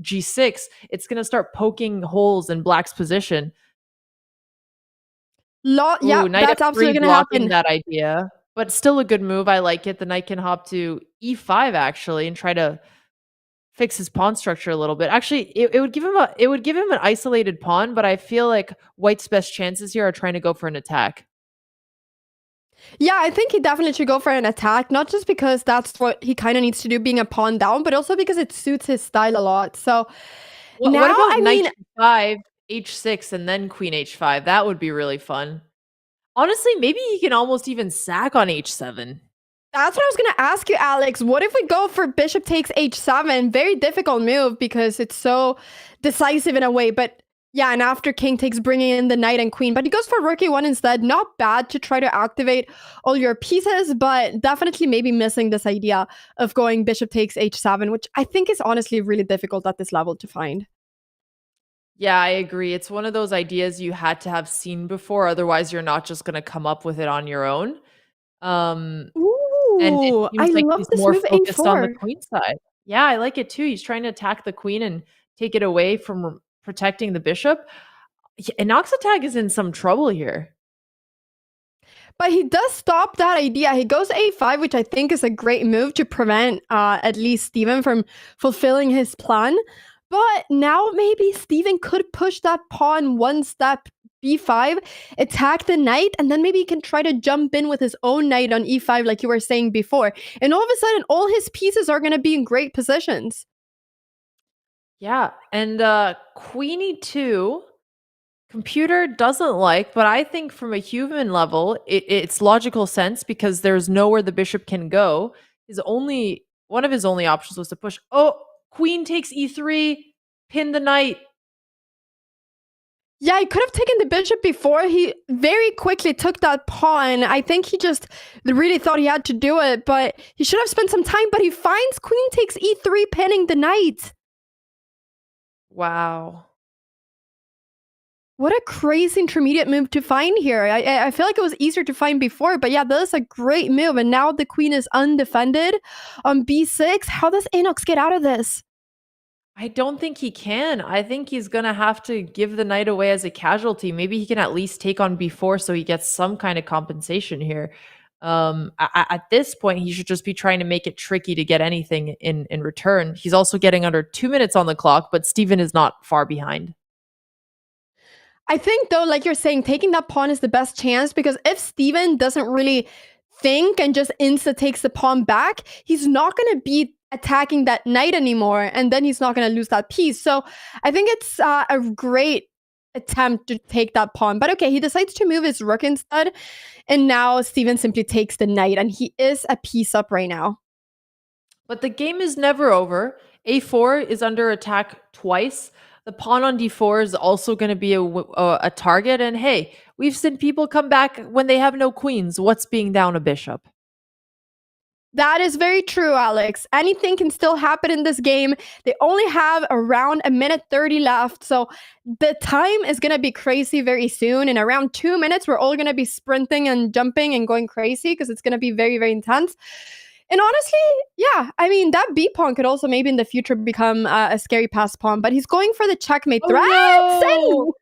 [SPEAKER 10] g6, it's going to start poking holes in black's position.
[SPEAKER 11] Yeah, that's absolutely going to happen.
[SPEAKER 10] That idea, but still a good move. I like it. The knight can hop to e5 actually and try to fix his pawn structure a little bit. Actually, it would give him an isolated pawn, but I feel like white's best chances here are trying to go for an attack.
[SPEAKER 11] Yeah, I think he definitely should go for an attack, not just because that's what he kind of needs to do, being a pawn down, but also because it suits his style a lot. So
[SPEAKER 10] what about knight h5, h6, and then queen h5? That would be really fun. Honestly, maybe he can almost even sack on h7.
[SPEAKER 11] That's what I was going to ask you, Alex. What if we go for bishop takes h7? Very difficult move because it's so decisive in a way, but yeah, and after king takes, bringing in the knight and queen, but he goes for rook e1 instead. Not bad to try to activate all your pieces, but definitely maybe missing this idea of going bishop takes h7, which I think is honestly really difficult at this level to find.
[SPEAKER 10] Yeah, I agree. It's one of those ideas you had to have seen before, otherwise you're not just going to come up with it on your own. And it seems like he's more focused on the queen side. Yeah, I like it too. He's trying to attack the queen and take it away from protecting the bishop. InoxTag is in some trouble here.
[SPEAKER 11] But he does stop that idea. He goes a5, which I think is a great move to prevent at least Steven from fulfilling his plan. But now maybe Steven could push that pawn one step, b5, attack the knight, and then maybe he can try to jump in with his own knight on e5 like you were saying before. And all of a sudden, all his pieces are going to be in great positions.
[SPEAKER 10] Yeah, and queen e2, computer doesn't like, but I think from a human level, it's logical sense because there's nowhere the bishop can go. One of his only options was to push. Oh, queen takes e3, pin the knight.
[SPEAKER 11] Yeah, he could have taken the bishop before. He very quickly took that pawn. I think he just really thought he had to do it, but he should have spent some time. But he finds queen takes e3, pinning the knight.
[SPEAKER 10] Wow.
[SPEAKER 11] What a crazy intermediate move to find here. I feel like it was easier to find before, but yeah, that is a great move. And now the queen is undefended on b6. How does Inox get out of this?
[SPEAKER 10] I don't think he can. I think he's going to have to give the knight away as a casualty. Maybe he can at least take on b4 so he gets some kind of compensation here. At this point, he should just be trying to make it tricky to get anything in return. He's also getting under 2 minutes on the clock, but Steven is not far behind.
[SPEAKER 11] I think, though, like you're saying, taking that pawn is the best chance because if Steven doesn't really think and just insta takes the pawn back, he's not going to be attacking that knight anymore, and then he's not going to lose that piece. So I think it's a great attempt to take that pawn. But okay, he decides to move his rook instead, and now Steven simply takes the knight, and he is a piece up right now.
[SPEAKER 10] But the game is never over. a4 is under attack twice. The pawn on d4 is also going to be a target. And hey, we've seen people come back when they have no queens. What's being down a bishop?
[SPEAKER 11] That is very true, Alex. Anything can still happen in this game. They only have around 1:30 left. So the time is going to be crazy very soon. In around 2 minutes, we're all going to be sprinting and jumping and going crazy because it's going to be very, very intense. And honestly, yeah, I mean, that B pawn could also maybe in the future become a scary pass pawn, but he's going for the checkmate threat.
[SPEAKER 10] No!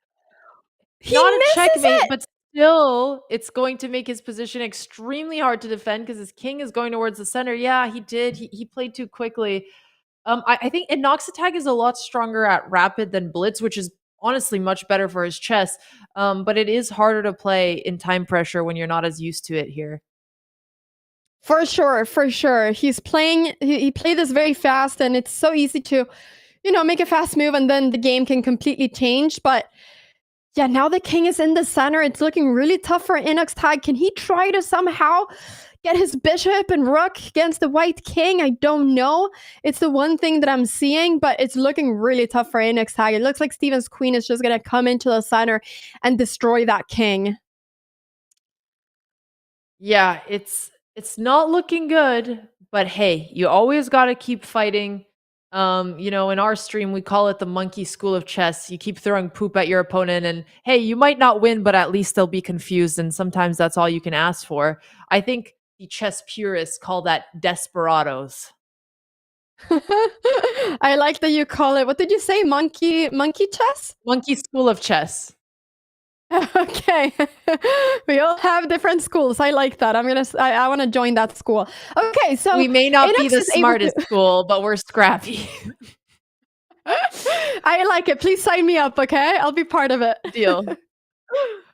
[SPEAKER 11] He
[SPEAKER 10] Not a
[SPEAKER 11] misses
[SPEAKER 10] checkmate,
[SPEAKER 11] it.
[SPEAKER 10] but still, it's going to make his position extremely hard to defend because his king is going towards the center. Yeah, he did. He played too quickly. I think InoxTag is a lot stronger at rapid than blitz, which is honestly much better for his chess. But it is harder to play in time pressure when you're not as used to it here.
[SPEAKER 11] For sure, for sure. He's playing, he played this very fast, and it's so easy to, make a fast move and then the game can completely change. But yeah, now the king is in the center. It's looking really tough for InoxTag. Can he try to somehow get his bishop and rook against the white king? I don't know. It's the one thing that I'm seeing, but it's looking really tough for InoxTag. It looks like Steven's queen is just going to come into the center and destroy that king.
[SPEAKER 10] Yeah, it's not looking good, but hey, you always got to keep fighting. In our stream, we call it the monkey school of chess. You keep throwing poop at your opponent, and hey, you might not win, but at least they'll be confused, and sometimes that's all you can ask for. I think the chess purists call that desperados.
[SPEAKER 11] I like that you call it, what did you say, monkey chess?
[SPEAKER 10] Monkey school of chess.
[SPEAKER 11] Okay. We all have different schools. I like that. I want to join that school. Okay, so
[SPEAKER 10] we may not be
[SPEAKER 11] Inox
[SPEAKER 10] the smartest school, but we're scrappy.
[SPEAKER 11] I like it. Please sign me up, okay? I'll be part of it.
[SPEAKER 10] Deal.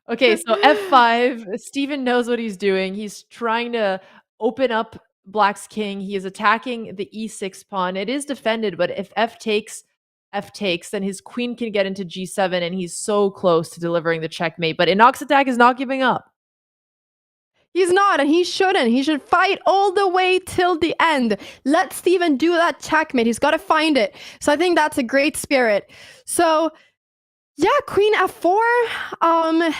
[SPEAKER 10] Okay, so F5. Steven knows what he's doing. He's trying to open up Black's king. He is attacking the E6 pawn. It is defended, but if F takes, then his queen can get into G7, and he's so close to delivering the checkmate. But InoxTag is not giving up.
[SPEAKER 11] He's not, and he shouldn't. He should fight all the way till the end. Let Steven do that checkmate. He's got to find it. So I think that's a great spirit. So, yeah, Queen F4.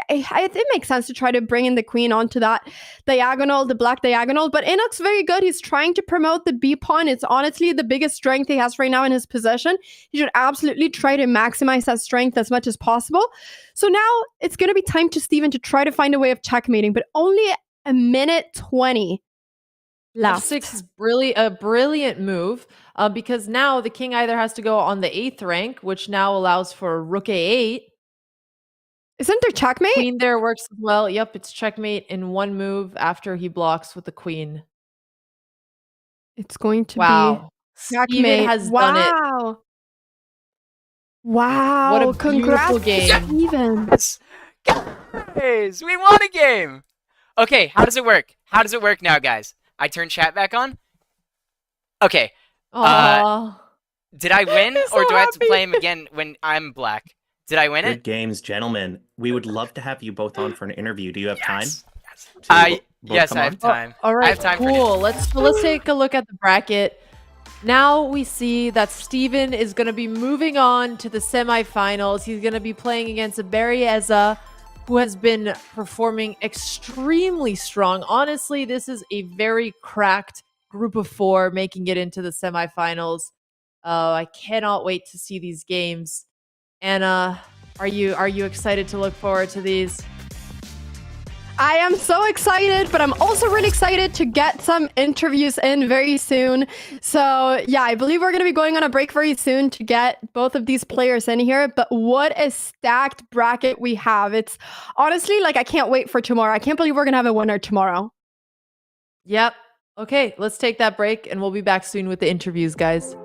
[SPEAKER 11] It makes sense to try to bring in the queen onto that diagonal, the black diagonal. But Inox very good. He's trying to promote the B pawn. It's honestly the biggest strength he has right now in his possession. He should absolutely try to maximize that strength as much as possible. So now it's going to be time to Steven to try to find a way of checkmating, but only 1:20 left.
[SPEAKER 10] F6 is a brilliant move because now the king either has to go on the 8th rank, which now allows for rook A8.
[SPEAKER 11] Isn't there checkmate?
[SPEAKER 10] Queen there works as well. Yep, it's checkmate in one move after he blocks with the queen.
[SPEAKER 11] It's going to be checkmate.
[SPEAKER 10] Steven has done it.
[SPEAKER 11] Wow.
[SPEAKER 10] What a beautiful
[SPEAKER 11] Congrats,
[SPEAKER 10] game.
[SPEAKER 11] Steven.
[SPEAKER 15] Guys, we won a game. Okay, how does it work? How does it work now, guys? I turn chat back on? Okay. Did I win, or do I have to play him again when I'm black? Did I win it?
[SPEAKER 13] Good games, gentlemen. We would love to have you both on for an interview. Do you have time?
[SPEAKER 15] Yes, I have time.
[SPEAKER 10] All right,
[SPEAKER 15] I have time
[SPEAKER 10] cool. Let's take a look at the bracket. Now we see that Steven is going to be moving on to the semifinals. He's going to be playing against Berrieza, who has been performing extremely strong. Honestly, this is a very cracked group of 4 making it into the semifinals. I cannot wait to see these games. Anna, are you excited to look forward to these?
[SPEAKER 11] I am so excited, but I'm also really excited to get some interviews in very soon. So yeah, I believe we're going to be going on a break very soon to get both of these players in here. But what a stacked bracket we have. It's honestly like I can't wait for tomorrow. I can't believe we're going to have a winner tomorrow.
[SPEAKER 10] Yep. Okay, let's take that break and we'll be back soon with the interviews, guys.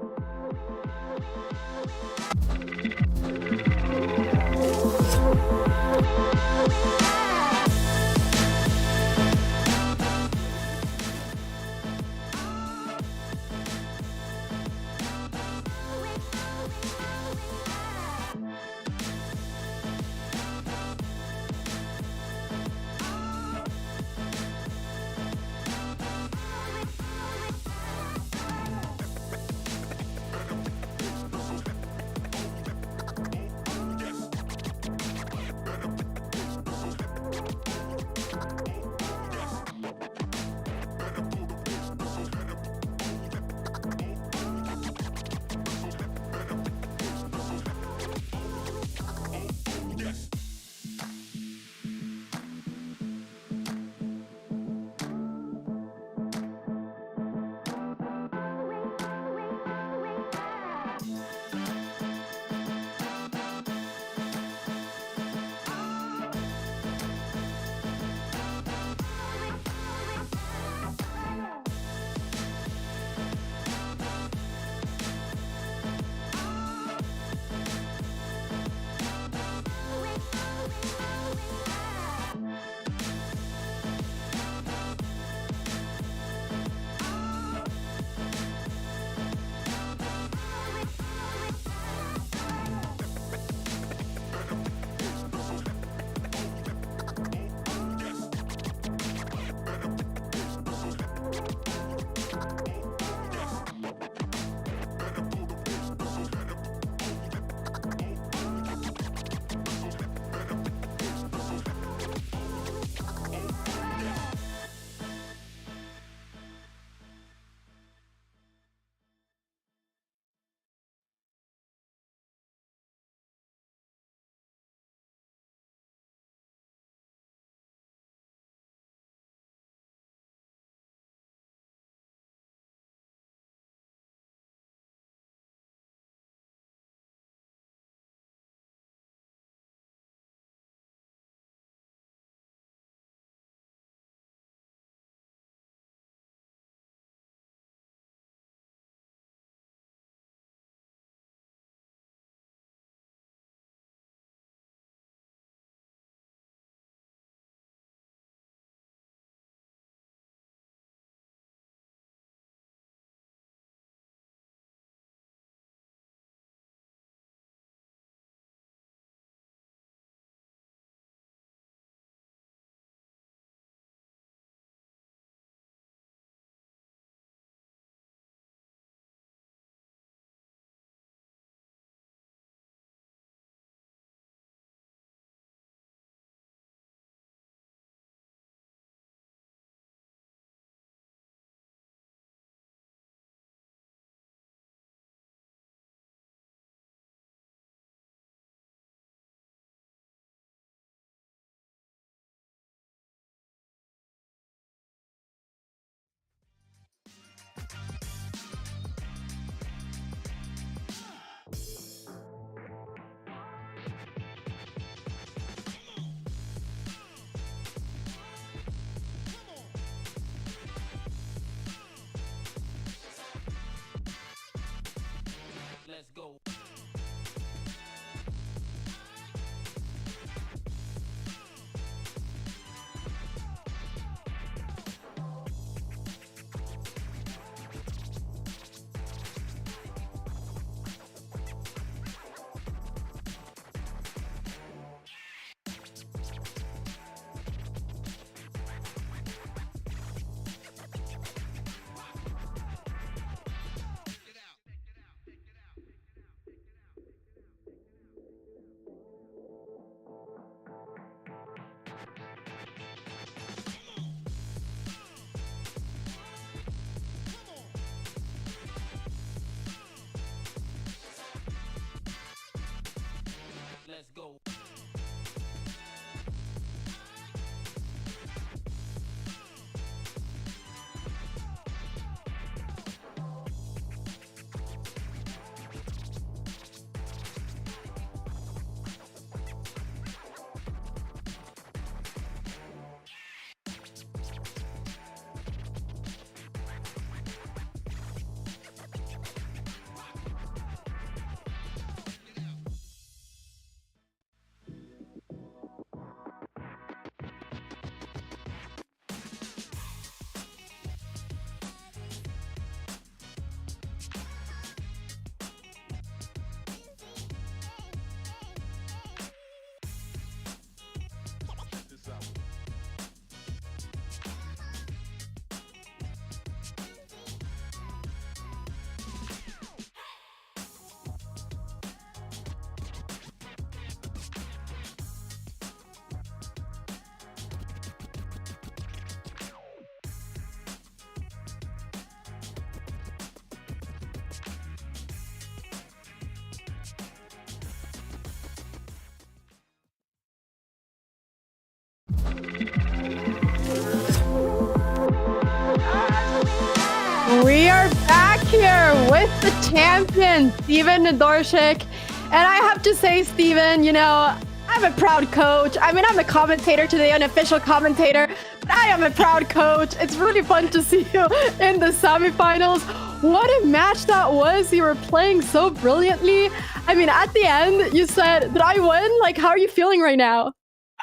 [SPEAKER 11] it's the champion, Steven Nadorshik. And I have to say, Steven, you know, I'm a proud coach. I mean, I'm a commentator today, an official commentator, but I am a proud coach. It's really fun to see you in the semifinals. What a match that was. You were playing so brilliantly. I mean, at the end, you said, did I win? Like, how are you feeling right now?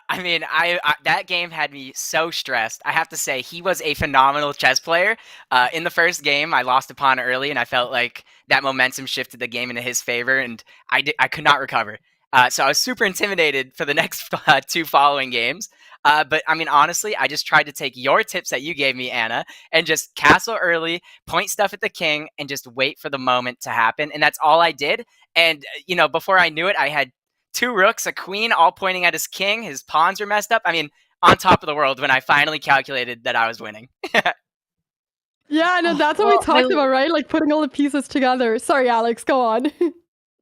[SPEAKER 15] I mean, I that game had me so stressed. I have to say, he was a phenomenal chess player. In the first game, I lost a pawn early, and I felt like that momentum shifted the game into his favor, and I could not recover. So I was super intimidated for the next 2 following games. But I mean, honestly, I just tried to take your tips that you gave me, Anna, and just castle early, point stuff at the king, and just wait for the moment to happen. And that's all I did. And, you know, before I knew it, I had 2 rooks, a queen, all pointing at his king. His pawns were messed up. I mean, on top of the world when I finally calculated that I was winning.
[SPEAKER 11] Yeah, no, that's what we talked about, right? Like putting all the pieces together. Sorry, Alex, go on.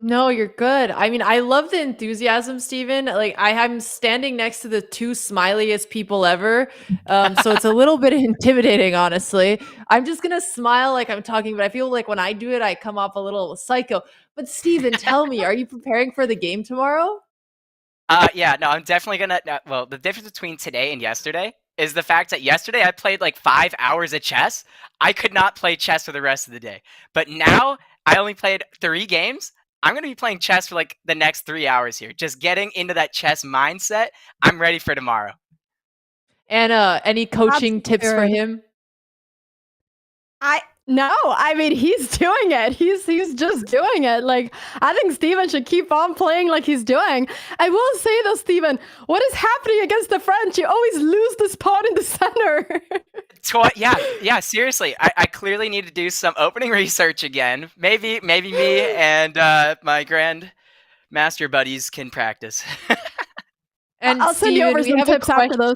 [SPEAKER 10] No, you're good. I mean, I love the enthusiasm, Steven. Like, I'm standing next to the 2 smiliest people ever. So it's a little bit intimidating, honestly. I'm just going to smile like I'm talking, but I feel like when I do it, I come off a little psycho. But Steven, tell me, are you preparing for the game tomorrow?
[SPEAKER 15] Yeah, no, I'm definitely going to... Well, the difference between today and yesterday is the fact that yesterday I played like 5 hours of chess. I could not play chess for the rest of the day. But now I only played 3 games. I'm going to be playing chess for like the next 3 hours here. Just getting into that chess mindset. I'm ready for tomorrow.
[SPEAKER 10] And any coaching tips for him?
[SPEAKER 11] No, I mean, he's doing it. He's just doing it. Like, I think Steven should keep on playing like he's doing. I will say though, Steven, what is happening against the French? You always lose this pawn in the center.
[SPEAKER 15] Yeah, seriously. I clearly need to do some opening research again. Maybe me and my grand master buddies can practice.
[SPEAKER 10] And
[SPEAKER 11] I'll send you over some tips after those.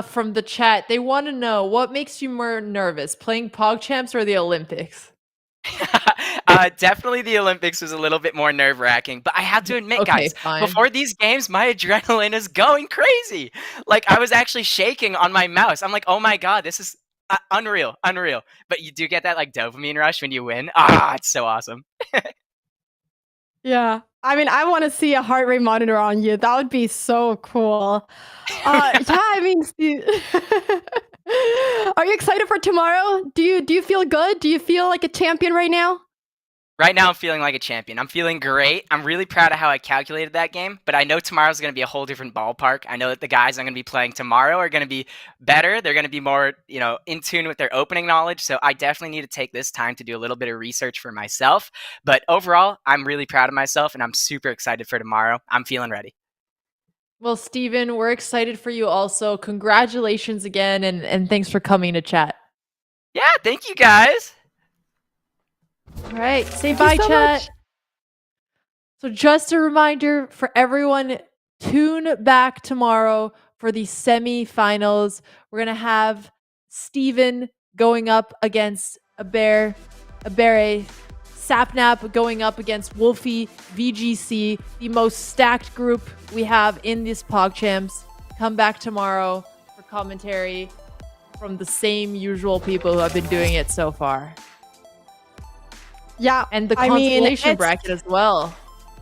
[SPEAKER 10] From the chat, they want to know what makes you more nervous, playing POGCHAMPS or the Olympics?
[SPEAKER 15] Definitely the Olympics was a little bit more nerve-wracking, but I have to admit, guys, before these games, my adrenaline is going crazy. Like, I was actually shaking on my mouse. I'm like, oh my god, this is unreal. But you do get that like dopamine rush when you win. It's so awesome.
[SPEAKER 11] Yeah. I mean, I want to see a heart rate monitor on you. That would be so cool. Yeah, I mean, are you excited for tomorrow? Do you feel good? Do you feel like a champion right now?
[SPEAKER 15] Right now, I'm feeling like a champion. I'm feeling great. I'm really proud of how I calculated that game, but I know tomorrow's going to be a whole different ballpark. I know that the guys I'm going to be playing tomorrow are going to be better. They're going to be more, you know, in tune with their opening knowledge, so I definitely need to take this time to do a little bit of research for myself. But overall, I'm really proud of myself, and I'm super excited for tomorrow. I'm feeling ready.
[SPEAKER 10] Well, Steven, we're excited for you also. Congratulations again, and thanks for coming to chat.
[SPEAKER 15] Yeah, thank you, guys.
[SPEAKER 10] All right, say bye, chat. So just a reminder for everyone, tune back tomorrow for the semifinals. We're going to have Steven going up against Abere, Sapnap going up against Wolfie, VGC, the most stacked group we have in this POGCHAMPS. Come back tomorrow for commentary from the same usual people who have been doing it so far.
[SPEAKER 11] Yeah,
[SPEAKER 10] and the consolation bracket as well.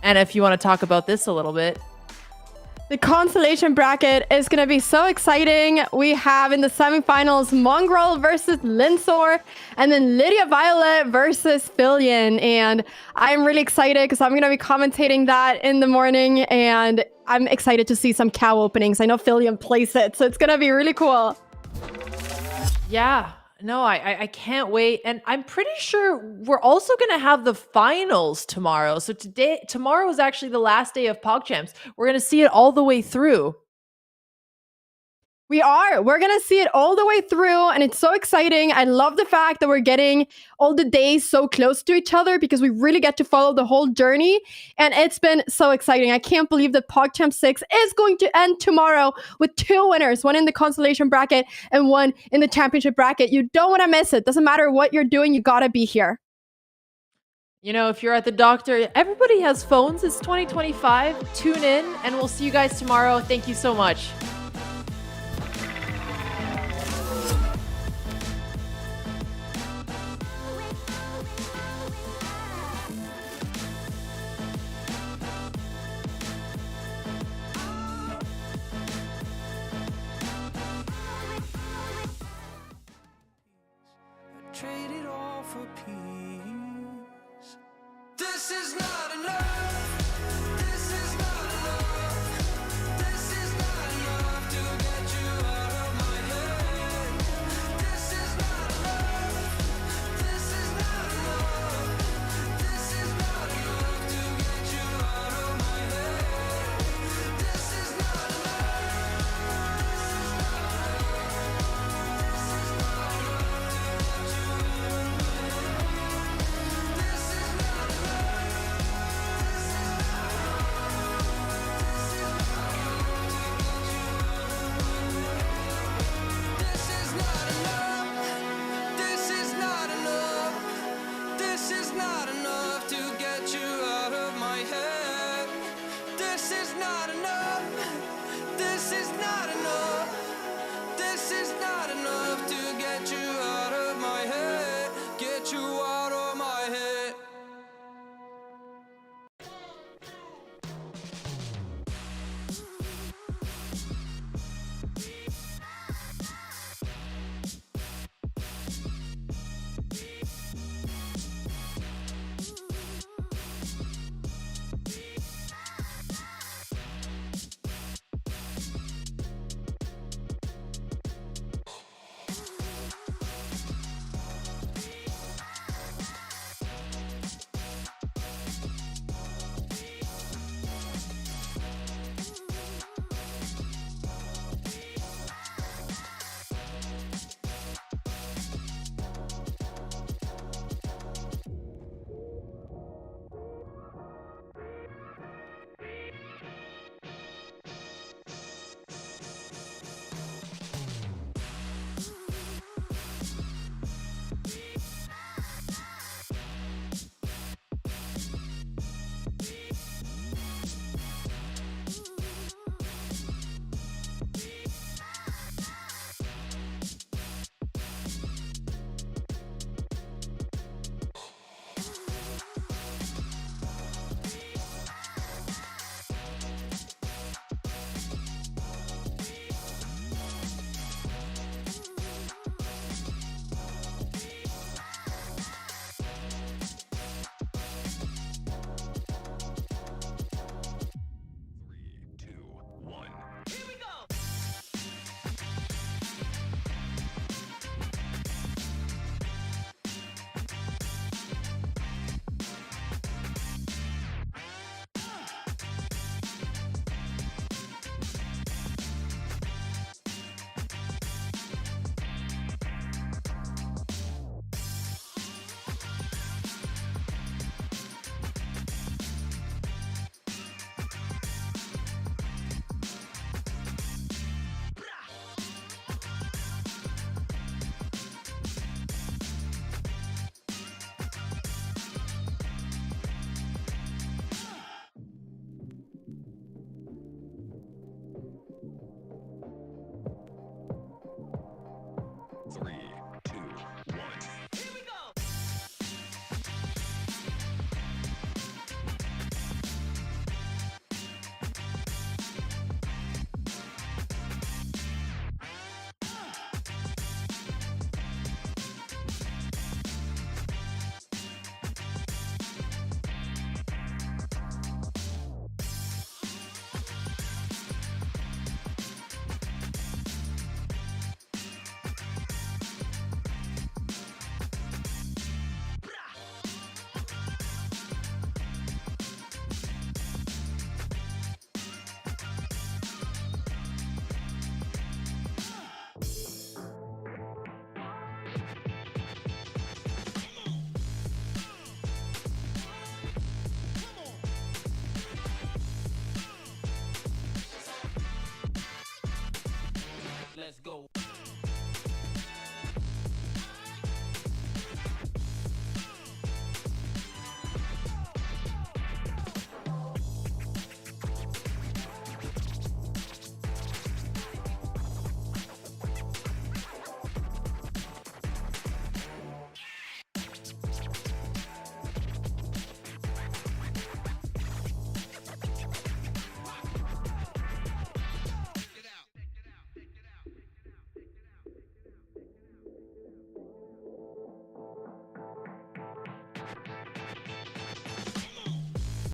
[SPEAKER 10] And if you want to talk about this a little bit.
[SPEAKER 11] The consolation bracket is going to be so exciting. We have in the semifinals Mongrel versus Linsor, and then Lydia Violet versus Filian. And I'm really excited because I'm going to be commentating that in the morning, and I'm excited to see some cow openings. I know Filian plays it, so it's going to be really cool.
[SPEAKER 10] Yeah. No, I can't wait. And I'm pretty sure we're also going to have the finals tomorrow. So tomorrow is actually the last day of POGCHAMPS. We're going to see it all the way through.
[SPEAKER 11] We are. We're going to see it all the way through, and it's so exciting. I love the fact that we're getting all the days so close to each other because we really get to follow the whole journey, and it's been so exciting. I can't believe that POGCHAMPS 6 is going to end tomorrow with 2 winners, one in the consolation bracket and one in the championship bracket. You don't want to miss it. Doesn't matter what you're doing, you got to be here.
[SPEAKER 10] You know, if you're at the doctor, everybody has phones. It's 2025. Tune in, and we'll see you guys tomorrow. Thank you so much.
[SPEAKER 14] peace. This is not enough.